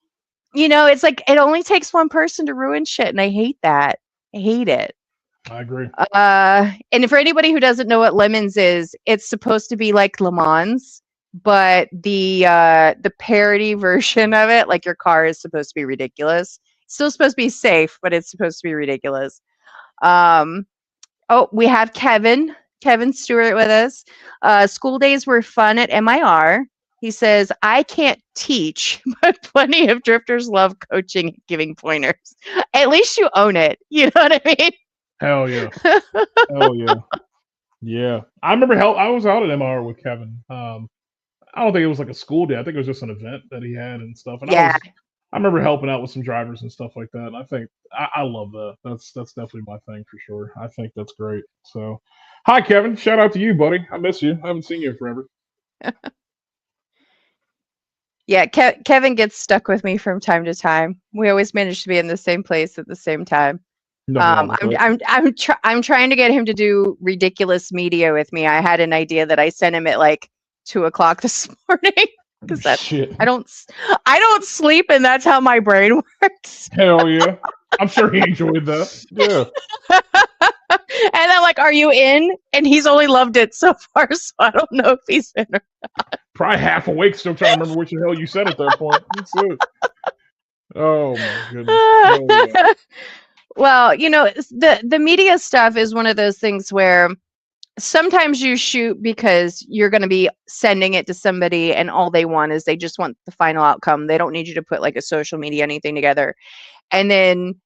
it's like it only takes one person to ruin shit. And I hate that. I hate it. I agree. And for anybody who doesn't know what Lemons is, it's supposed to be like Le Mans, but the parody version of it, like your car is supposed to be ridiculous. It's still supposed to be safe, but it's supposed to be ridiculous. Um, oh, we have Kevin Stewart with us. School days were fun at MIR. He says, I can't teach, but plenty of drifters love coaching and giving pointers. At least you own it. You know what I mean? Hell yeah. Hell yeah. Yeah. I remember I was out at MR with Kevin. I don't think it was like a school day. I think it was just an event that he had and stuff. And Yeah. I remember helping out with some drivers and stuff like that. And I think I love that. That's definitely my thing for sure. I think that's great. So, hi Kevin. Shout out to you, buddy. I miss you. I haven't seen you in forever. Yeah, Kevin gets stuck with me from time to time. We always manage to be in the same place at the same time. Nothing wrong with I'm that. I'm trying to get him to do ridiculous media with me. I had an idea that I sent him at like 2 o'clock this morning because Shit. I don't I don't sleep, and that's how my brain works. Hell yeah. I'm sure he enjoyed that. Yeah. And I'm like, "Are you in?" And he's only loved it so far, so I don't know if he's in. Probably half awake, still trying to remember what the hell you said at that point. That's it. Oh my goodness. Hell yeah. Well, the media stuff is one of those things where sometimes you shoot because you're going to be sending it to somebody and all they want is they just want the final outcome. They don't need you to put like a social media anything together. And then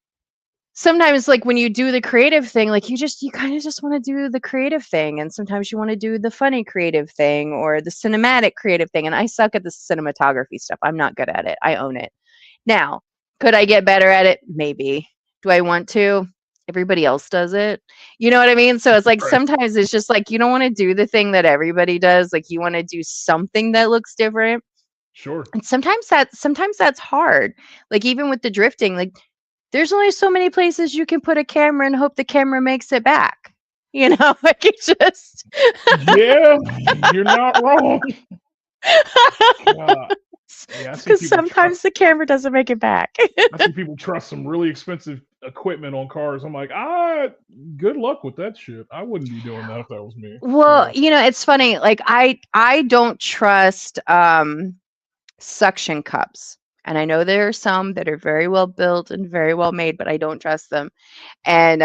sometimes like when you do the creative thing, like you kind of just want to do the creative thing, and sometimes you want to do the funny creative thing or the cinematic creative thing. And I suck at the cinematography stuff. I'm not good at it. I own it. Now, could I get better at it? Maybe. Do I want to? Everybody else does it. You know what I mean? So it's like Right. sometimes it's just like you don't want to do the thing that everybody does. Like you want to do something that looks different. Sure. And sometimes that's hard. Like even with the drifting, like there's only so many places you can put a camera and hope the camera makes it back. Like it's just Yeah, you're not wrong. Yeah, I see because people sometimes the camera doesn't make it back. I see people trust some really expensive equipment on cars. I'm like, good luck with that shit. I wouldn't be doing that if that was me. Well, So it's funny. Like I don't trust suction cups. And I know there are some that are very well built and very well made, but I don't trust them. And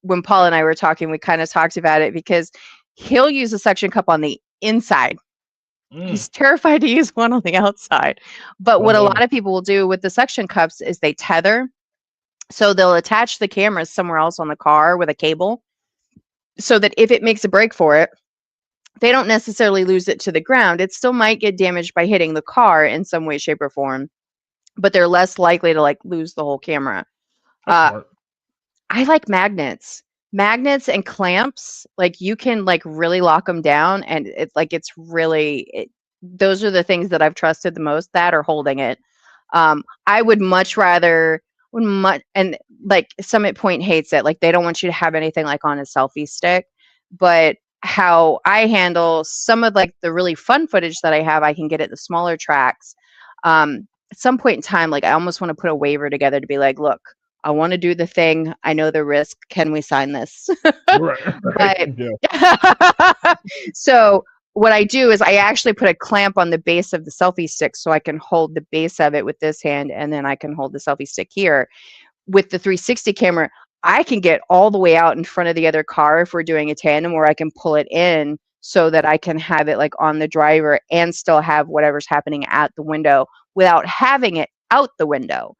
when Paul and I were talking, we kind of talked about it because he'll use a suction cup on the inside. mm, He's terrified to use one on the outside. But don't what a blame lot him. of people will do with the suction cups is they tether. So they'll attach the cameras somewhere else on the car with a cable so that if it makes a break for it, they don't necessarily lose it to the ground. It still might get damaged by hitting the car in some way, shape, or form, but they're less likely to like lose the whole camera. That's Uh, smart. I like magnets. Magnets and clamps, like you can like really lock them down, and it's like those are the things that I've trusted the most, that or holding it. I would much rather would much and like Summit Point hates it. Like they don't want you to have anything like on a selfie stick. But how I handle some of like the really fun footage that I have, I can get at the smaller tracks. At some point in time, like I almost want to put a waiver together to be like, look, I want to do the thing. I know the risk. Can we sign this? Right, right. But Yeah, so what I do is I actually put a clamp on the base of the selfie stick so I can hold the base of it with this hand and then I can hold the selfie stick here. With the 360 camera, I can get all the way out in front of the other car if we're doing a tandem, where I can pull it in so that I can have it like on the driver and still have whatever's happening at the window without having it out the window.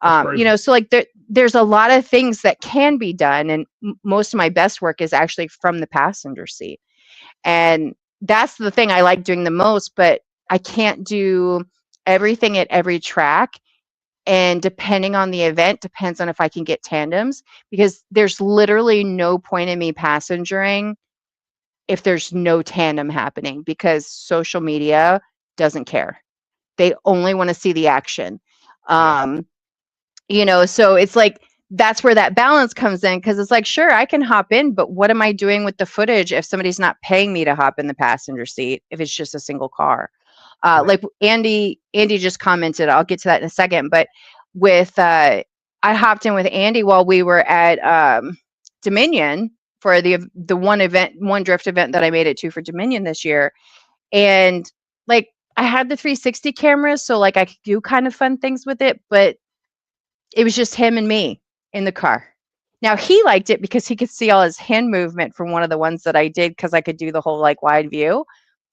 that's crazy. So like there's a lot of things that can be done, and most of my best work is actually from the passenger seat. And that's the thing I like doing the most, but I can't do everything at every track. And depending on the event, depends on if I can get tandems, because there's literally no point in me passengering if there's no tandem happening, because social media doesn't care. They only want to see the action. Yeah, Um, so it's like that's where that balance comes in, because it's like, sure, I can hop in, but what am I doing with the footage if somebody's not paying me to hop in the passenger seat if it's just a single car? right. Like Andy just commented, I'll get to that in a second, but with I hopped in with Andy while we were at Dominion for the one drift event that I made it to for Dominion this year. And like I had the 360 cameras, so like I could do kind of fun things with it, but it was just him and me in the car. Now he liked it because he could see all his hand movement from one of the ones that I did, because I could do the whole like wide view.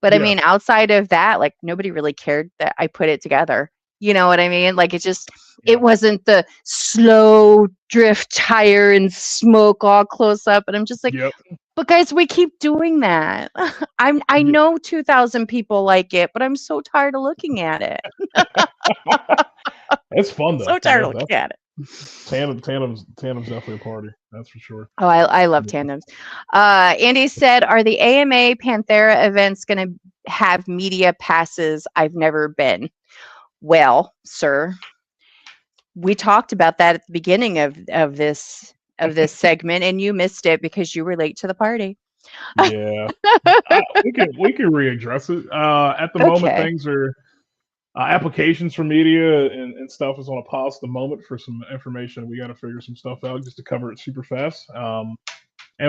But I Yeah, mean, outside of that, like nobody really cared that I put it together. You know what I mean? Like it yeah, wasn't the slow drift tire and smoke all close up. And I'm just like, yep. but guys, we keep doing that. I Yeah. know 2,000 people like it, but I'm so tired of looking at it. It's fun though. So tired Yeah, of that's looking at it. tandem's definitely a party. That's for sure. Oh, I love Yeah. tandems. Andy said, "Are the AMA Panthera events going to have media passes? I've never been." Well, sir, we talked about that at the beginning of this segment, and you missed it because you were late to the party. Yeah. We can readdress it. At the moment, Okay. things are applications for media and stuff is on a pause at the moment for some information. We got to figure some stuff out just to cover it super fast. And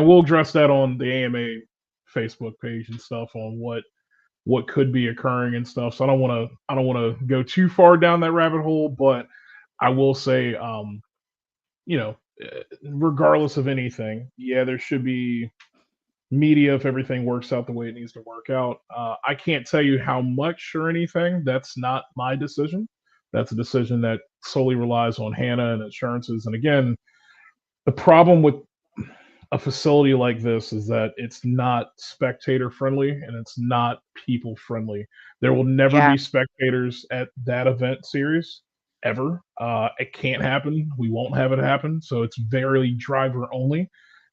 we'll address that on the AMA Facebook page and stuff on what could be occurring and stuff. So I don't want to go too far down that rabbit hole, but I will say, regardless of anything, yeah, there should be media if everything works out the way it needs to work out. I can't tell you how much or anything. That's not my decision. That's a decision that solely relies on Hannah and insurances. And again, the problem with a facility like this is that it's not spectator friendly and it's not people friendly. There will never Yeah. be spectators at that event series ever. It can't happen. We won't have it happen. So it's very driver only.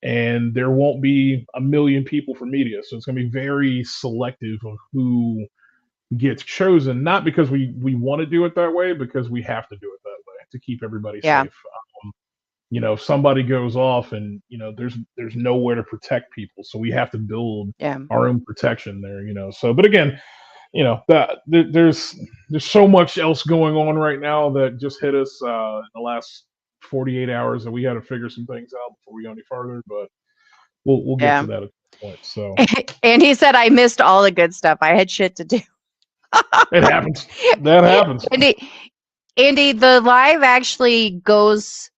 And there won't be a million people for media. So it's going to be very selective of who gets chosen, not because we want to do it that way, because we have to do it that way to keep everybody Yeah. safe. If somebody goes off and there's nowhere to protect people, so we have to build Yeah. our own protection there. So but again, that there's so much else going on right now that just hit us in the last 48 hours that we had to figure some things out before we go any farther, but we'll get Yeah. to that at some point. So And he said I missed all the good stuff. I had shit to do. it happens. That happens. Andy, Andy, the live actually goes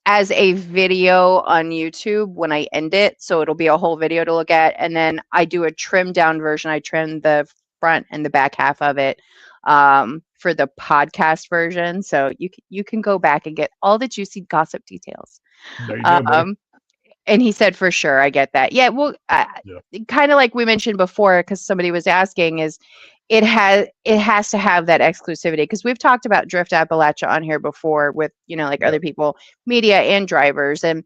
as a video on YouTube when I end it. So it'll be a whole video to look at. And then I do a trimmed down version. I trim the front and the back half of it for the podcast version. So you can go back and get all the juicy gossip details. There you go, buddy. Um, and he said, for sure, I get that. Yeah, well, Yeah. kind of like we mentioned before, because somebody was asking, is it has to have that exclusivity, because we've talked about Drift Appalachia on here before with like Yeah. other people, media and drivers, and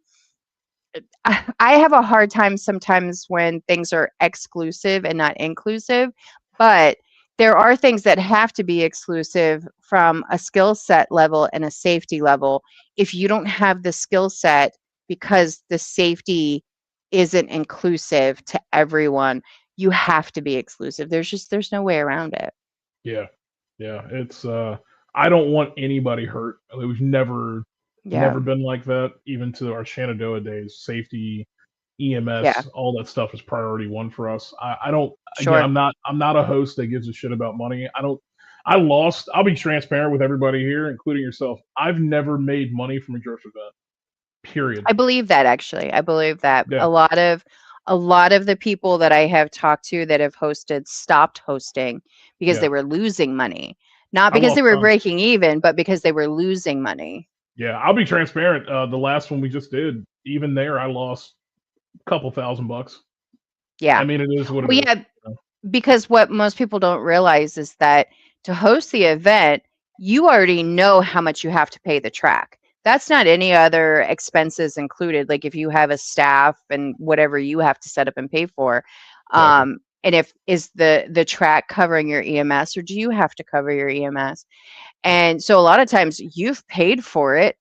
I have a hard time sometimes when things are exclusive and not inclusive, but there are things that have to be exclusive from a skill set level and a safety level. If you don't have the skill set because the safety isn't inclusive to everyone, you have to be exclusive. There's no way around it. Yeah. Yeah. It's I don't want anybody hurt. We've Yeah. never been like that, even to our Shenandoah days. Safety, Yeah. EMS, all that stuff is priority one for us. I don't again, Sure. I'm not a host that gives a shit about money. I'll be transparent with everybody here, including yourself. I've never made money from a drift event. Period. I believe that actually. I believe that Yeah. a lot of the people that I have talked to that have hosted stopped hosting because Yeah. they were losing money. Not I because lost they were tons. breaking even, but because they were losing money. Yeah, I'll be transparent. The last one we just did, even there, I lost a couple $1,000. I Yeah. mean, it is what it Well, is. yeah, because what most people don't realize is that to host the event, you already know how much you have to pay the track. That's not any other expenses included. Like if you have a staff and whatever you have to set up and pay for. Exactly. And if is the track covering your EMS, or do you have to cover your EMS? Yeah. And so a lot of times you've paid for it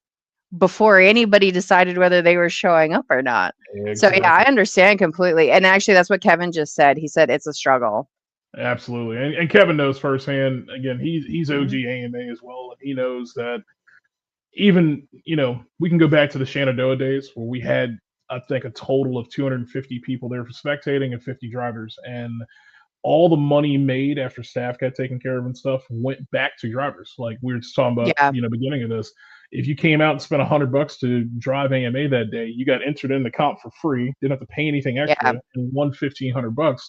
before anybody decided whether they were showing up or not. So yeah, I Exactly. understand completely. And actually that's what Kevin just said. He said it's a struggle. Absolutely. And Kevin knows firsthand. Again, he's Mhm. OG AMA as well, and he knows that even we can go back to the Shenandoah days where we had I think a total of 250 people there for spectating and 50 drivers, and all the money made after staff got taken care of and stuff went back to drivers. Like we were just talking about, Yeah, beginning of this. If you came out and spent $100 to drive AMA that day, you got entered in the comp for free, didn't have to pay anything extra, yeah, and won $1,500.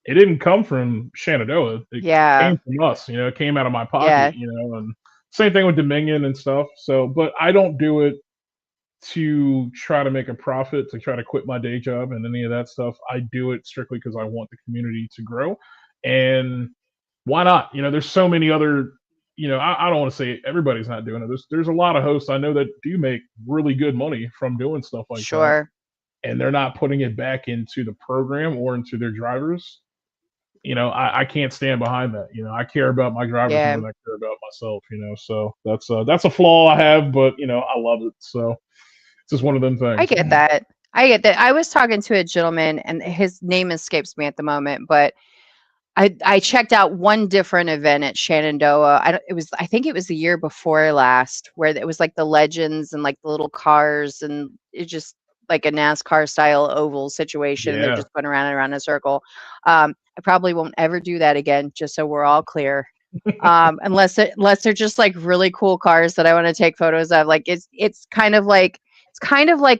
It didn't come from Shenandoah. It yeah, came from us. It came out of my pocket. yeah, And same thing with Dominion and stuff. So, but I don't do it to try to make a profit, to try to quit my day job and any of that stuff. I do it strictly because I want the community to grow. And why not? There's so many other, I don't want to say everybody's not doing it. There's a lot of hosts I know that do make really good money from doing stuff like that. sure. And they're not putting it back into the program or into their drivers. I can't stand behind that. I care about my drivers more Yeah, than I care about myself, so that's a flaw I have, but I love it. So it's just one of them I things. get that. I get that. I was talking to a gentleman, and his name escapes me at the moment, but I checked out one different event at Shenandoah. I think it was the year before last, where it was like the legends and like the little cars, and it just like a NASCAR style oval situation, and they're Yeah. just going around and around in a circle. I probably won't ever do that again, just so we're all clear. Unless they're just like really cool cars that I want to take photos of. Like it's kind of like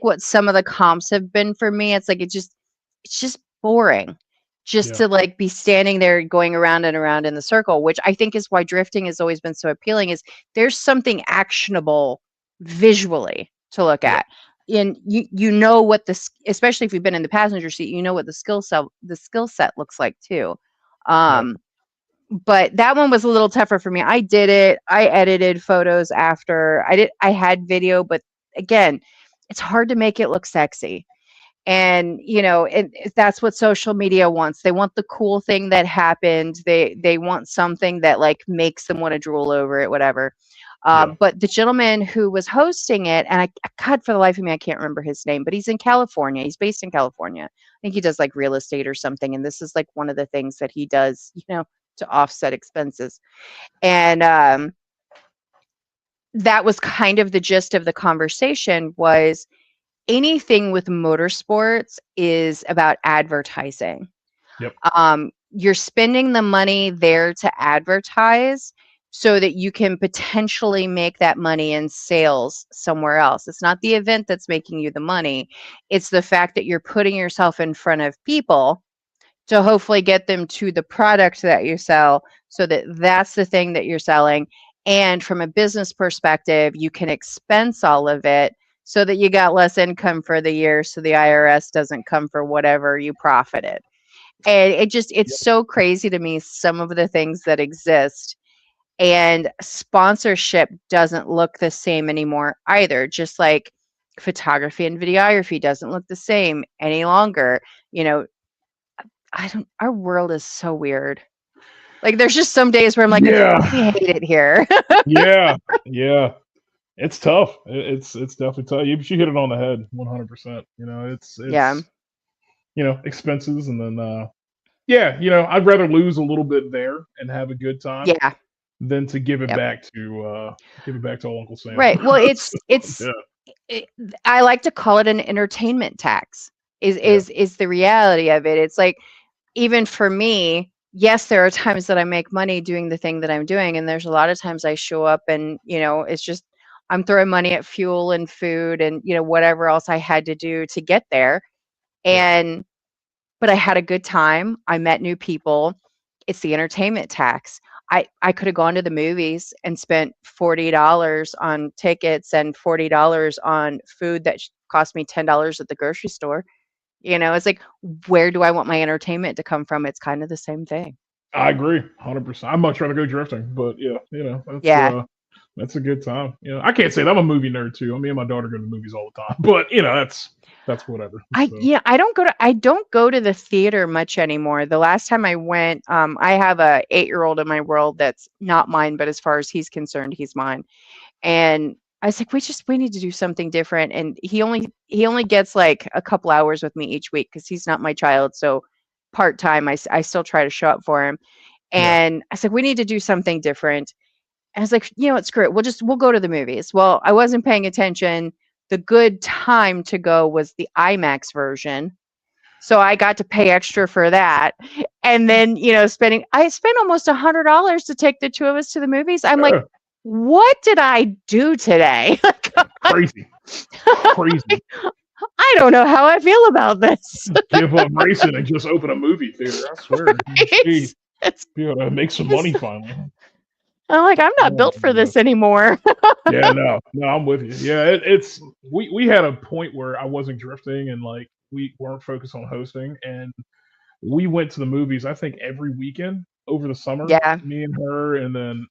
what some of the comps have been for me. It's just boring just Yeah. to like be standing there going around and around in the circle, which I think is why drifting has always been so appealing, is there's something actionable visually to look Yeah. at. And you know what especially if you've been in the passenger seat, you know what the skill set looks like too. Yeah. Um, but that one was a little tougher for me. I did it. I edited photos after. I had video, but again, it's hard to make it look sexy. And that's what social media wants. They want the cool thing that happened. They want something that like makes them want to drool over it, whatever. Yeah. But the gentleman who was hosting it, and God, for the life of me, I can't remember his name, but he's in California. He's based in California. I think he does like real estate or something. And this is like one of the things that he does, to offset expenses. And that was kind of the gist of the conversation was anything with motorsports is about advertising. Yep. You're spending the money there to advertise so that you can potentially make that money in sales somewhere else. It's not the event that's making you the money. It's the fact that you're putting yourself in front of people to hopefully get them to the product that you sell so that that's the thing that you're selling. And from a business perspective, you can expense all of it so that you got less income for the year so the IRS doesn't come for whatever you profited. And it's Yep. so crazy to me, some of the things that exist. And sponsorship doesn't look the same anymore either. Just like photography and videography doesn't look the same any longer. You know, our world is so weird. Like there's just some days where I'm like, I Yeah. fucking hate it here. Yeah. Yeah. It's tough. It's definitely tough. You hit it on the head, 100%. You know, Yeah. it's expenses, and then yeah, I'd rather lose a little bit there and have a good time Yeah. than to Yep. give it back to old Uncle Sam. Right. Well, So, it's yeah, it, I like to call it an entertainment tax. Is yeah, is is the reality of it. It's like even for me, yes, there are times that I make money doing the thing that I'm doing, and there's a lot of times I show up and, it's just I'm throwing money at fuel and food and, whatever else I had to do to get there. yeah. And but I had a good time. I met new people. It's the entertainment tax. I could have gone to the movies and spent $40 on tickets and $40 on food that cost me $10 at the grocery store. It's like, where do I want my entertainment to come from? It's kind of the same thing. I agree, 100%. I'd much rather go drifting, but yeah, Yeah. that's a good time. I can't say that I'm a movie nerd too. Me and my daughter go to the movies all the time, but that's whatever. So I don't go to the theater much anymore. The last time I went, I have a 8-year-old in my world that's not mine, but as far as he's concerned, he's mine. And I was like, we need to do something different. And he only gets like a couple hours with me each week because he's not my child. So part time, I still try to show up for him. yeah, And I said, we need to do something different. And I was like, what, screw it. We'll go to the movies. Well, I wasn't paying attention. The good time to go was the IMAX version. So I got to pay extra for that. And then, I spent almost $100 to take the two of us to the movies. I'm like, yeah, what did I do today? crazy, crazy. I don't know how I feel about this. Give up racing and just open a movie theater. I swear, you see, It's, it's, be able to make some money it's, finally. I'm like, I'm not Oh built my for God. this anymore. Yeah, no, I'm with you. Yeah, it's we had a point where I wasn't drifting and like we weren't focused on hosting, and we went to the movies. I think every weekend over the summer, Yeah. me and her, and then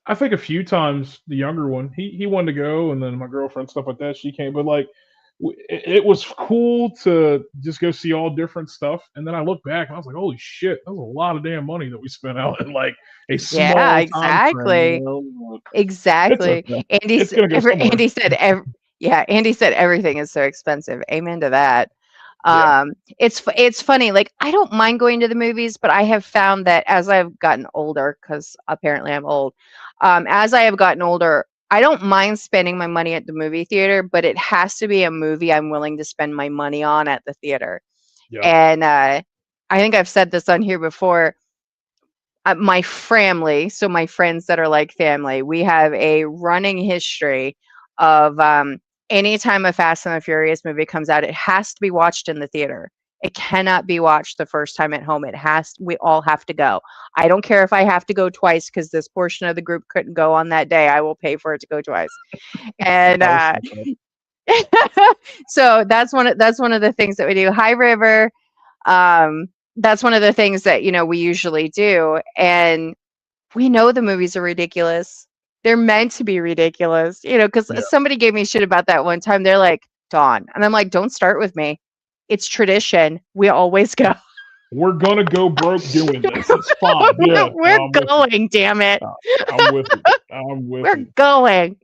I think a few times the younger one he wanted to go, and then my girlfriend stuff like that she came, but like it was cool to just go see all different stuff. And then I look back and I was like, holy shit, that was a lot of damn money that we spent out in like a Yeah, small time frame. exactly. It's Exactly. okay. It's gonna go somewhere. Andy said everything is so expensive. Amen to that. Yeah. It's funny. Like I don't mind going to the movies, but I have found that as I've gotten older, because apparently I'm old, as I have gotten older, I don't mind spending my money at the movie theater, but it has to be a movie I'm willing to spend my money on at the theater. Yeah. And I think I've said this on here before. My family, so my friends that are like family, we have a running history of anytime a Fast and the Furious movie comes out, it has to be watched in the theater. It cannot be watched the first time at home. We all have to go. I don't care if I have to go twice because this portion of the group couldn't go on that day. I will pay for it to go twice. And I respect that. so that's one of the things that we do. Hi River. That's one of the things that we usually do, and we know the movies are ridiculous. They're meant to be ridiculous, because Yeah. somebody gave me shit about that one time. They're like, Dawn, and I'm like, don't start with me. It's tradition. We always go. We're gonna go broke doing this. It's fine. Yeah. No, We're I'm with you. going, damn it. I'm with you. I'm with We're you. going.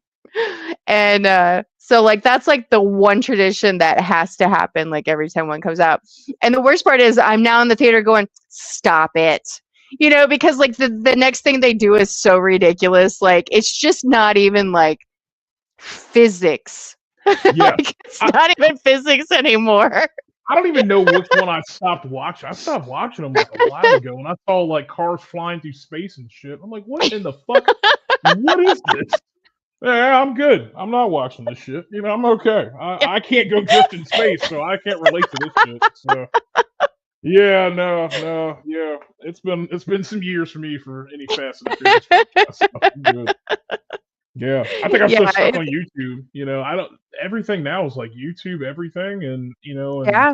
And so like that's like the one tradition that has to happen like every time one comes out. And the worst part is I'm now in the theater going, stop it. because like the next thing they do is so ridiculous. Like it's just not even like physics. Yeah. Like it's I, not even physics anymore. I don't even know which one I stopped watching. I stopped watching them like a while ago, and I saw like cars flying through space and shit. I'm like, what in the fuck? What is this? Yeah, I'm good. I'm not watching this shit. I'm okay. I can't go drift in space, so I can't relate to this shit. So yeah, no, yeah. It's been some years for me for any Fast and the Furious franchise. So I'm good. Yeah, I think I'm Yeah, so stuck on YouTube. I don't. Everything now is like YouTube everything, and yeah,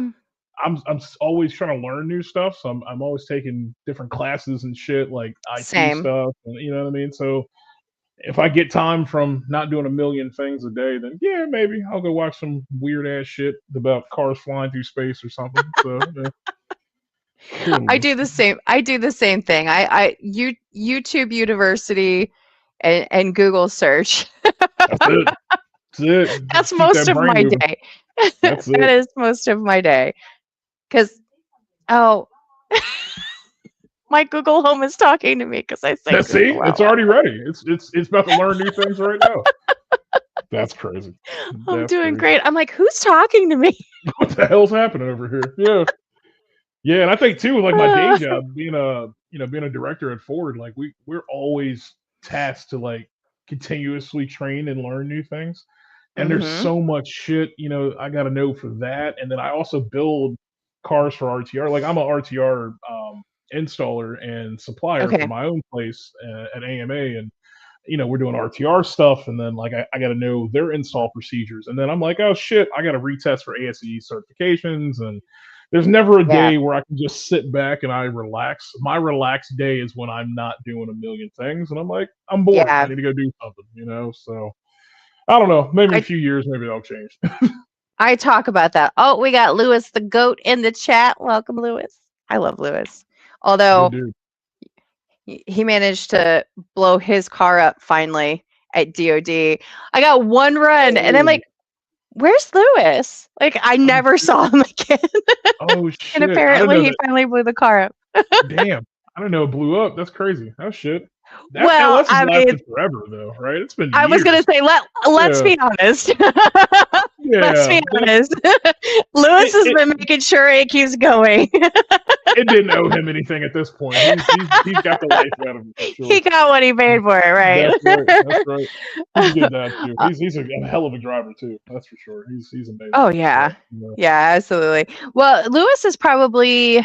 I'm always trying to learn new stuff. So I'm always taking different classes and shit like IT same. stuff, and you know what I mean. So if I get time from not doing a million things a day, then yeah, maybe I'll go watch some weird ass shit about cars flying through space or something. So yeah, I totally. do the same. I do the same thing. YouTube University and Google search. That's it. That's it. That's Keep most that of brain my moving. day. That's That it. is most of my day. Because oh, my Google Home is talking to me because I said That's see, Google it's out loud. already ready. It's about to learn new things right now. That's crazy. I'm That's doing crazy. great. I'm like, who's talking to me? What the hell's happening over here? Yeah. Yeah, and I think too, like my day job, being a director at Ford, like we're always tasked to like continuously train and learn new things. And there's Mm-hmm. so much shit, I got to know for that. And then I also build cars for RTR. Like I'm a RTR installer and supplier for Okay. my own place at AMA, and we're doing RTR stuff, and then like I got to know their install procedures, and then I'm like, oh shit, I got to retest for ASE certifications, and there's never a Yeah. day where I can just sit back and I relax. My relaxed day is when I'm not doing a million things, and I'm like, I'm bored. I Yeah. need to go do something. So I don't know. Maybe in a I few years, maybe that'll change. I talk about that. Oh, we got Lewis the goat in the chat. Welcome, Lewis. I love Lewis. Good Although dude. he managed to blow his car up finally at DOD. I got one run and I'm Oh, like, where's Lewis? Like I oh never shit. saw him again. Oh And shit. I didn't apparently know he that. finally blew the car up. Damn. I didn't know it blew up. That's crazy. Oh shit. That Well, LS has I mean, lasted forever though, right? It's been I was gonna years. say let's Yeah. be honest. Let's Yeah. be honest. Lewis It, has it been making sure it keeps going. it didn't owe him anything at this point. He's got the life out of it for He sure. got what he paid for it, right? That's right. That's right. He's a good dad too. He's a hell of a driver too. That's for sure. He's amazing. Oh So yeah. Yeah, absolutely. Well, Lewis is probably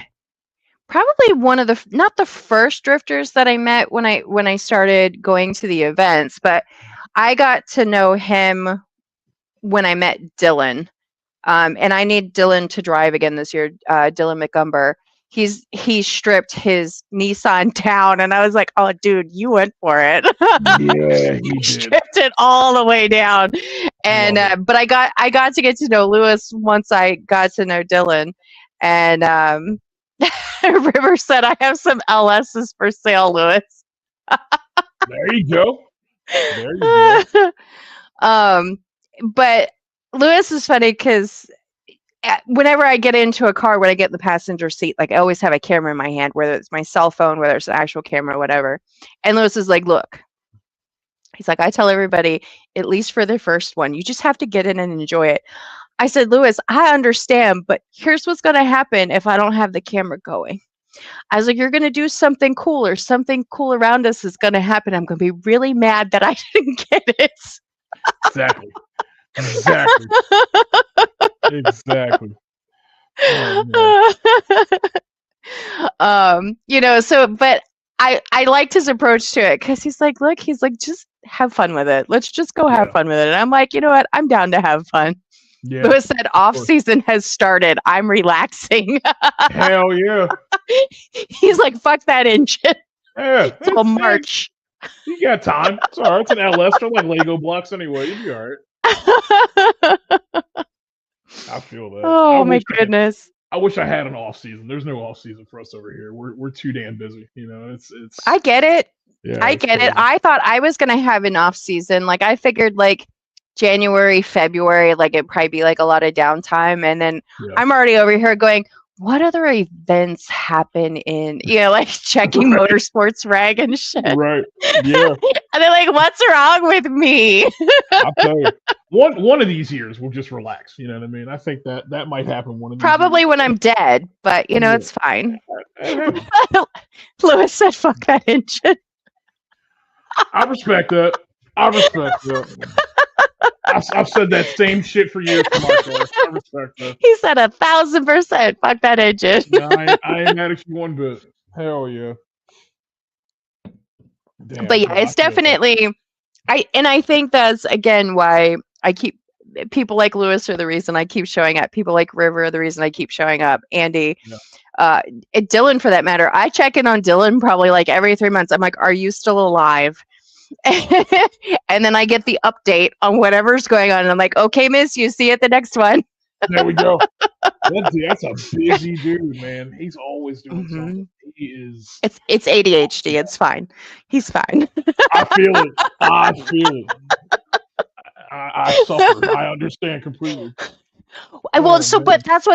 one of the not the first drifters that I met when I started going to the events, but I got to know him when I met Dylan. And I need Dylan to drive again this year. Dylan McGumber. He stripped his Nissan down, and I was like, "Oh, dude, you went for it." yeah, he He did. stripped it all the way down, and Love it. but I got to get to know Lewis once I got to know Dylan, and River said, "I have some LSs for sale, Lewis." There you go. There you go. um, but Lewis is funny because whenever I get into a car, when I get in the passenger seat, like I always have a camera in my hand, whether it's my cell phone, whether it's an actual camera, whatever. And Lewis is like, look, he's like, I tell everybody, at least for the first one, you just have to get in and enjoy it. I said, Lewis, I understand, but here's what's going to happen if I don't have the camera going. I was like, you're going to do something cool, or something cool around us is going to happen. I'm going to be really mad that I didn't get it. Exactly. Exactly. Exactly. Oh man. So but I liked his approach to it because he's like, look, he's like, just have fun with it. Let's just go have Yeah. fun with it. And I'm like, you know what? I'm down to have fun. Yeah. Lewis said off season has started. I'm relaxing. Hell yeah. He's like, fuck that engine. Yeah. Till March. You got time. It's all right. It's an LS. They're like Lego blocks anyway. You'll be all right. I feel that. Oh my goodness. I wish I had an off season. There's no off season for us over here. We're too damn busy. It's. I get it. Yeah, I get it. I thought I was gonna have an off season. Like I figured like January, February, like it'd probably be like a lot of downtime. And then I'm already over here going, what other events happen in, like checking Right. Motorsports Rag and shit. Right. Yeah. And they're like, what's wrong with me? I'll tell you. One of these years we'll just relax. You know what I mean? I think that might happen one of these years. Probably when I'm dead, but Yeah. it's fine. It happens. Lewis said, fuck that engine. I respect that. I respect that. I've said that same shit for years to my car. I respect that. He said 1,000%, fuck that engine. No, I ain't mad at you one bit. Hell yeah. Damn. But yeah, No, I it's feel that. definitely, I think that's, again, why I keep, people like Lewis are the reason I keep showing up. People like River are the reason I keep showing up. Andy, Yeah. Dylan for that matter. I check in on Dylan probably like every 3 months. I'm like, are you still alive? And then I get the update on whatever's going on. And I'm like, okay, miss, you see you at the next one. There we go. That's a busy dude, man. He's always doing something. He is. It's ADHD. It's fine. He's fine. I feel it. I feel it. I suffer. I understand completely. Well, Oh, man. but that's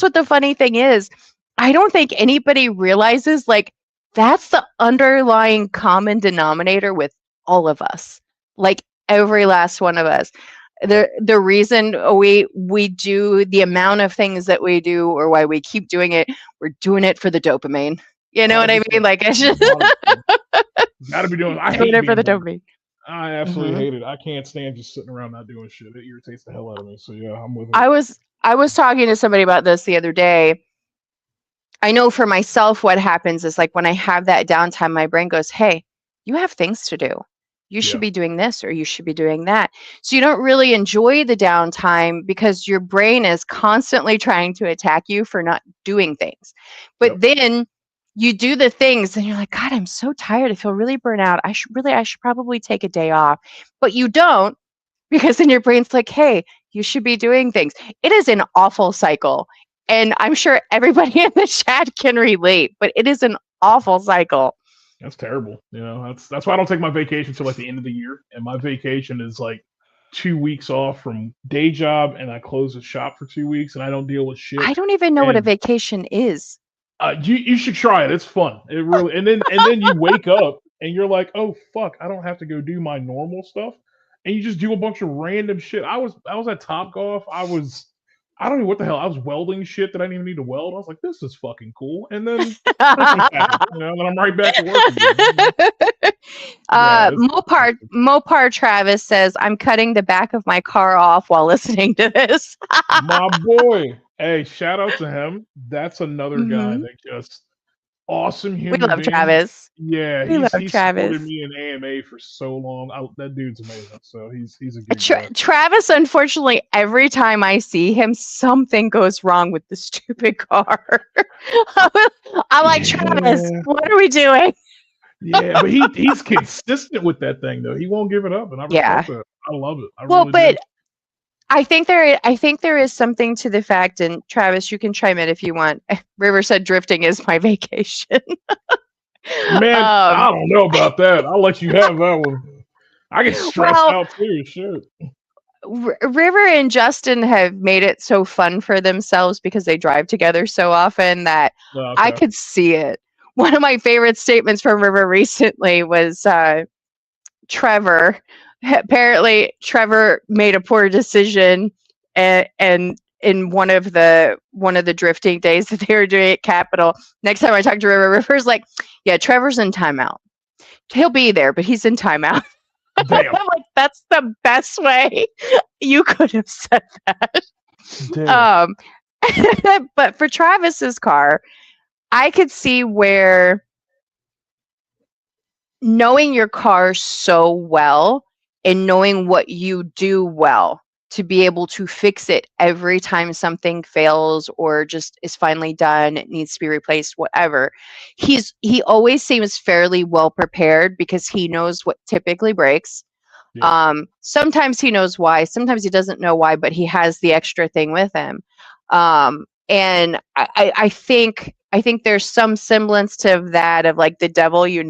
what the funny thing is. I don't think anybody realizes like that's the underlying common denominator with all of us. Like every last one of us. The reason we do the amount of things that we do, or why we keep doing it, we're doing it for the dopamine. You know what I 100%. mean? Like it's just Gotta be doing. I hate doing it for being the bored. dopamine. I absolutely Mhm. hate it. I can't stand just sitting around not doing shit. It irritates the hell out of me. So yeah, I'm with it. I was talking to somebody about this the other day. I know for myself what happens is like when I have that downtime, my brain goes, "Hey, you have things to do. You should Yeah. be doing this or you should be doing that." So you don't really enjoy the downtime because your brain is constantly trying to attack you for not doing things. Yep. But then you do the things and you're like, "God, I'm so tired. I feel really burnt out. I should probably take a day off." But you don't, because then your brain's like, "Hey, you should be doing things." It is an awful cycle. And I'm sure everybody in the chat can relate, but it is an awful cycle. That's terrible. That's why I don't take my vacation till like the end of the year. And my vacation is like 2 weeks off from day job, and I close the shop for 2 weeks, and I don't deal with shit. I don't even know what a And vacation is. you should try it. It's fun. It really. And then you wake up and you're like, oh fuck, I don't have to go do my normal stuff, and you just do a bunch of random shit. I was at Top Golf. I don't know what the hell. I was welding shit that I didn't even need to weld. I was like, this is fucking cool. And then Christmas happened. And then I'm right back to work again. Yeah, Mopar Travis says, I'm cutting the back of my car off while listening to this. my boy. Hey, shout out to him. That's another guy Mhm. that just awesome We human love being. Travis. Yeah, We love he's supported Travis. me in AMA for so long. That dude's amazing. So he's a good guy. Travis, unfortunately, every time I see him, something goes wrong with the stupid car. I'm like, Travis, Yeah, what are we doing? yeah, but he's consistent with that thing though. He won't give it up, and I Yeah. respect that. I love it. I Well, really do. but I think there is something to the fact, and Travis, you can chime in if you want. River said drifting is my vacation. Man, I um, don't know about that. I'll let you have that one. I get stressed well, out too. Shit. River and Justin have made it so fun for themselves because they drive together so often that No, I okay. could see it. One of my favorite statements from River recently was Trevor. Apparently, Trevor made a poor decision, and in one of the drifting days that they were doing at Capitol. Next time I talk to River, River's like, "Yeah, Trevor's in timeout. He'll be there, but he's in timeout." Damn. I'm like, "That's the best way you could have said that." Damn. Um, but for Travis's car, I could see where knowing your car so well and knowing what you do well to be able to fix it every time something fails or just is finally done, it needs to be replaced, whatever. He always seems fairly well prepared because he knows what typically breaks. Yeah. Sometimes he knows why, sometimes he doesn't know why, but he has the extra thing with him. And I think there's some semblance to that of like the devil, he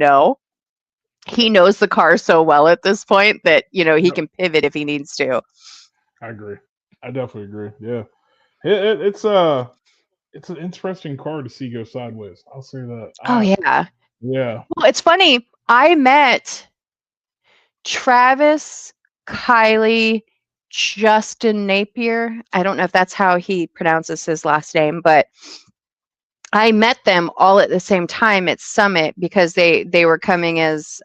knows the car so well at this point that he Yep. can pivot if he needs to. I agree. I definitely agree. Yeah. It's it's an interesting car to see go sideways. I'll say that. Oh yeah. Yeah. Well, it's funny. I met Travis, Kylie, Justin Napier. I don't know if that's how he pronounces his last name, but I met them all at the same time at Summit because they were coming as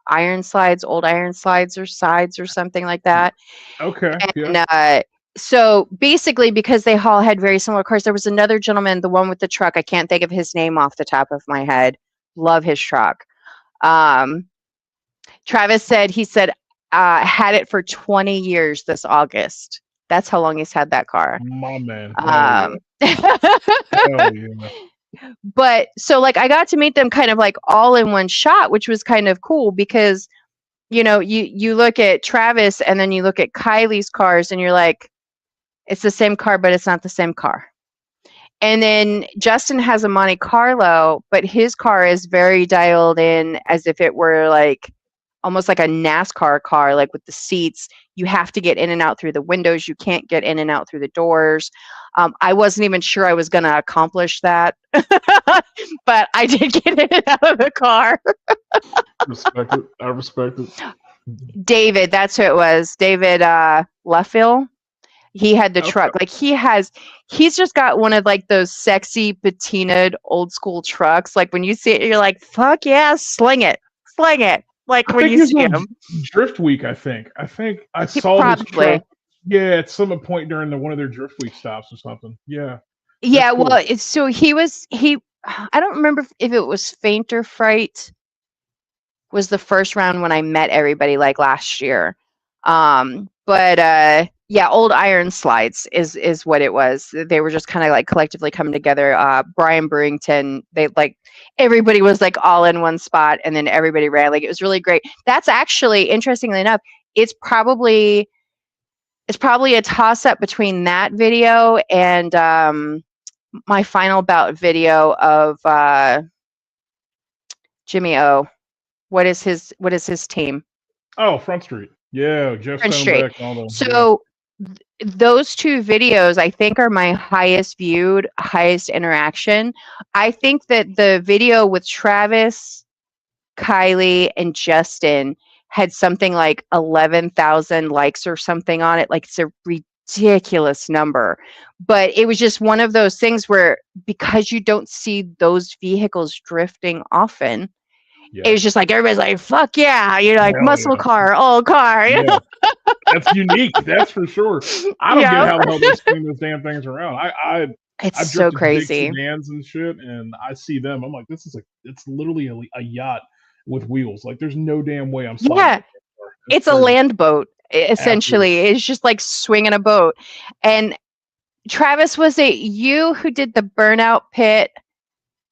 iron slides, old iron slides or sides or something like that. Okay. Yeah. And so basically, because they all had very similar cars, there was another gentleman, the one with the truck. I can't think of his name off the top of my head. Love his truck. Um, Travis said had it for 20 years this August. That's how long he's had that car. My man. Hell yeah. Um, Hell yeah. but so like I got to meet them kind of like all in one shot, which was kind of cool because you look at Travis and then you look at Kylie's cars and you're like, it's the same car, but it's not the same car. And then Justin has a Monte Carlo, but his car is very dialed in as if it were like almost like a NASCAR car, like with the seats. You have to get in and out through the windows. You can't get in and out through the doors. I wasn't even sure I was going to accomplish that, but I did get in and out of the car. Respect it. I respect it. David, that's who it was. David Luffill. He had the truck. Like he's just got one of like those sexy patinaed old school trucks. Like when you see it, you're like, fuck yeah, sling it. Like when you see him. Drift Week, I think I saw his truck. Yeah, at some point during one of their Drift Week stops or something. Yeah. Yeah, cool. Well, so I don't remember if it was Faint or Fright was the first round when I met everybody like last year. But yeah, Old Iron Slides is what it was. They were just kind of like collectively coming together. Brian Brewington, everybody was like all in one spot and then everybody ran. Like it was really great. That's actually, interestingly enough, it's probably a toss up between that video and my final bout video of Jimmy O. What is his team? Oh, Front Street. Yeah, Jeff Stonebeck. So those two videos, I think, are my highest viewed, highest interaction. I think that the video with Travis, Kylie, and Justin had something like 11,000 likes or something on it. Like it's a ridiculous number. But it was just one of those things where because you don't see those vehicles drifting often, it was just like everybody's like, fuck yeah, you're like muscle car, old car. You know? That's unique, that's for sure. I don't get how the hell they spin those damn things around. It's so crazy. Big sedans and shit, and I see them. I'm like, it's literally a yacht with wheels. Like, there's no damn way I'm sliding. Yeah, it's crazy. A land boat essentially. Absolutely. It's just like swinging a boat. And Travis, was it you who did the burnout pit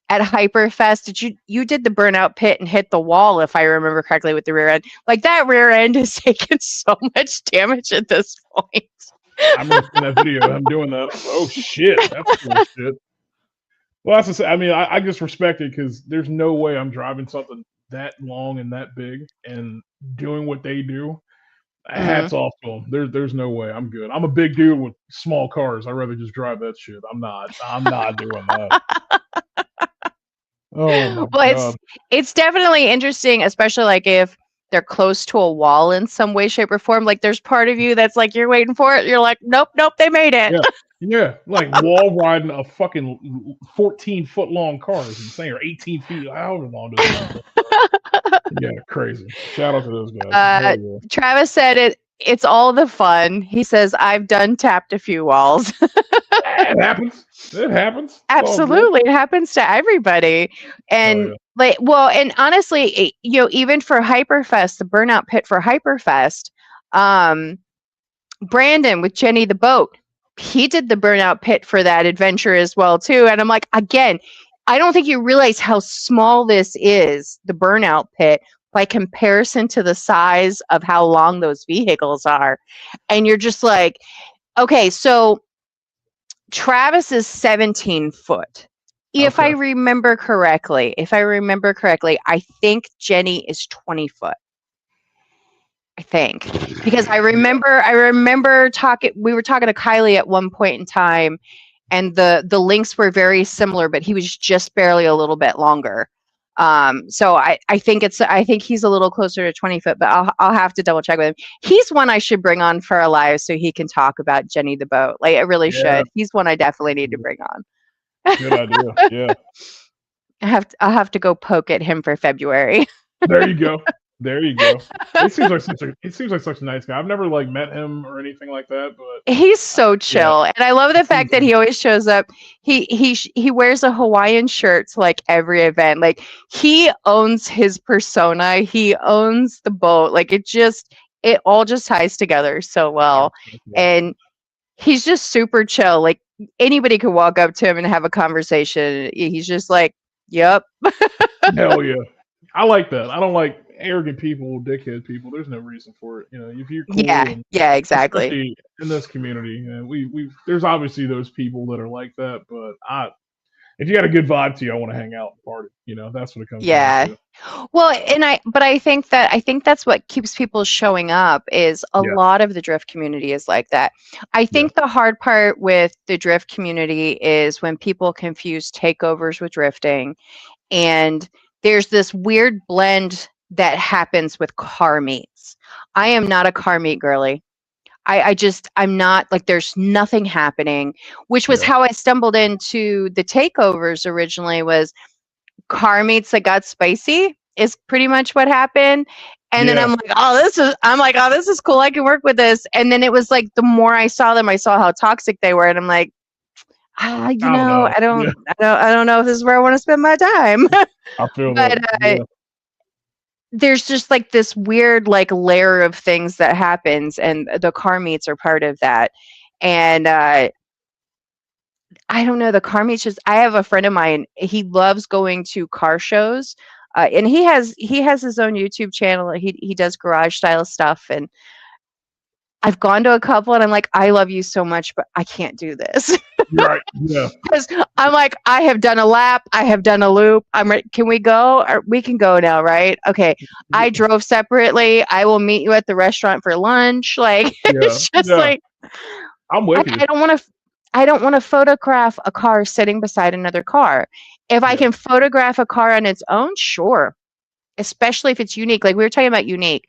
at Hyperfest? You did the burnout pit and hit the wall, if I remember correctly, with the rear end. Like that rear end has taken so much damage at this point. I remember that video. I'm doing that. Oh shit, that's cool shit. Well, that's to say. I mean, I just respect it because there's no way I'm driving something that long and that big and doing what they do. Hats off to them. There's no way. I'm good. I'm a big dude with small cars. I'd rather just drive that shit. I'm not doing that. Oh my God. It's definitely interesting, especially like if they're close to a wall in some way, shape, or form. Like there's part of you that's like you're waiting for it. You're like, nope, they made it. Yeah. Like wall riding a fucking 14-foot long car is insane, or 18 feet, however long it is. Yeah, crazy. Shout out to those guys. Travis said it's all the fun. He says, I've tapped a few walls. It happens. Absolutely. It happens to everybody. And and honestly, even for Hyperfest, the burnout pit for Hyperfest, Brandon with Jenny the Boat, he did the burnout pit for that adventure as well too. And I'm like, again, I don't think you realize how small this is, the burnout pit, by comparison to the size of how long those vehicles are. And you're just like, okay, so Travis is 17 foot. If I remember correctly, I think Jenny is 20 foot. I think, because I remember we were talking to Kylie at one point in time, and the links were very similar, but he was just barely a little bit longer. So I think he's a little closer to 20 foot, but I'll have to double check with him. He's one I should bring on for a live so he can talk about Jenny the boat. Like I really Yeah, should. He's one I definitely need to bring on. good idea. Yeah, I'll have to go poke at him for February. there you go. There you go. It seems like such a nice guy. I've never like met him or anything like that, but He's so yeah, chill, and I love the it seems fact that like he always shows up. He wears a Hawaiian shirt to like every event. Like he owns his persona. He owns the boat. Like it all just ties together so well. yeah. And he's just super chill. Like anybody could walk up to him and have a conversation. He's just like, "Yep." Hell yeah. I like that. I don't like arrogant people, dickhead people. There's no reason for it. You know, if you're cool Yeah. and Yeah, exactly. especially in this community, we there's obviously those people that are like that, but if you got a good vibe to you, I want to hang out and party. You know, that's what it comes down Yeah. to. Well, but I think that's what keeps people showing up is a Yeah, lot of the drift community is like that. I yeah, think the hard part with the drift community is when people confuse takeovers with drifting, and there's this weird blend that happens with car meets. I am not a car meet girly. I'm not like there's nothing happening, which was yeah, how I stumbled into the takeovers originally was car meets that got spicy is pretty much what happened. And then yeah. oh, this is cool. I can work with this. And then it was like the more I saw them, I saw how toxic they were. And I'm like, I don't know. Yeah, I don't know if this is where I want to spend my time. I feel But that. Yeah, there's just like this weird like layer of things that happens, and the car meets are part of that. And I don't know, the car meets just I have a friend of mine, he loves going to car shows. And he has his own YouTube channel. He does garage style stuff, and I've gone to a couple and I'm like, I love you so much, but I can't do this. you're right. Yeah, Because I'm like, I have done a lap, I have done a loop. I'm ready. Can we go? Or we can go now, right? Okay. I drove separately. I will meet you at the restaurant for lunch. Like yeah, it's just yeah. like I'm with you. I don't want to. I don't want to photograph a car sitting beside another car. If I Yeah, can photograph a car on its own, sure. Especially if it's unique. Like we were talking about unique.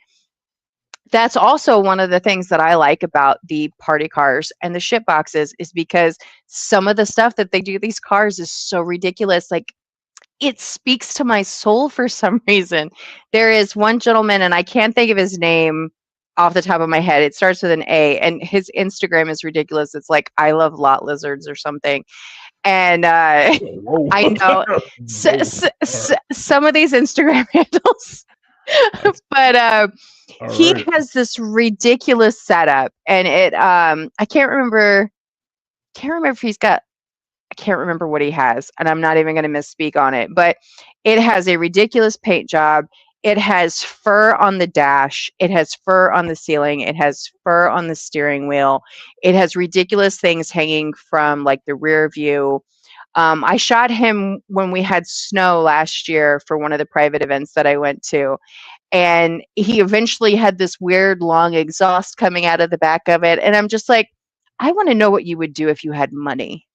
That's also one of the things that I like about the party cars and the ship boxes is because some of the stuff that they do to these cars is so ridiculous. Like it speaks to my soul for some reason. There is one gentleman, and I can't think of his name off the top of my head. It starts with an A, and his Instagram is ridiculous. It's like I love lot lizards or something. And whoa, I know whoa. All right, some of these Instagram handles, that's but all he right. has this ridiculous setup, and it I can't remember if he's got I can't remember what he has, and I'm not even going to misspeak on it, but it has a ridiculous paint job. It has fur on the dash. It has fur on the ceiling. It has fur on the steering wheel. It has ridiculous things hanging from like the rear view. I shot him when we had snow last year for one of the private events that I went to. And he eventually had this weird long exhaust coming out of the back of it. And I'm just like, I want to know what you would do if you had money.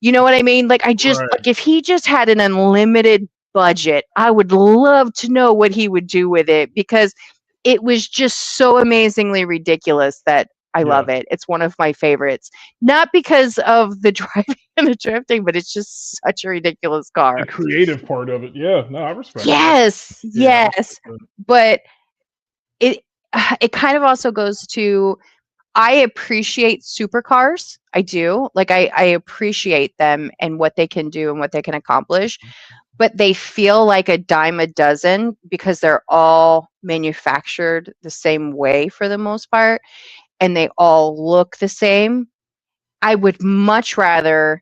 You know what I mean? Like, Right. like, if he just had an unlimited budget, I would love to know what he would do with it because it was just so amazingly ridiculous that I Yeah. love it. It's one of my favorites. Not because of the driving and the drifting, but it's just such a ridiculous The car. creative part of it. Yeah. No, I respect that. Yes, Yeah, I yes. respect that. But it it kind of also goes to I appreciate supercars. I do. Like I appreciate them and what they can do and what they can accomplish, but they feel like a dime a dozen because they're all manufactured the same way for the most part and they all look the same. I would much rather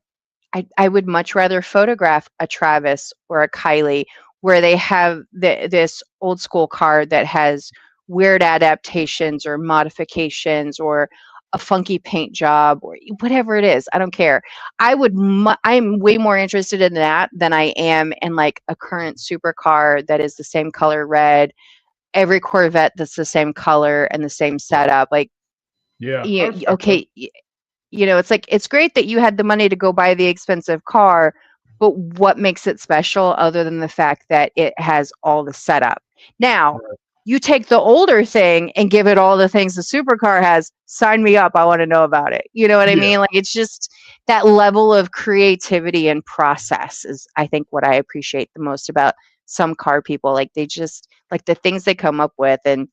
I would much rather photograph a Travis or a Kylie where they have this old school car that has weird adaptations or modifications or a funky paint job or whatever it is. I don't care. I'm way more interested in that than I am in like a current supercar that is the same color red, every Corvette that's the same color and the same setup. Like, Yeah, I respect that. okay, It's like it's great that you had the money to go buy the expensive car, but what makes it special other than the fact that it has all the setup? Now, Right. you take the older thing and give it all the things the supercar has, sign me up. I want to know about it. You know what I Yeah. mean? Like it's just that level of creativity and process is I think what I appreciate the most about some car people. Like they just like the things they come up with. And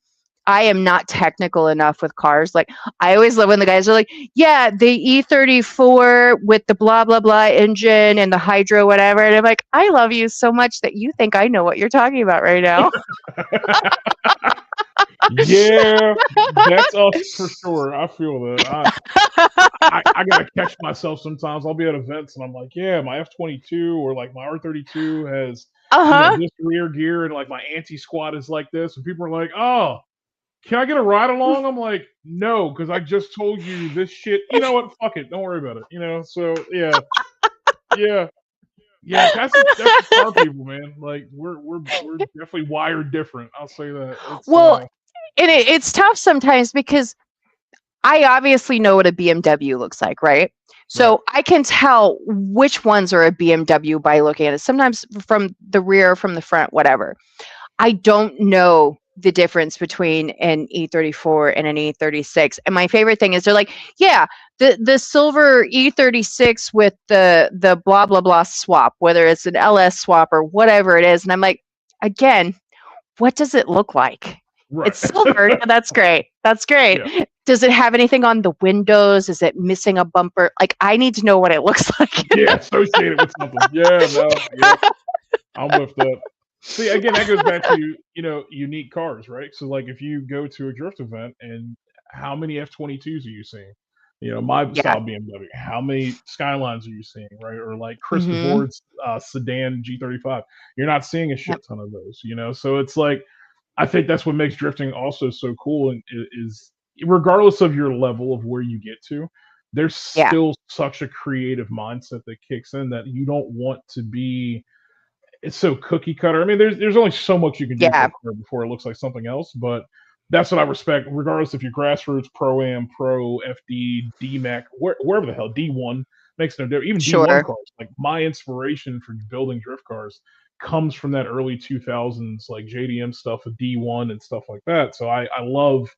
I am not technical enough with cars. Like I always love when the guys are like, yeah, the E34 with the blah blah blah engine and the hydro whatever. And I'm like, I love you so much that you think I know what you're talking about right now. Yeah, that's us for sure. I feel that. I gotta catch myself sometimes. I'll be at events and I'm like, yeah, my F22 or like my R32 has, Uh-huh. this rear gear and like my anti squat is like this, and people are like, oh, can I get a ride along? I'm like, no, because I just told you this shit. You know what? Fuck it. Don't worry about it. So yeah, yeah, yeah. That's the car people, man. Like we're definitely wired different. I'll say that. It's Well, and it's tough sometimes because I obviously know what a BMW looks like, right? right, So I can tell which ones are a BMW by looking at it. Sometimes from the rear, from the front, whatever. I don't know the difference between an E34 and an E36. And my favorite thing is they're like, yeah, the silver E36 with the blah blah blah swap, whether it's an LS swap or whatever it is. And I'm like, again, what does it look like? right. It's silver. Yeah, that's great. That's great. Yeah, Does it have anything on the windows? Is it missing a bumper? Like, I need to know what it looks like. yeah. Associated with something. Yeah, no, yeah. I'm with that. See, again, that goes back to unique cars, right? So, like, if you go to a drift event, and how many F22s are you seeing? My Yeah. style BMW. How many Skylines are you seeing, right? Or like Chris Hmm. DeVore's sedan G35. You're not seeing a Yep. shit ton of those. So it's like I think that's what makes drifting also so cool, and is regardless of your level of where you get to, there's Yeah. still such a creative mindset that kicks in that you don't want to be it's so cookie cutter. I mean, there's only so much you can do for Yeah. a car before it looks like something else. But that's what I respect, regardless if you're grassroots, pro am, pro, FD, DMAC, wherever the hell D1 makes no difference. Even D1 Sure. cars, like my inspiration for building drift cars comes from that early 2000s, like JDM stuff with D1 and stuff like that. So I love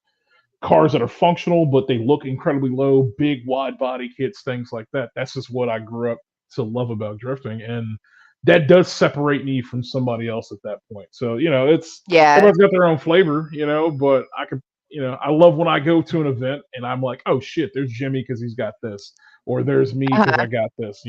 cars that are functional, but they look incredibly low, big wide body kits, things like that. That's just what I grew up to love about drifting, and that does separate me from somebody else at that point. So it's Yeah. everybody's got their own flavor, but I can, I love when I go to an event and I'm like, oh shit, there's Jimmy because he's got this, or there's me because I Uh-huh. got this,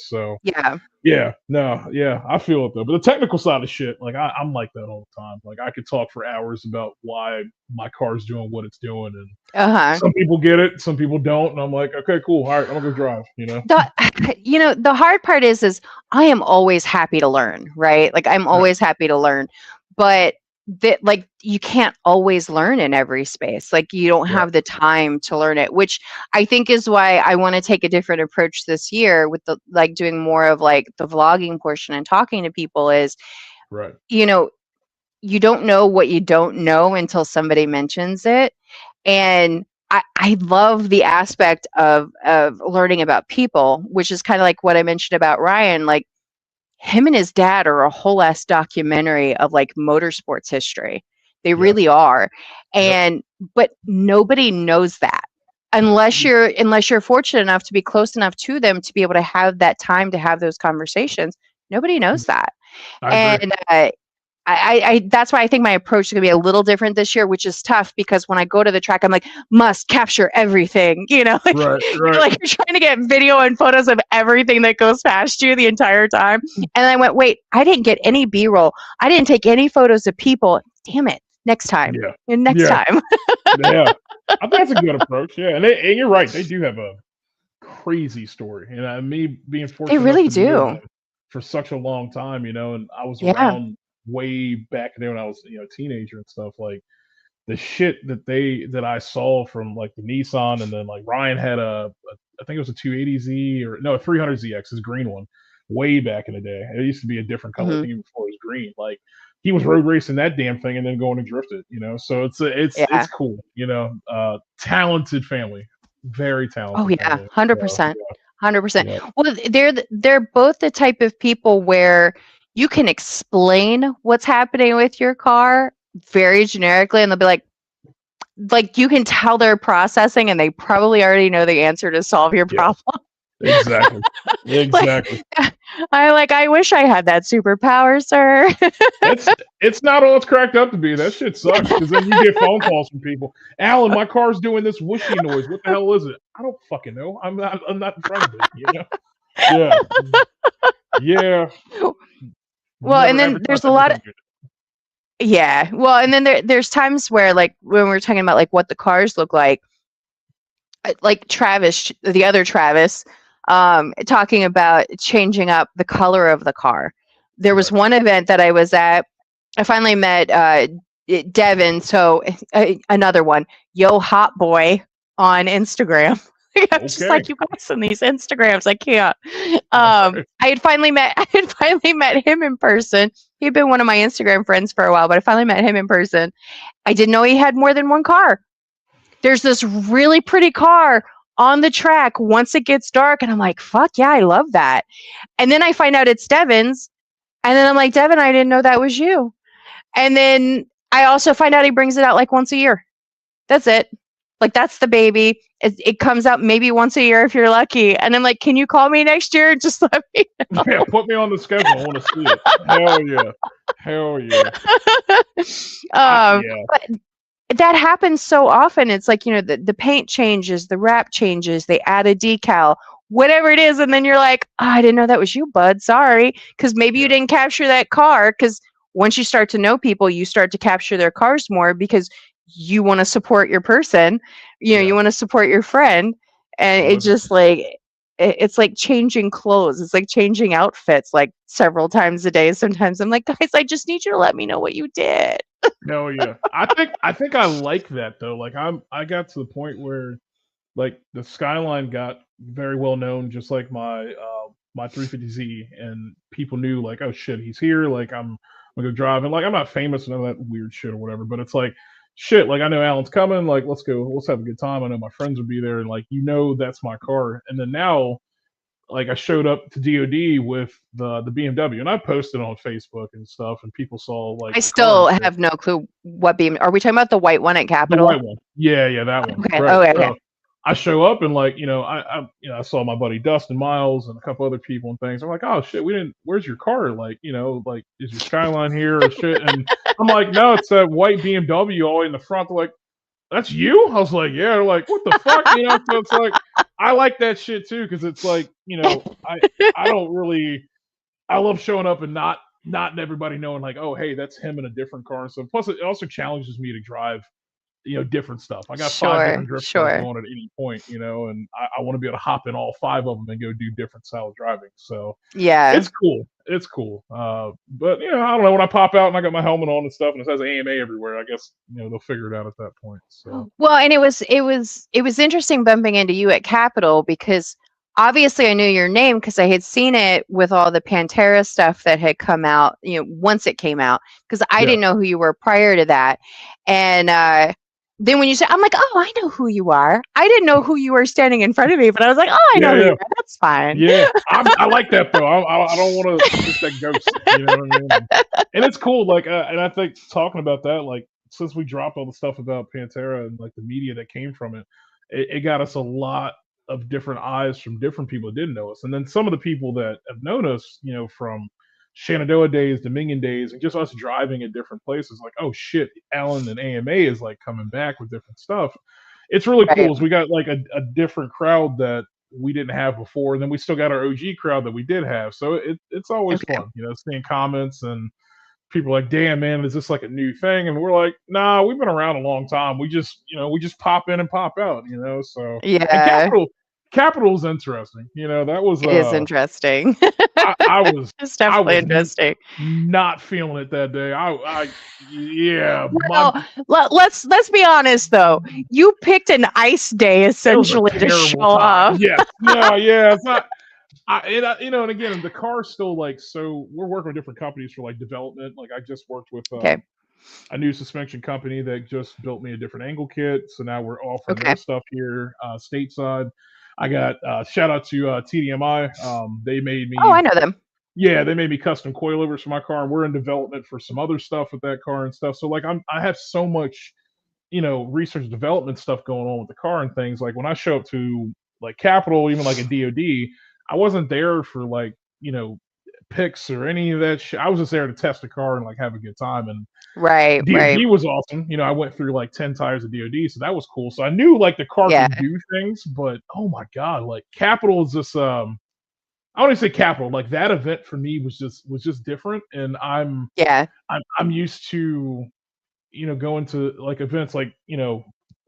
So Yeah. yeah, no, yeah, I feel it though. But the technical side of shit, like I'm like that all the time. Like I could talk for hours about why my car's doing what it's doing, and Uh-huh. some people get it, some people don't, and I'm like, okay, cool, all right, I'm gonna go drive. The the hard part is I am always happy to learn, right? Like I'm Right, always happy to learn, but that like you can't always learn in every space. Like you don't right, have the time to learn it, which I think is why I want to take a different approach this year with the like doing more of like the vlogging portion and talking to people is, right, you know, you don't know what you don't know until somebody mentions it. And I love the aspect of learning about people, which is kind of like what I mentioned about Ryan. Like him and his dad are a whole ass documentary of like motorsports history. They really yes, are. yep, And but nobody knows that unless you're fortunate enough to be close enough to them to be able to have that time to have those conversations. Nobody knows that. I agree. And I that's why I think my approach is gonna be a little different this year, which is tough because when I go to the track, I'm like, must capture everything, like Right, you're right. like you're trying to get video and photos of everything that goes past you the entire time. And I went, wait, I didn't get any B-roll. I didn't take any photos of people. Damn it. Next time. Yeah, And next yeah, time. yeah. I think that's a good approach. Yeah, and you're right. They do have a crazy story, and me being They fortunate enough really to be with do. them for such a long time, and I was Yeah. around way back there when I was a teenager and stuff. Like the shit that I saw from like the Nissan, and then like Ryan had I think it was a 280Z, or no, a 300ZX, his green one, way back in the day. It used to be a different color. I Hmm. think even before it was green. Like he was road racing that damn thing and then going to drift it. So it's Yeah. cool. Talented family. very Oh talented yeah, family. So 100%. 100%. yeah, Well, they're both the type of people where you can explain what's happening with your car very generically, and they'll be like you can tell they're processing, and they probably already know the answer to solve your yeah, problem. exactly, Like, exactly. I wish I had that superpower, sir. It's it's not all it's cracked up to be. That shit sucks because then you get phone calls from people. Alan, my car's doing this whooshy noise. What the hell is it? I don't fucking know. I'm not in front of it. You know? Yeah, yeah. Well, and Never then advertise there's a lot of everything. Good. yeah. Well, and then there's times where like when we're talking about like what the cars look like Travis, the other Travis, talking about changing up the color of the car. There was Right. one event that I was at. I finally met Devin, so another one, Yo Hot Boy on Instagram. I'm just Okay. like, you guys in these Instagrams, I can't. All right. I had finally met him in person. He'd been one of my Instagram friends for a while, but I finally met him in person. I didn't know he had more than one car. There's this really pretty car on the track once it gets dark, and I'm like, fuck yeah, I love that. And then I find out it's Devin's, and then I'm like, Devin, I didn't know that was you. And then I also find out he brings it out like once a year. That's it. Like that's the baby. It comes out maybe once a year if you're lucky. And I'm like, can you call me next year and just let me Yeah, put me on the schedule. I want to see it. Hell yeah. Hell yeah. Yeah. but that happens so often. It's like, the paint changes, the wrap changes, they add a decal, whatever it is. And then you're like, oh, I didn't know that was you, bud. Sorry. Because maybe you Yeah. didn't capture that car. Because once you start to know people, you start to capture their cars more because you want to support your person. Yeah. You want to support your friend. And it just 100%. like, it's like changing clothes. It's like changing outfits like several times a day. Sometimes I'm like, guys, I just need you to let me know what you did. Hell yeah. I think I like that though. Like I got to the point where like the Skyline got very well known, just like my 350Z, and people knew like, oh shit, he's here. Like I'm gonna go drive, and like I'm not famous and all that weird shit or whatever, but it's like shit. Like I know Alan's coming. Like let's go, let's have a good time. I know my friends will be there, and like that's my car. And then now like I showed up to DOD with the BMW, and I posted on Facebook and stuff, and people saw like I the car and still shit. have no clue what beam. Are we talking about the white one at The Capitol? white one. Yeah, yeah, that one. Okay. Right. Okay. Okay. So I show up and like, I saw my buddy Dustin Miles and a couple other people and things. I'm like, oh shit, we didn't where's your car? Like, like is your Skyline here or shit? And I'm like, no, it's that white BMW all in the front. They're like, that's you? I was like, yeah. They're like, what the fuck? So it's like I like that shit too, because it's like, I don't really I love showing up and not everybody knowing like, oh hey, that's him in a different car and stuff. Plus it also challenges me to drive different stuff. I got five Sure. different drift cars Sure. going at any point, and I want to be able to hop in all five of them and go do different style of driving. So Yeah. it's cool. It's cool. But I don't know, when I pop out and I got my helmet on and stuff and it says AMA everywhere, I guess they'll figure it out at that point. So Well, and it was interesting bumping into you at Capitol because obviously I knew your name because I had seen it with all the Pantera stuff that had come out, once it came out, because I yeah, didn't know who you were prior to that. And then when you said, I'm like, oh, I know who you are. I didn't know who you were standing in front of me, but I was like, oh, I know yeah, who you yeah, are. That's fine. yeah. I like that though. I don't want to just that ghost. You know what I mean? And it's cool. Like, and I think talking about that, like, since we dropped all the stuff about Pantera and like the media that came from it, it got us a lot of different eyes from different people that didn't know us, and then some of the people that have known us, from Shenandoah days, Dominion days, and just us driving at different places. Like, oh shit, Allen and AMA is like coming back with different stuff. It's really Right. cool. Is we got like a different crowd that we didn't have before, and then we still got our OG crowd that we did have. So it's always Okay. fun, seeing comments and people are like, damn man, is this like a new thing? And we're like, nah, we've been around a long time. We just pop in and pop out. So and Yeah. Capital's interesting. That was It is interesting. I was It's I definitely was interesting. not feeling it that day. Yeah, my Well, let's be honest though. You picked an ice day it was a essentially to show terrible time. off. Yes, no, yeah, it's not. And again, the car's still like, so we're working with different companies for like development. Like I just worked with Okay. a new suspension company that just built me a different angle kit. So now we're offering their Okay. stuff here stateside. I got shout out to TDMI. They made Oh, I me know them. yeah, they made me custom coilovers for my car, and we're in development for some other stuff with that car and stuff. So like I have so much research and development stuff going on with the car and things. Like when I show up to like Capital, even like a DoD, I wasn't there for like picks or any of that shit. I was just there to test the car and like have a good time. And Right, right. DoD was awesome. I went through like 10 tires of DoD, so that was cool. So I knew like the car Yeah, could do things, but oh my god, like Capital is just I don't even say Capital. Like that event for me was just different, and yeah. I'm used to going to like events like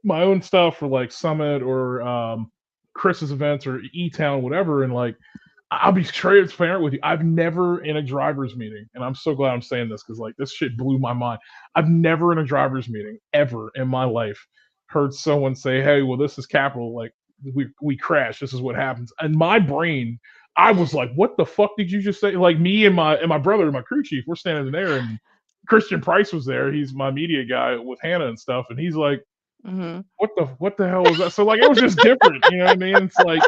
my own stuff or like Summit or Chris's events or E Town, whatever, and like I'll be transparent with you. I've never in a driver's meeting, and I'm so glad I'm saying this because like this shit blew my mind. I've never in a driver's meeting ever in my life heard someone say, "Hey, well, this is Capital. Like we crashed. This is what happens." And my brain, I was like, "What the fuck did you just say?" Like me and my brother, my crew chief, we're standing there, and Christian Price was there. He's my media guy with Hannah and stuff, and he's like, Hmm. what the hell was that? So like it was just different, you know what I mean? It's like,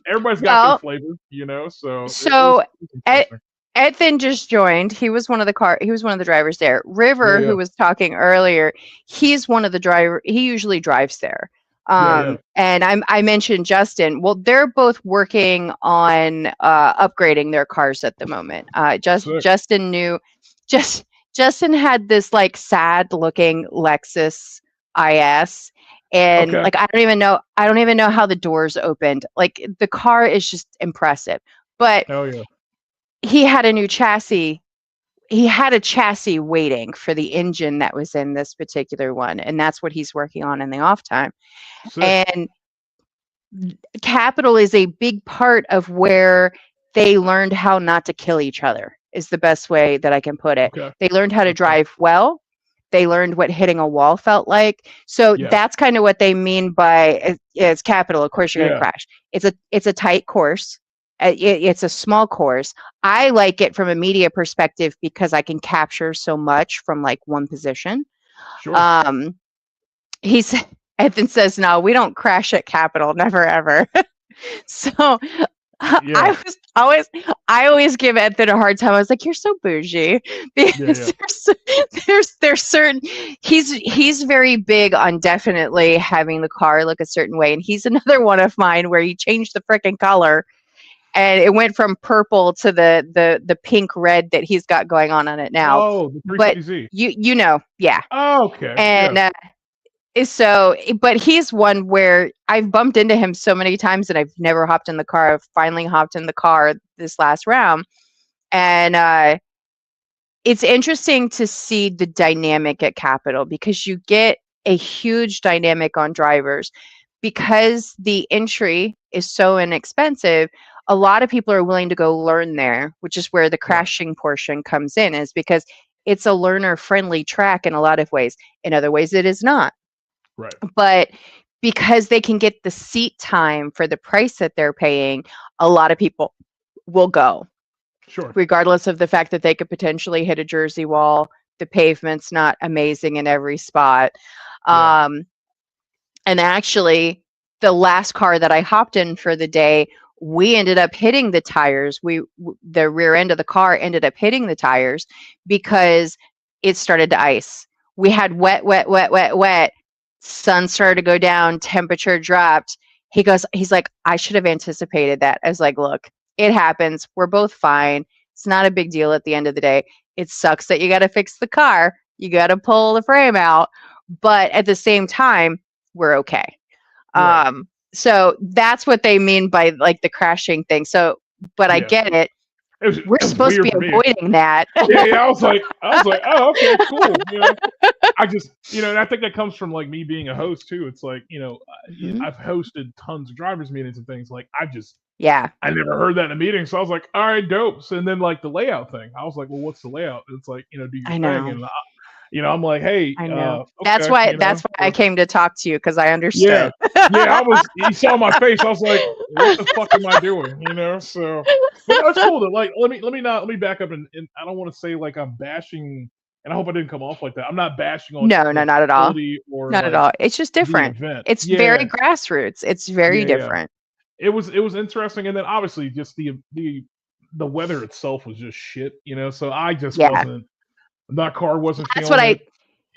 everybody's got their Well, flavor, so so it's Ed, interesting. Ethan just joined. He was one of the drivers there. Yeah, River, yeah, who was talking earlier, he's one of the driver. He usually drives there. yeah, yeah. And I mentioned Justin. Well, they're both working on upgrading their cars at the moment. Sick. Just Justin had this like sad looking Lexus IS, and Okay. like I don't even know how the doors opened. Like the car is just impressive. But Hell yeah. he had a new chassis. He had a chassis waiting for the engine that was in this particular one, and that's what he's working on in the off time. Sick. And Capital is a big part of where they learned how not to kill each other, is the best way that I can put it. Okay. They learned how to Okay. drive well. They learned what hitting a wall felt like. So Yeah. that's kind of what they mean by it's Capital. Of course, you're going to Yeah. crash. It's a tight course. It's a small course. I like it from a media perspective because I can capture so much from like one position. Sure. Um, he said, Ethan says, no, we don't crash at Capital, never ever. So Yeah. I always give Ethan a hard time. I was like, you're so bougie Yeah. because Yeah. there's certain he's very big on definitely having the car look a certain way, and he's another one of mine where he changed the freaking color and it went from purple to the pink red that he's got going on it now. Oh, the But 350Z. yeah, Oh, okay. and Yeah. so, but he's one where I've bumped into him so many times and I've never hopped in the car. I've finally hopped in the car this last round. And it's interesting to see the dynamic at Capital because you get a huge dynamic on drivers because the entry is so inexpensive. A lot of people are willing to go learn there, which is where the Right. crashing portion comes in, is because it's a learner friendly track in a lot of ways. In other ways, it is not. Right. But because they can get the seat time for the price that they're paying, a lot of people will go, Sure. regardless of the fact that they could potentially hit a Jersey wall. The pavement's not amazing in every spot. Yeah. Um, and actually, the last car that I hopped in for the day, we ended up hitting the tires. The rear end of the car ended up hitting the tires because it started to ice. We had wet, wet, wet, wet, wet. Sun started to go down, temperature dropped. He's like, I should have anticipated that. I was like, look, it happens. We're both fine. It's not a big deal at the end of the day. It sucks that you got to fix the car. You got to pull the frame out. But at the same time, we're okay. Right. So that's what they mean by like the crashing thing. So, but I Yeah. get it. It We're was supposed to weird be for me. avoiding that. Yeah, yeah. I was like, oh, okay, cool. I just, and I think that comes from like me being a host too. It's like, Mhm. I've hosted tons of drivers meetings and things. Like, Yeah, I never heard that in a meeting, so I was like, all right, dope. So, and then like the layout thing, I was like, well, what's the layout? It's like, do your I thing, know. and I'm like, hey, I know. okay, That's why I so came to talk to you because I yeah, understood. yeah. You saw my face. I was like, what the fuck am I doing? So, but no, it's cool. That like, let me back up, and I don't want to say like I'm bashing and I hope I didn't come off like that. I'm not bashing on No, the no, not at all. facility or Not at like all. It's just the different. event. It's very Yeah, grassroots. It's very yeah. different. It was interesting, and then obviously just the weather itself was just shit, So I just Yeah. wasn't. That car wasn't That's what feeling I it.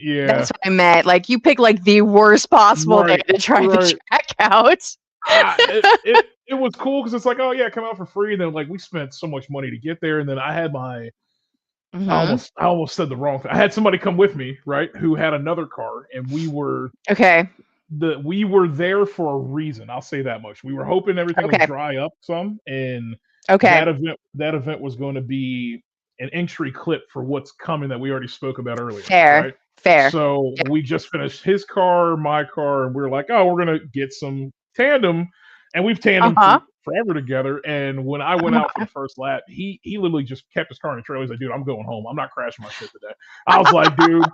Yeah, that's what I meant. Like you pick like the worst possible day right, to try the right. track out. It was cool because it's like, oh yeah, come out for free. And then like we spent so much money to get there, and then I had my Mhm. I almost said the wrong thing. I had somebody come with me, right, who had another car, and Okay. we were there for a reason. I'll say that much. We were hoping everything would Okay. dry up some, and Okay. that event was going to be an entry clip for what's coming that we already spoke about earlier, Fair. right? Fair. So Yeah. we just finished his car, my car, and we were like, oh, we're gonna get some tandem, and we've tandem for Uh-huh. forever together. And when I went out for Uh-huh. the first lap, he literally just kept his car in the trailer. He's like, dude, I'm going home. I'm not crashing my shit today. I was like, dude,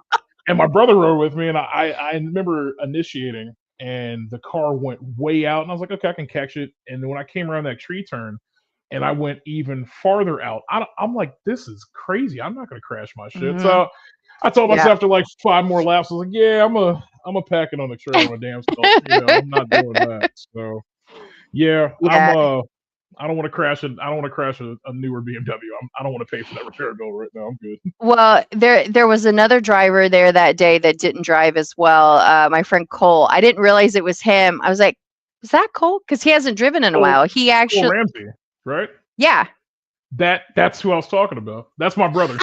and my brother rode with me, and I remember initiating, and the car went way out, and I was like, okay, I can catch it. And then when I came around that tree turn, and I went even farther out, I'm like, this is crazy. I'm not gonna crash my shit. Mhm. So I told Yeah. myself after like 5 more laps, I was like, yeah, I'm a pack it on the trailer my damn self. I'm not doing that. So yeah, Yeah. I don't want to crash it. I don't want to crash a newer BMW. I don't want to pay for that repair bill right now. I'm good. Well, there was another driver there that day that didn't drive as well. My friend Cole. I didn't realize it was him. I was like, "Was that Cole?" Because he hasn't driven in a Cole, while. He Cole actually, Ramsey, right? yeah. That's who I was talking about. That's my brother.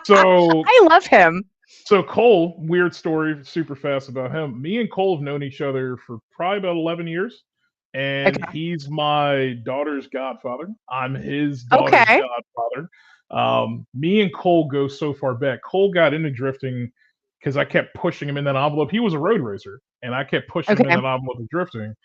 So I love him. so Cole, weird story, super fast about him. Me and Cole have known each other for probably about 11 years, and Okay. he's my daughter's godfather. I'm his daughter's Okay. godfather. Me and Cole go so far back. Cole got into drifting because I kept pushing him in that envelope. He was a road racer, and I kept pushing him in that Okay. envelope of drifting.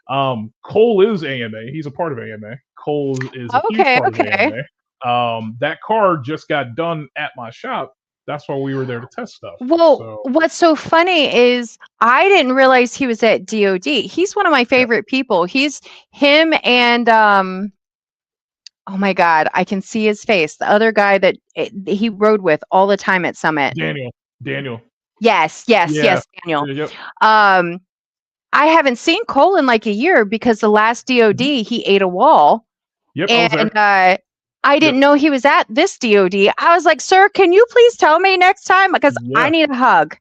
Cole is AMA. He's a part of AMA. Cole is a huge Okay. part of Okay. AMA. That car just got done at my shop. That's why we were there to test stuff. Well, So what's so funny is I didn't realize he was at DOD. He's one of my yeah, favorite people. He's him and oh my God, I can see his face. The other guy that he rode with all the time at Summit. Daniel. Yes, yes, Yeah. yes, Daniel. Yep. Um, I haven't seen Cole in like a year because the last Mhm. DOD he ate a wall, Yep. I was and there. I Yep. didn't know he was at this DOD. I was like, "Sir, can you please tell me next time because I Yeah. need a hug."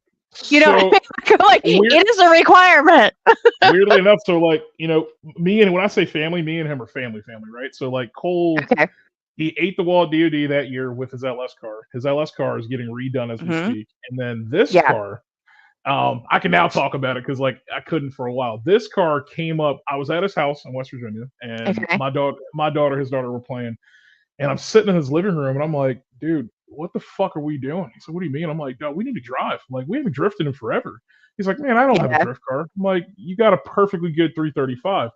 You know what I So mean? Like, weird, it is a requirement. weirdly enough, so like me and when I say family, me and him are family, right? So like Cole, Okay. he ate the wall at DoD that year with his LS car. His LS car is getting redone as we Hmm. speak, and then this Yeah. car, I can now talk about it because like I couldn't for a while. This car came up. I was at his house in West Virginia, and Okay. his daughter were playing, and I'm sitting in his living room, and I'm like, dude, what the fuck are we doing? He said, what do you mean? I'm like, no, we need to drive. I'm like, we haven't drifted in forever. He's like, man, I don't have a Yeah. drift car. I'm like, you got a perfectly good 335.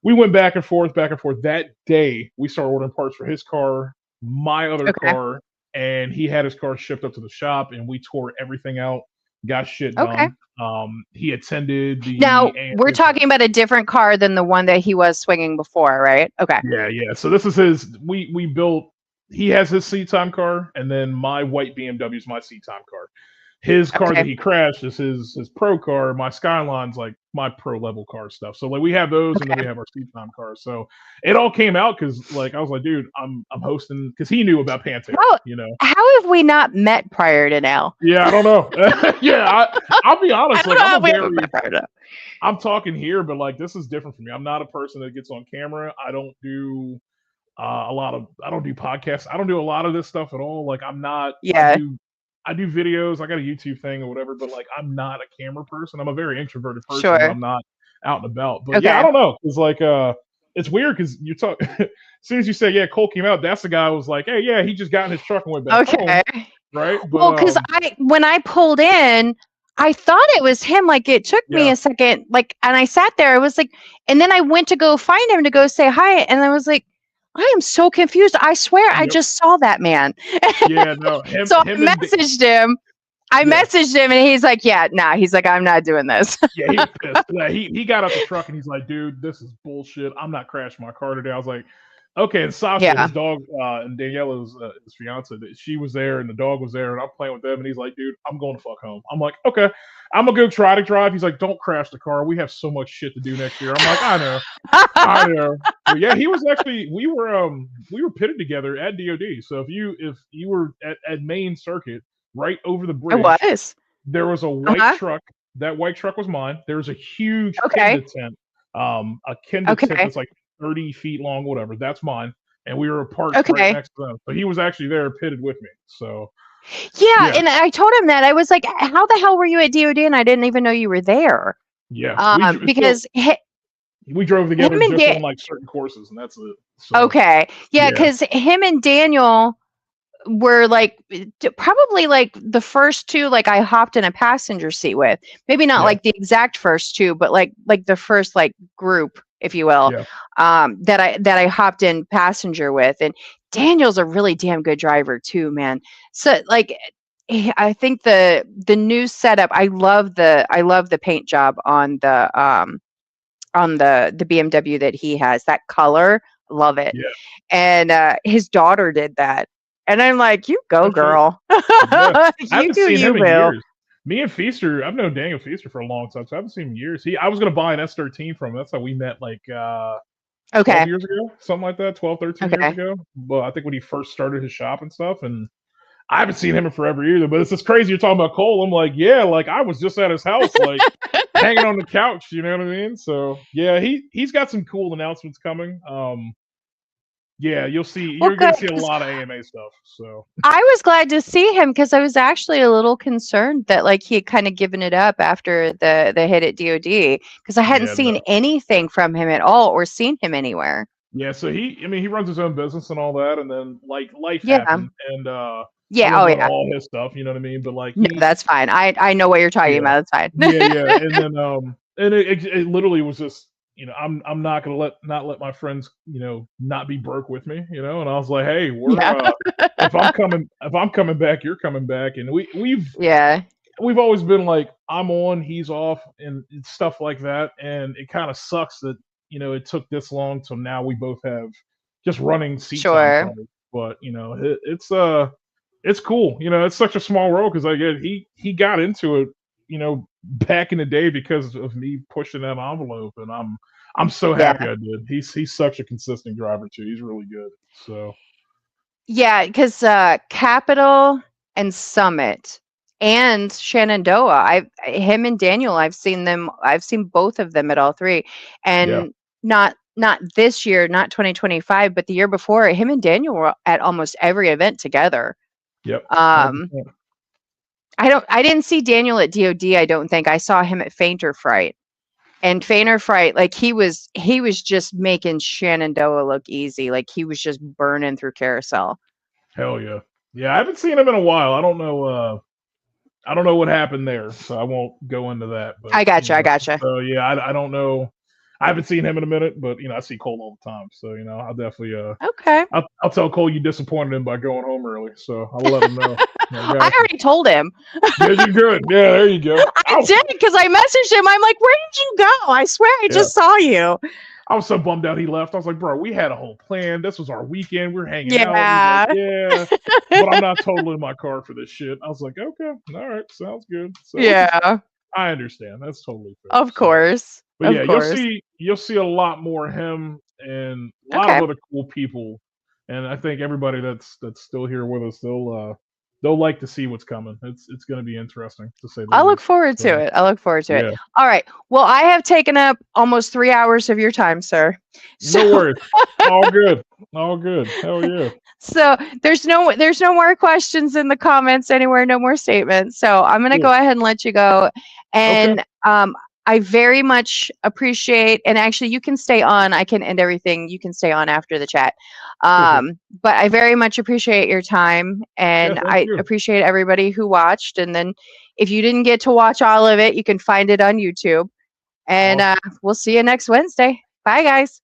We went back and forth, back and forth. That day, we started ordering parts for his car, my other Okay. car, and he had his car shipped up to the shop, and we tore everything out, got shit Okay. done. He attended Now the we're talking about a different car than the one that he was swinging before, right? Okay. yeah. So this is his. We built. He has his seat time car, and then my white BMW is my seat time car. His car that Okay. he crashed is his pro car. My Skyline's like my pro level car stuff. So like we have those, and then we Okay. have our seat time cars. So it all came out because like I was like, dude, I'm hosting because he knew about Pantera, How you know. how have we not met prior to now? Yeah, I don't know. Yeah, I'll be I honest. don't Like know how we haven't met prior to now. I'm talking here, but like this is different for me. I'm not a person that gets on camera. I don't do I don't do podcasts. I don't do a lot of this stuff at all. Like I'm not. Yeah. I do videos. I got a YouTube thing or whatever, but like I'm not a camera person. I'm a very introverted person when Sure. I'm not out and about. But yeah, I Okay. don't know. It's like it's weird because you talk as soon as you say yeah, Cole came out. That's the guy who was like, hey, yeah, he just got in his truck and went back home, Okay. right? But Well, because when I pulled in, I thought it was him. Like it took me yeah, a second, like, and I sat there. I was like, and then I went to go find him to go say hi, and I was like, I am so confused. I swear I yep, just saw that man. yeah, no, him, So I him and messaged him. yeah. And he's like, yeah, nah. He's like, I'm not doing this. Yeah, he was pissed. Yeah, he got out the truck and he's like, dude, this is bullshit. I'm not crashing my car today. I was like, Okay, and Sasha, Yeah. his dog, and Daniela's his fiance, she was there, and the dog was there, and I'm playing with them, and he's like, "Dude, I'm going to fuck home." I'm like, "Okay, I'm gonna go try to drive." He's like, "Don't crash the car. We have so much shit to do next year." I'm like, I know." But yeah, he was actually we were pitted together at DOD. So if you were at Main Circuit right over the It bridge, was. there was a white Uh-huh. truck. That white truck was mine. There was a huge Okay. Kenda tent, a Kenda tent Okay. that's like 30 feet long, whatever. That's mine. And we were parked right Okay. next to them. So he was actually there pitted with me. So Yeah, yeah, and I told him that. I was like, "How the hell were you at DOD and I didn't even know you were there?" yeah. So Because we drove him together and just Dan. on like certain courses, and that's it. So Okay. Yeah, yeah, because him and Daniel were like probably like the first two like I hopped in a passenger seat with. Maybe not yeah, like the exact first two, but like the first like group, if you will, yeah. that I hopped in passenger with. And Daniel's a really damn good driver too, man. So like I think the new setup, I love the paint job on the BMW that he has. That color, love it. Yeah. And his daughter did that. And I'm like, "You go, Okay. girl. Yeah. I You haven't do seen you, him in Bill." years. Me and Feaster, I've known Daniel Feaster for a long time, so I haven't seen him in years. I was gonna buy an S13 from him. That's how we met like 12 Okay. years ago, something like that, 12, 13 years Okay. ago. Well, I think when he first started his shop and stuff, and I haven't seen him in forever either. But it's just crazy you're talking about Cole. I'm like, yeah, like I was just at his house, like hanging on the couch, you know what I mean? So yeah, he's got some cool announcements coming. Yeah, Well, you're good, gonna see a 'cause lot of AMA stuff. So I was glad to see him because I was actually a little concerned that like he had kind of given it up after the hit at DOD because I hadn't yeah, no. seen anything from him at all or seen him anywhere. Yeah, so I mean, he runs his own business and all that, and then like life Yeah. happened, and I Yeah. won't Oh go into yeah. all his stuff, you know what I mean? But like No, that's fine. I know what you're talking yeah, about. It's fine. yeah, and then and it literally was just I'm not gonna let my friends not be broke with me, and I was like, hey, Yeah. if I'm coming back, you're coming back, and Yeah. we've always been like I'm on, he's off, and stuff like that. And it kind of sucks that it took this long till now we both have just running seat time Sure. cars. But it's cool. It's such a small world because I get he got into it, back in the day because of me pushing that envelope, and I'm so happy Yeah. I did. He's such a consistent driver too. He's really good. So Yeah, because Capital and Summit and Shenandoah, him and Daniel, I've seen both of them at all three. yeah, And not this year, not 2025, but the year before, him and Daniel were at almost every event together. yep, Um, 100%. I didn't see Daniel at DOD, I don't think. I saw him at Fainter Fright. And Fainter Fright, like he was just making Shenandoah look easy. Like he was just burning through carousel. Hell yeah. Yeah, I haven't seen him in a while. I don't know what happened there, so I won't go into that. But I gotcha. I gotcha. so yeah, I don't know. I haven't seen him in a minute, but I see Cole all the time. So I'll definitely Okay. I'll tell Cole you disappointed him by going home early. So I'll let him know. I I got you. already told him. Yeah, you're good. Yeah, there you go. I did because I messaged him. I'm like, "Where did you go? I swear I Yeah, just saw you." I was so bummed out he left. I was like, bro, we had a whole plan. This was our weekend. We're hanging out. He's like, Yeah. yeah, but I'm not totaling my car for this shit. I was like, okay, all right, sounds good. So which is Yeah. I understand. That's totally fair. Of So, course. but Of yeah, course. you'll see a lot more of him and a lot of Okay. other cool people. And I think everybody that's still here with us, they'll like to see what's coming. It's going to be interesting to say the I look least. forward to So it. I look forward to it. yeah, All right. Well, I have taken up almost 3 hours of your time, sir. no So worries. All good. All good. Hell yeah. so there's no more questions in the comments anywhere, no more statements. So I'm gonna Cool. go ahead and let you go. Okay. And I very much appreciate, and actually you can stay on. I can end everything. You can stay on after the chat. Cool. Cool. But I very much appreciate your time, Yeah. and Thank I you. appreciate everybody who watched. And then if you didn't get to watch all of it, you can find it on YouTube. And Awesome. we'll see you next Wednesday. Bye, guys.